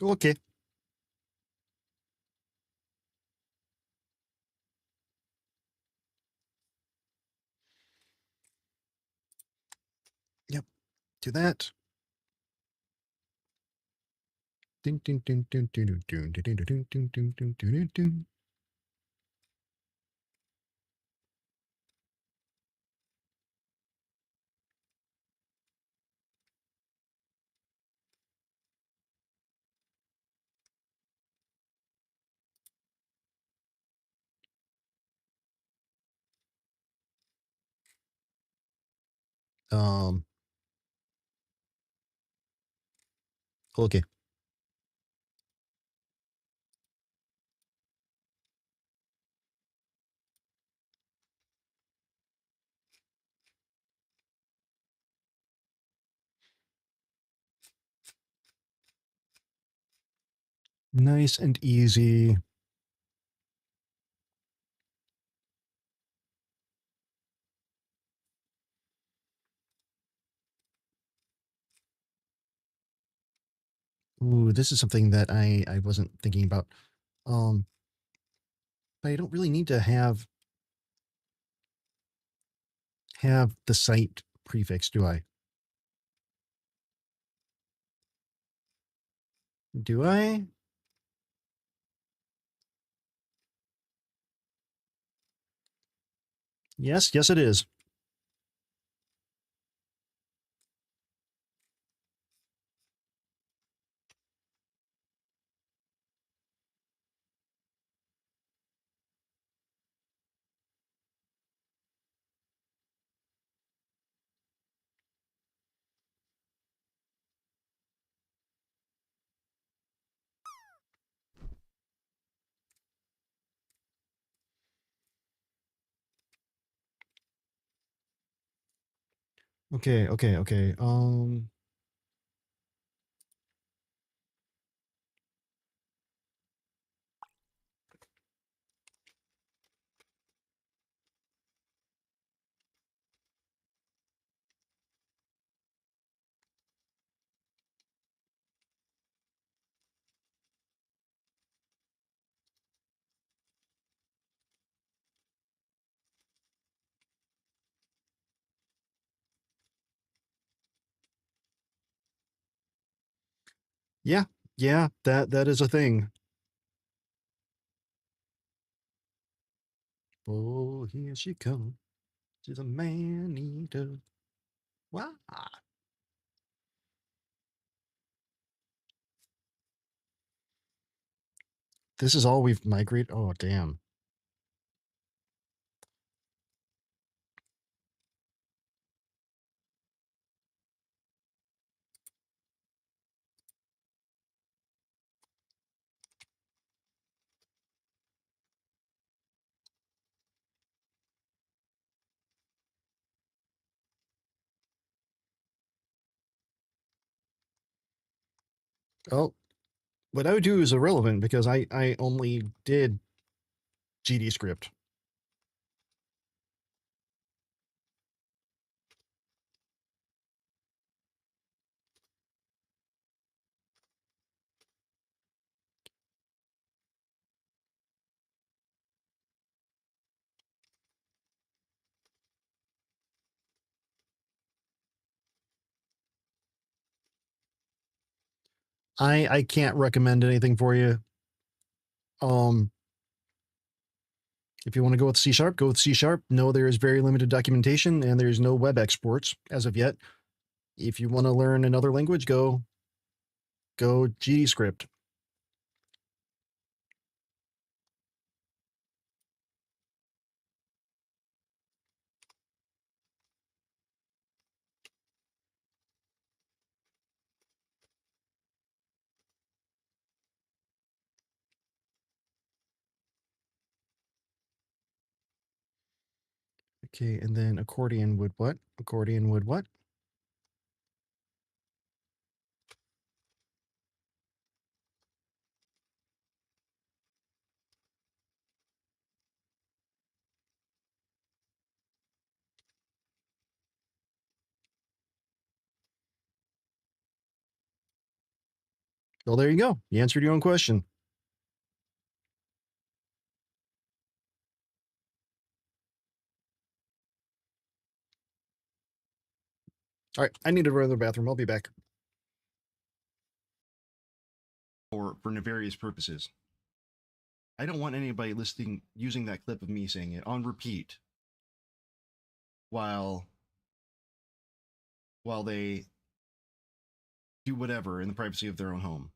Okay. Yep. Do that. Ding, ding, ding, ding, ding, ding, ding, ding, ding, ding, ding, ding, ding, ding, ding. Okay. Nice and easy. Ooh, this is something that I wasn't thinking about. But I don't really need to have the site prefix, do I? Do I? Yes, yes, it is. Okay, okay, okay. Yeah, yeah, that is a thing. Oh, here she comes. She's a man-eater. Wow. This is all we've migrated. Oh, damn. Oh, what I would do is irrelevant because I only did GD script. I can't recommend anything for you. If you want to go with C#, go with C#. No, there is very limited documentation and there's no web exports as of yet. If you want to learn another language, go GD script. Okay, and then accordion would what? Accordion would what? Well, there you go. You answered your own question. All right, I need to run to the bathroom. I'll be back. For nefarious purposes. I don't want anybody using that clip of me saying it on repeat while they do whatever in the privacy of their own home.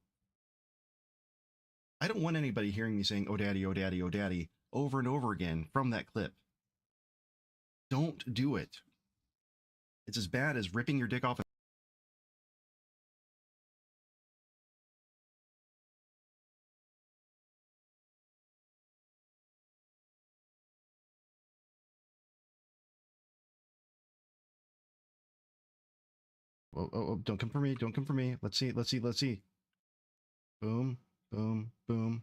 I don't want anybody hearing me saying, "Oh daddy, oh daddy, oh daddy," over and over again from that clip. Don't do it. It's as bad as ripping your dick off. Oh, don't come for me. Don't come for me. Let's see. Boom, boom, boom.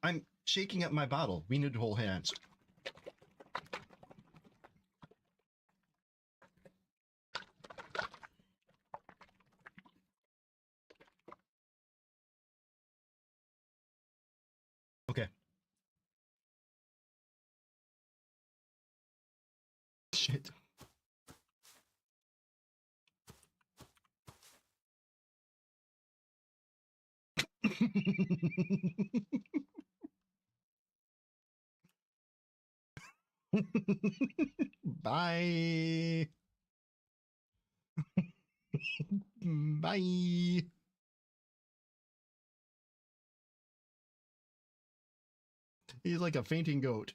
I'm shaking up my bottle. We need to hold hands. Okay. Shit. Bye. Bye. He's like a fainting goat.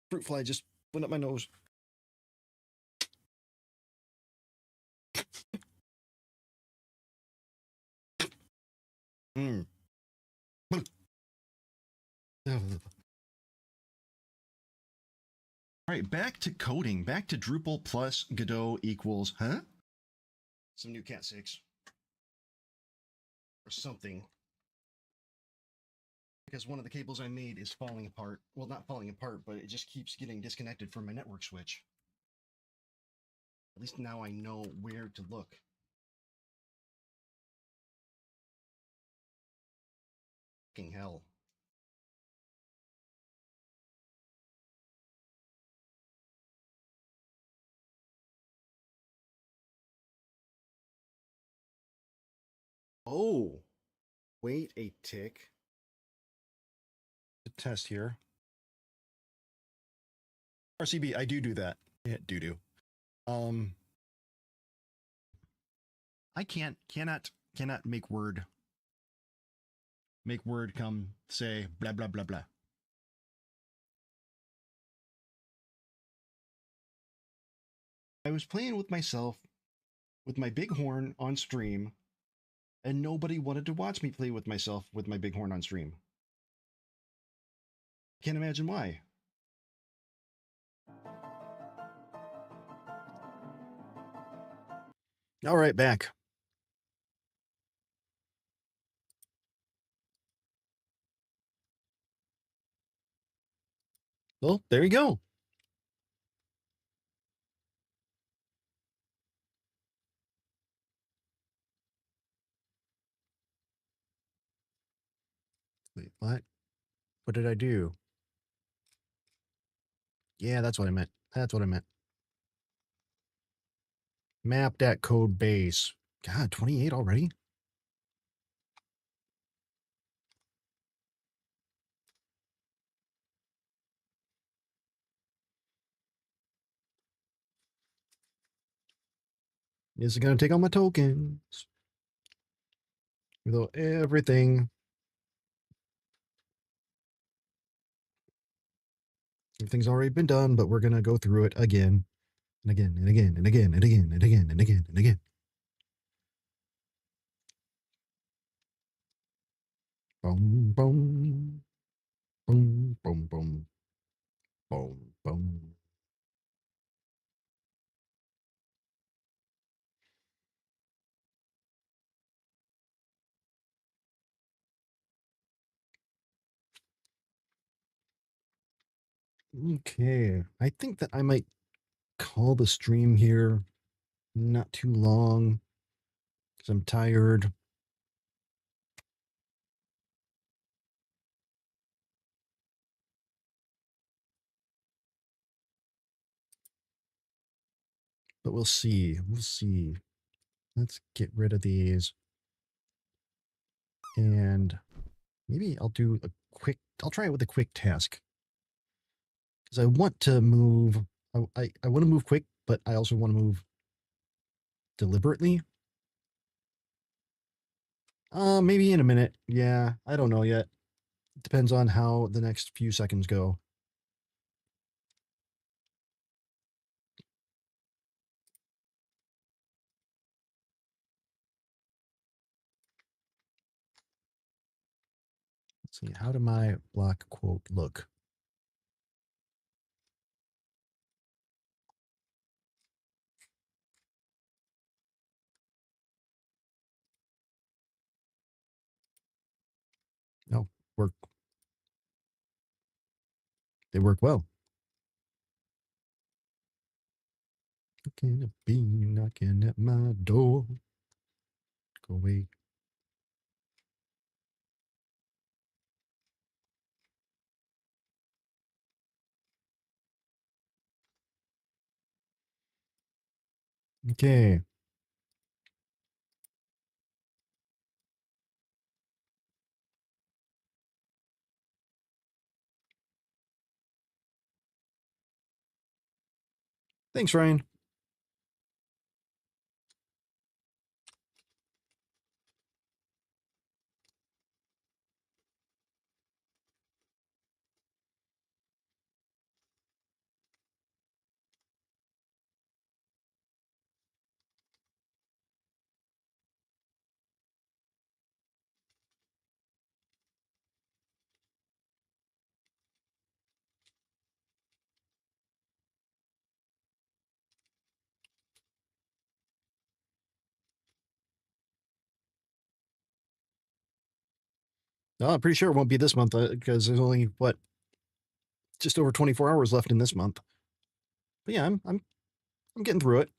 Fruit fly just went up my nose. Mm. All right, back to coding. Back to Drupal plus Godot equals, huh? Some new Cat 6. Or something. Because one of the cables I made is falling apart. Well, not falling apart, but it just keeps getting disconnected from my network switch. At least now I know where to look. Fucking hell. Oh, wait a tick. Test here. RCB, I do that. Yeah, do. I cannot make Word make word come say blah, blah, blah, blah. I was playing with myself with my big horn on stream, and nobody wanted to watch me play with myself with my big horn on stream. Can't imagine why. All right, back. Well, there you go. Wait, what? What did I do? Yeah, that's what I meant. That's what I meant. Map that code base. God, 28 already? Is it going to take all my tokens? With everything. Everything's already been done, but we're going to go through it again and again and again and again and again and again and again and again. Boom, boom. Boom, boom, boom. Boom, boom. Okay, I think that I might call the stream here. Not too long, because I'm tired. But we'll see. We'll see. Let's get rid of these. And maybe I'll do a quick, I'll try it with a quick task. Because I want to move, I want to move quick, but I also want to move deliberately. Maybe in a minute. Yeah, I don't know yet. It depends on how the next few seconds go. Let's see, how did my block quote look? No, work. They work well. Can it be knocking at my door? Go away. Okay. Thanks, Ryan. Oh, I'm pretty sure it won't be this month because there's only what, just over 24 hours left in this month. But yeah, I'm getting through it.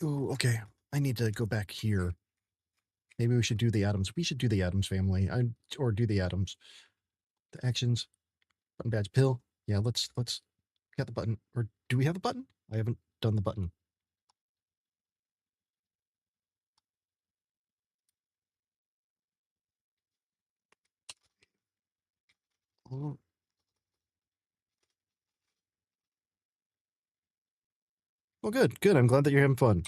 Oh, okay. I need to go back here. Maybe we should do the atoms. We should do the atoms family. Or do the atoms. The actions. Button badge pill. Yeah, let's Got the button. Or do we have a button? I haven't done the button. Oh. Well, good, good. I'm glad that you're having fun.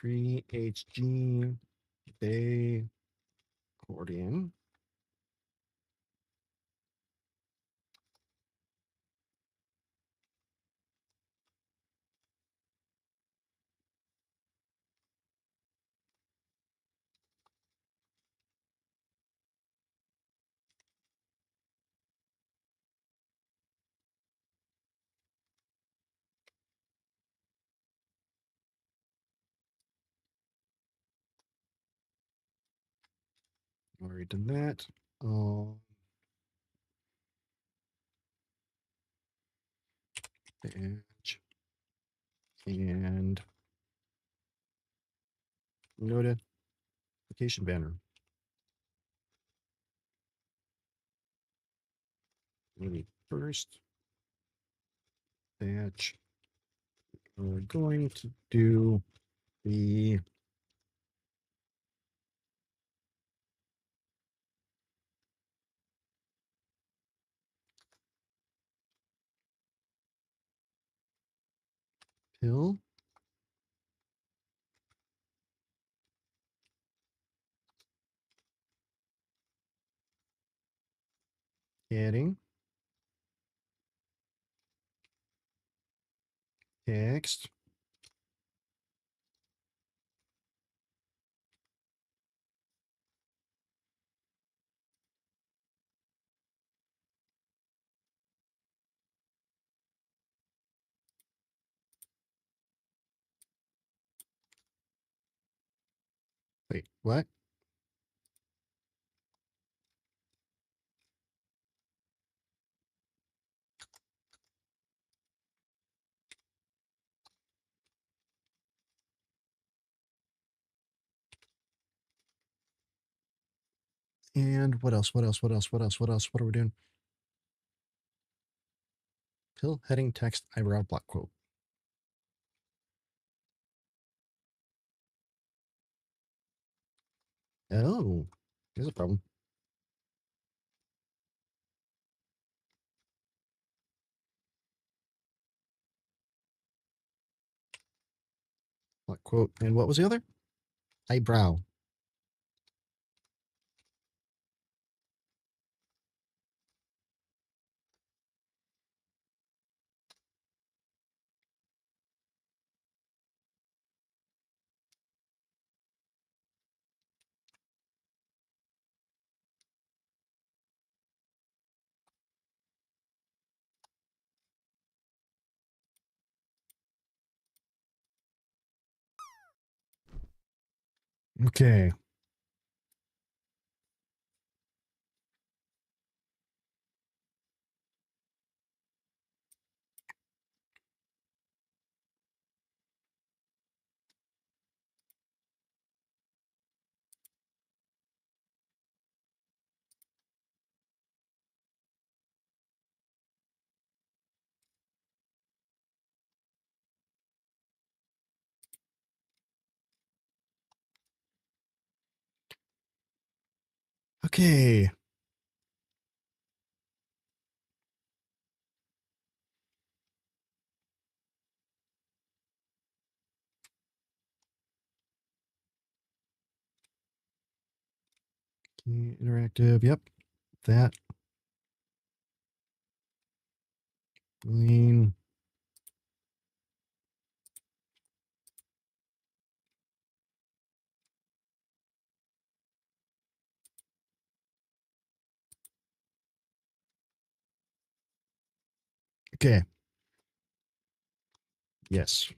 PHP Bay accordion. Already done that. Badge and notification banner. Maybe first batch. We're going to do the pill. Adding text. Wait, what? And what else? What else? What else? What else? What else? What are we doing? Pill heading text eyebrow block quote. Oh, there's a problem. Block quote. And what was the other? Eyebrow. Okay. Okay. Interactive. Yep. That. Lean. Okay. Yes.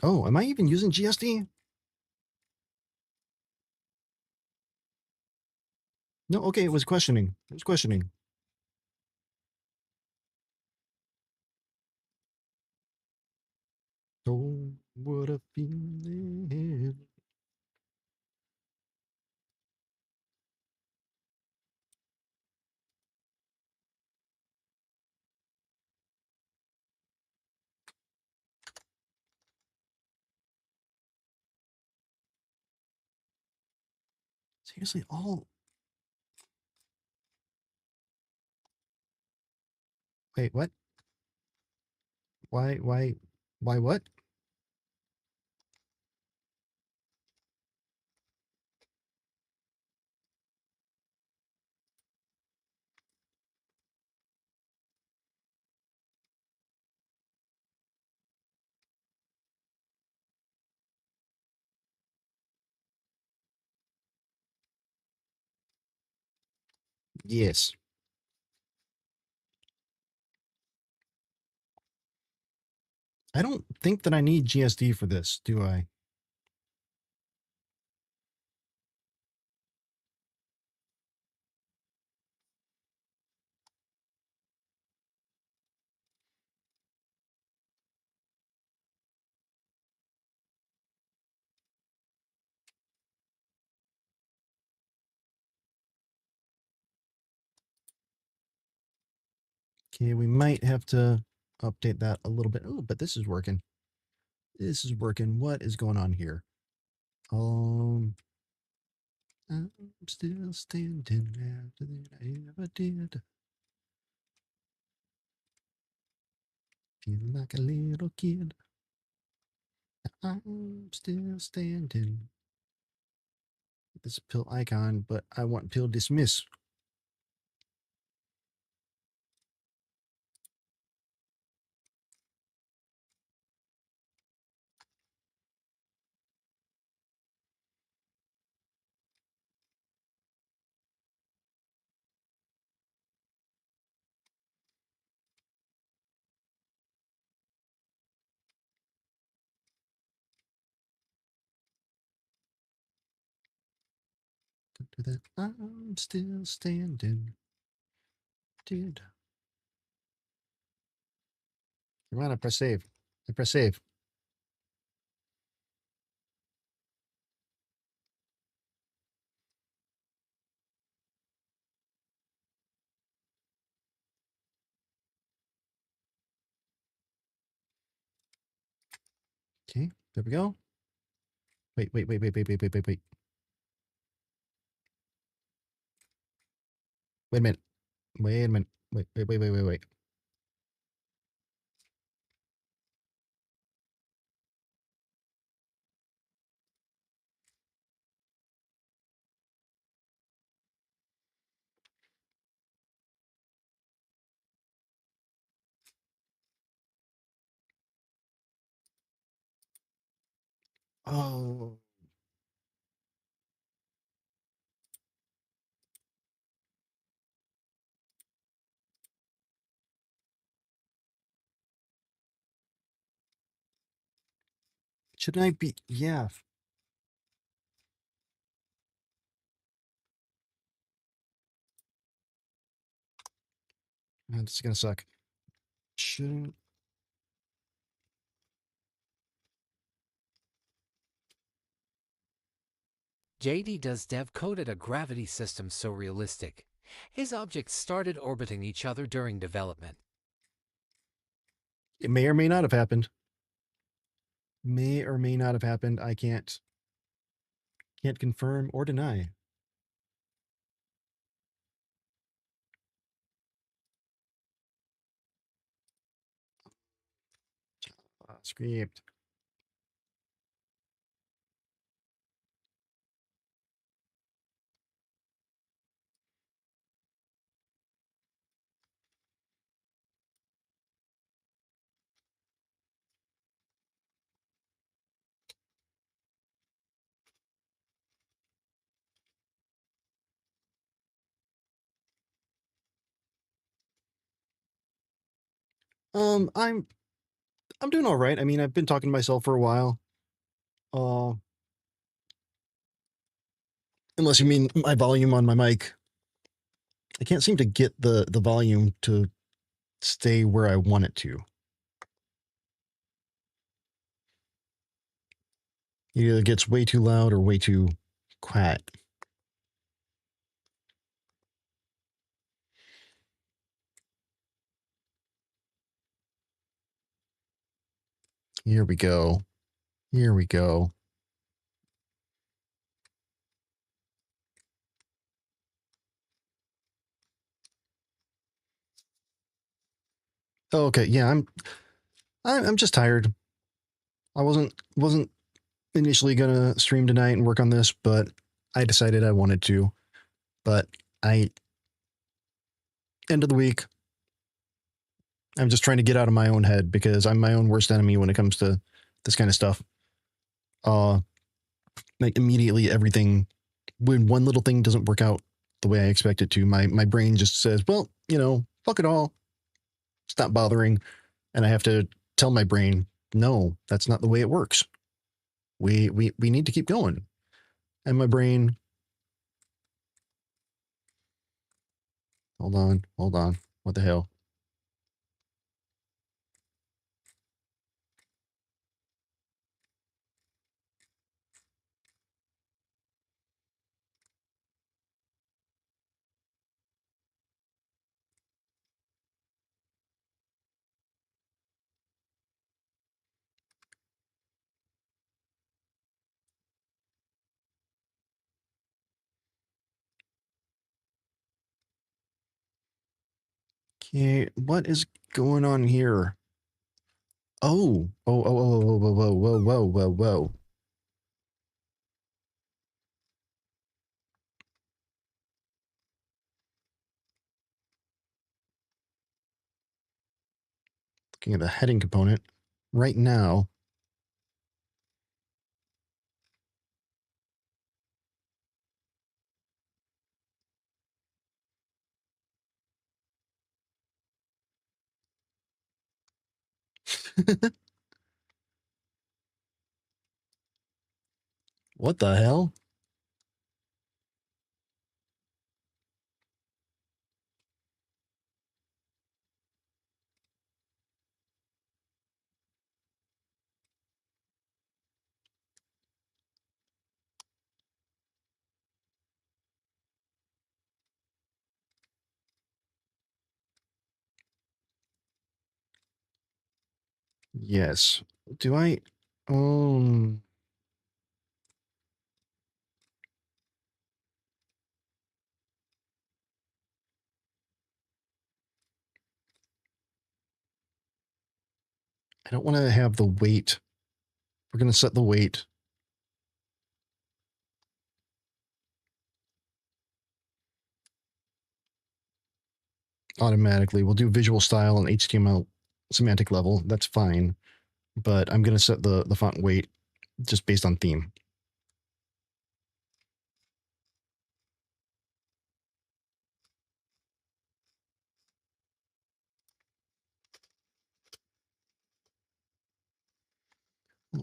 Oh, am I even using GSD? No, okay, it was questioning. It was questioning. Oh, what a feeling. Seriously, all. Wait, what? Why what? Yes. I don't think that I need GSD for this, do I? Okay, we might have to update that a little bit. Oh, but this is working. This is working. What is going on here? I'm still standing after that I ever did. Feeling like a little kid. I'm still standing. This pill icon, but I want pill dismiss. Don't do that. I'm still standing. Dude. Come on, I press save. I press save. Okay, there we go. Wait. Wait a minute. Wait a minute. Wait. Oh, shouldn't I be? Yeah. Man, this is gonna suck. Shouldn't. JDDoesDev coded a gravity system so realistic. His objects started orbiting each other during development. It may or may not have happened. May or may not have happened. I can't confirm or deny. Script. I'm doing all right. I mean, I've been talking to myself for a while. Unless you mean my volume on my mic. I can't seem to get the volume to stay where I want it to. It either gets way too loud or way too quiet. Here we go. Here we go. Okay, yeah, I'm just tired. I wasn't initially gonna stream tonight and work on this, but I decided I wanted to. But end of the week, I'm just trying to get out of my own head because I'm my own worst enemy when it comes to this kind of stuff. Like immediately everything, when one little thing doesn't work out the way I expect it to, my brain just says, well, fuck it all. Stop bothering. And I have to tell my brain, no, that's not the way it works. We need to keep going. And my brain, hold on. What the hell? Okay, what is going on here? Oh. Whoa. Looking at the heading component right now. What the hell? Yes. Do I? Um. I don't want to have the weight. We're going to set the weight. Automatically. We'll do visual style and HTML semantic level. That's fine. But I'm going to set the font weight just based on theme.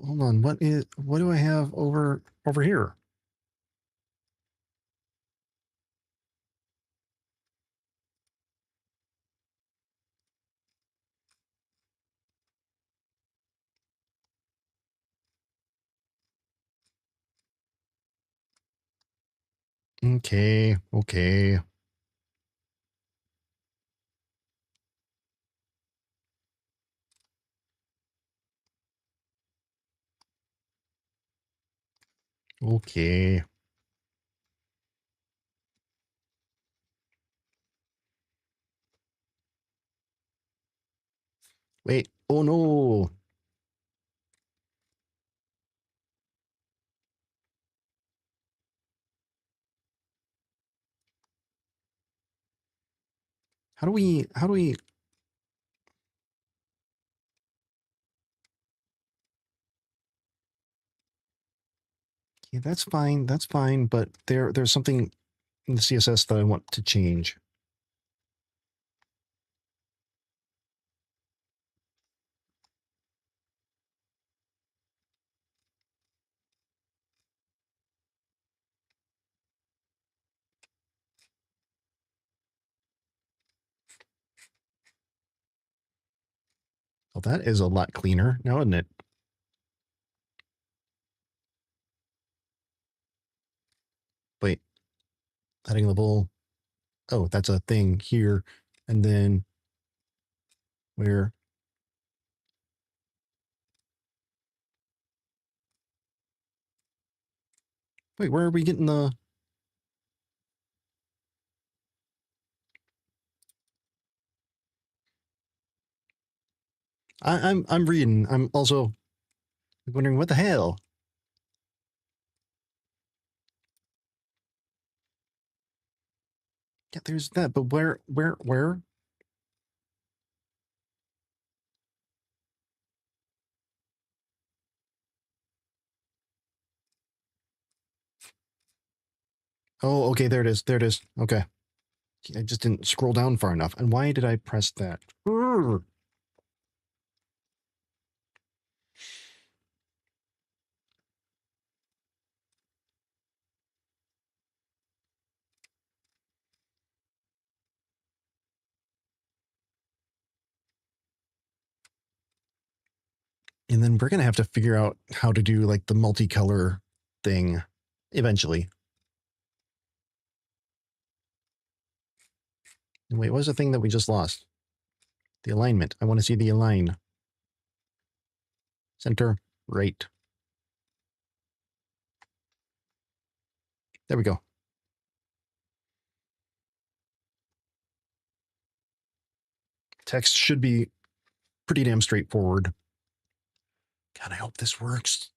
Hold on. What do I have over here? Okay. Wait. Oh no. How do we Yeah, that's fine, but there's something in the CSS that I want to change. Well, that is a lot cleaner now, isn't it? Wait, heading level. Oh, that's a thing here. And then where? Wait, where are we getting the? I'm reading. I'm also wondering what the hell. Yeah, there's that, but where? Oh, okay, there it is. There it is. Okay. I just didn't scroll down far enough. And why did I press that? Urgh. And then we're going to have to figure out how to do like the multicolor thing eventually. And wait, what was the thing that we just lost? The alignment. I want to see the align. Center, right. There we go. Text should be pretty damn straightforward. God, I hope this works.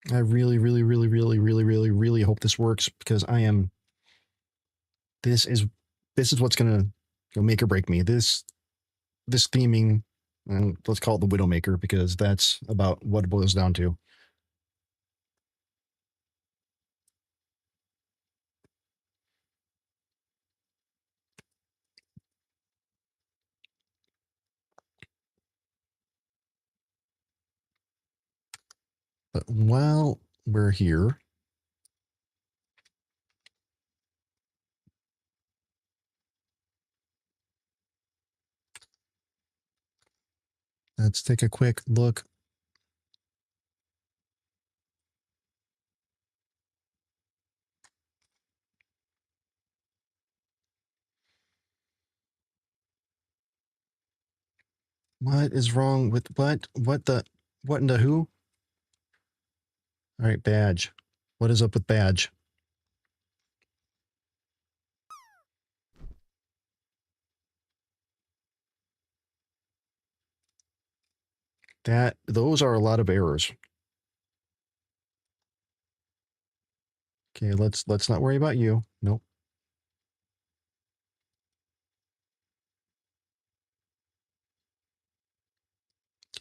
I really, really, really, really, really, really, really hope this works because I am. This is what's gonna make or break me. This theming, and let's call it the Widowmaker because that's about what it boils down to. But while we're here, let's take a quick look. What is wrong with what? What in the who? All right, badge. What is up with badge? Those are a lot of errors. Okay, let's not worry about you. Nope.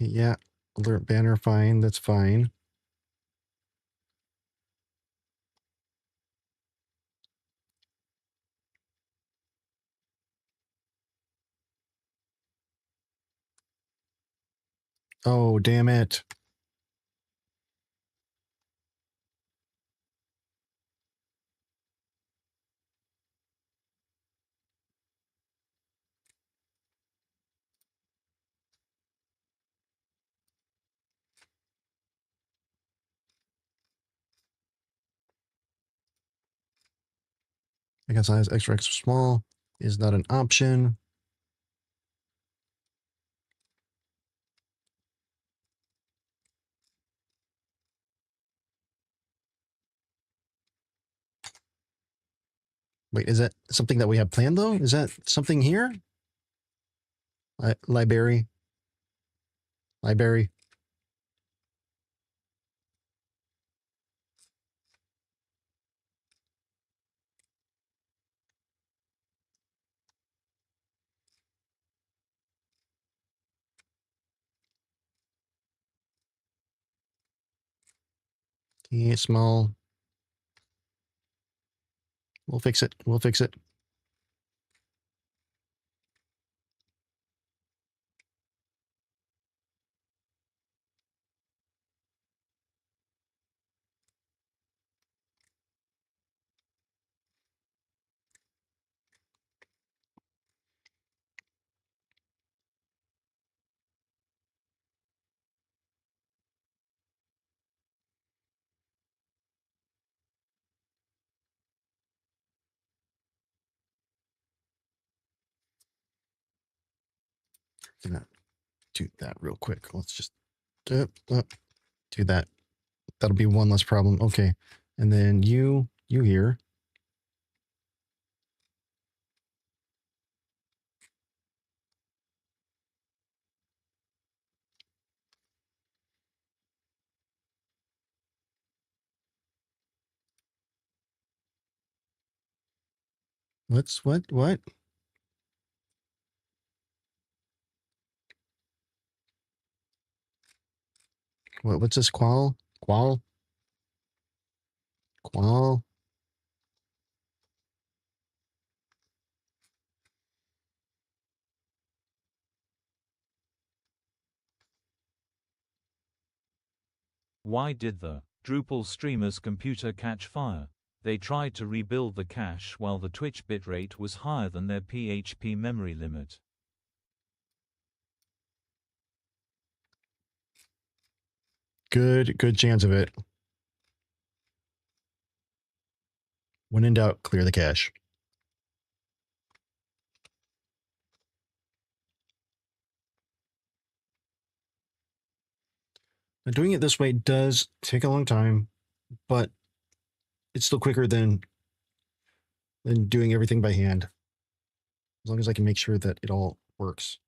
Okay, yeah. Alert banner, fine. That's fine. Oh, damn it. Icon size extra small is not an option. Wait, is that something that we have planned though? Is that something here? Library. Okay, small. We'll fix it. We'll fix it. gonna do that real quick. Let's just do that. That'll be one less problem. Okay. And then you here. What? What's this? Qual? Why did the Drupal streamer's computer catch fire? They tried to rebuild the cache while the Twitch bitrate was higher than their PHP memory limit. Good chance of it. When in doubt, clear the cache. Now, doing it this way does take a long time, but it's still quicker than doing everything by hand. As long as I can make sure that it all works.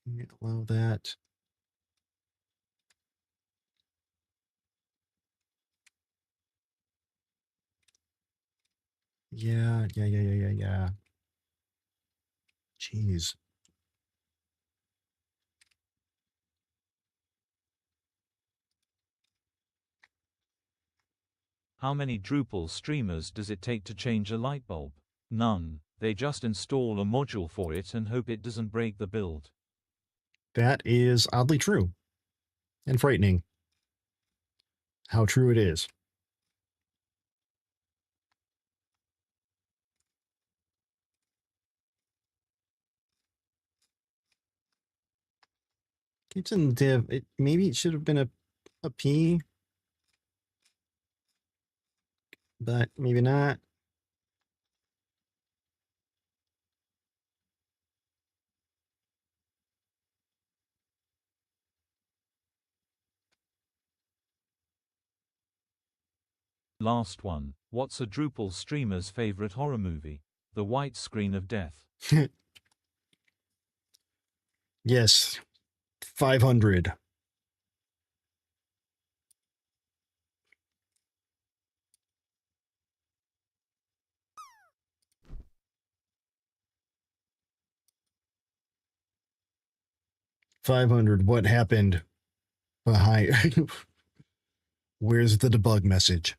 Can you allow that? Yeah. Jeez. How many Drupal streamers does it take to change a light bulb? None. They just install a module for it and hope it doesn't break the build. That is oddly true and frightening. How true it is. It's in div. Maybe it should have been a P, but maybe not. Last one. What's a Drupal streamer's favorite horror movie? The White Screen of Death. Yes. 500. What happened behind? Where's the debug message?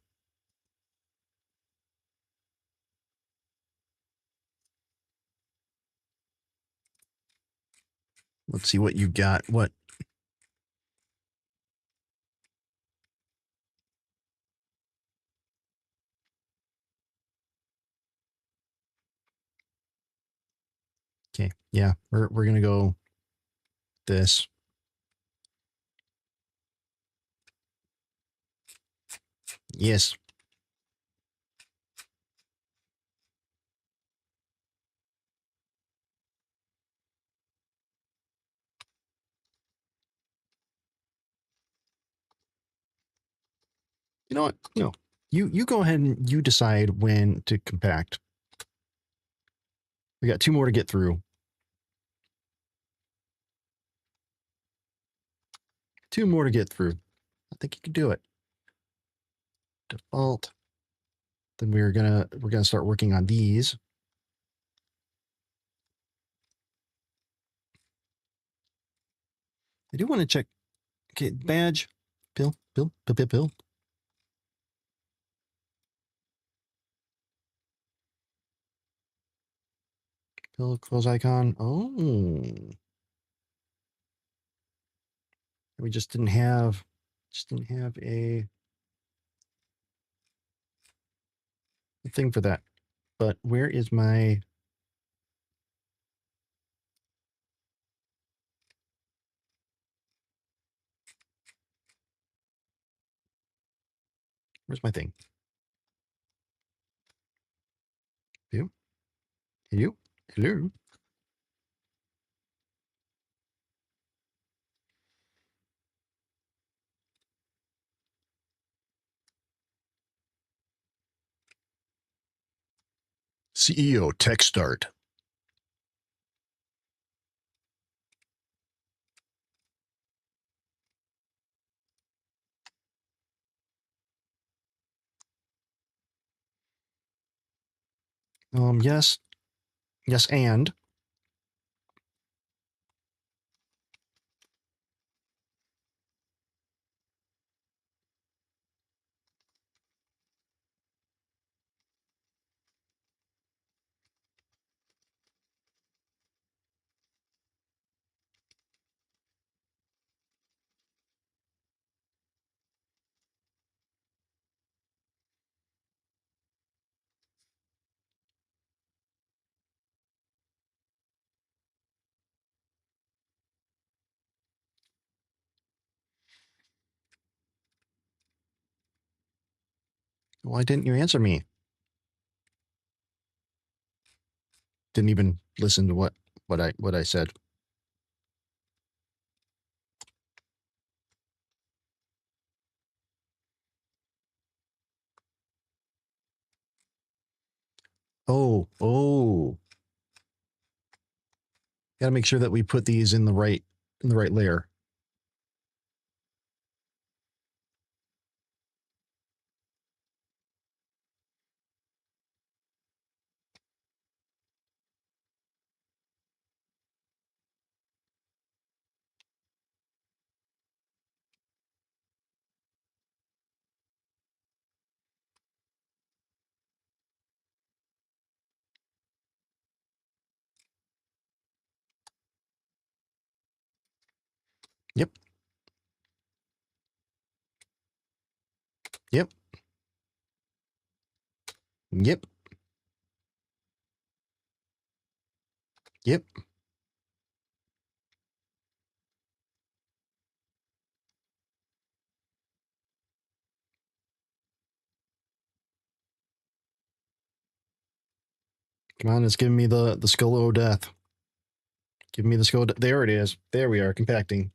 Let's see what you got. What? Okay. Yeah, we're gonna go this. Yes. You know what? No. You go ahead and you decide when to compact. We got 2 more to get through. 2 more to get through. I think you can do it. Default. Then we're gonna start working on these. I do want to check. Okay, badge. Bill. Bill, close icon. Oh. We just didn't have a thing for that. But where is my Where's my thing? You? You? Hello? CEO Tech Start. Yes. Yes, and. Why didn't you answer me? Didn't even listen to what I said. Oh. Gotta make sure that we put these in the right layer. Yep. Yep. Yep. Yep. Come on, it's giving me the skull o' death. Give me the skull. There it is. There we are, compacting.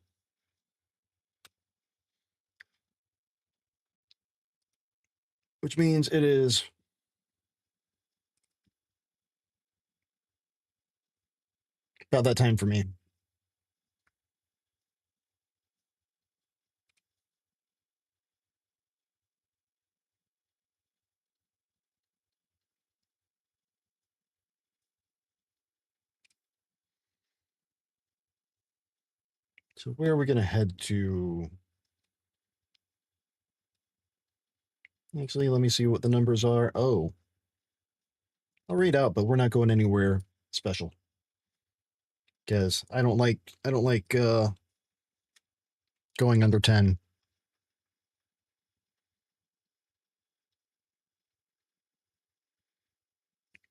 Which means it is about that time for me. So where are we going to head to? Actually, let me see what the numbers are. Oh, I'll read out, but we're not going anywhere special because I don't like going under 10.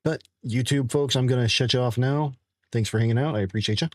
But YouTube folks, I'm going to shut you off now. Thanks for hanging out. I appreciate you.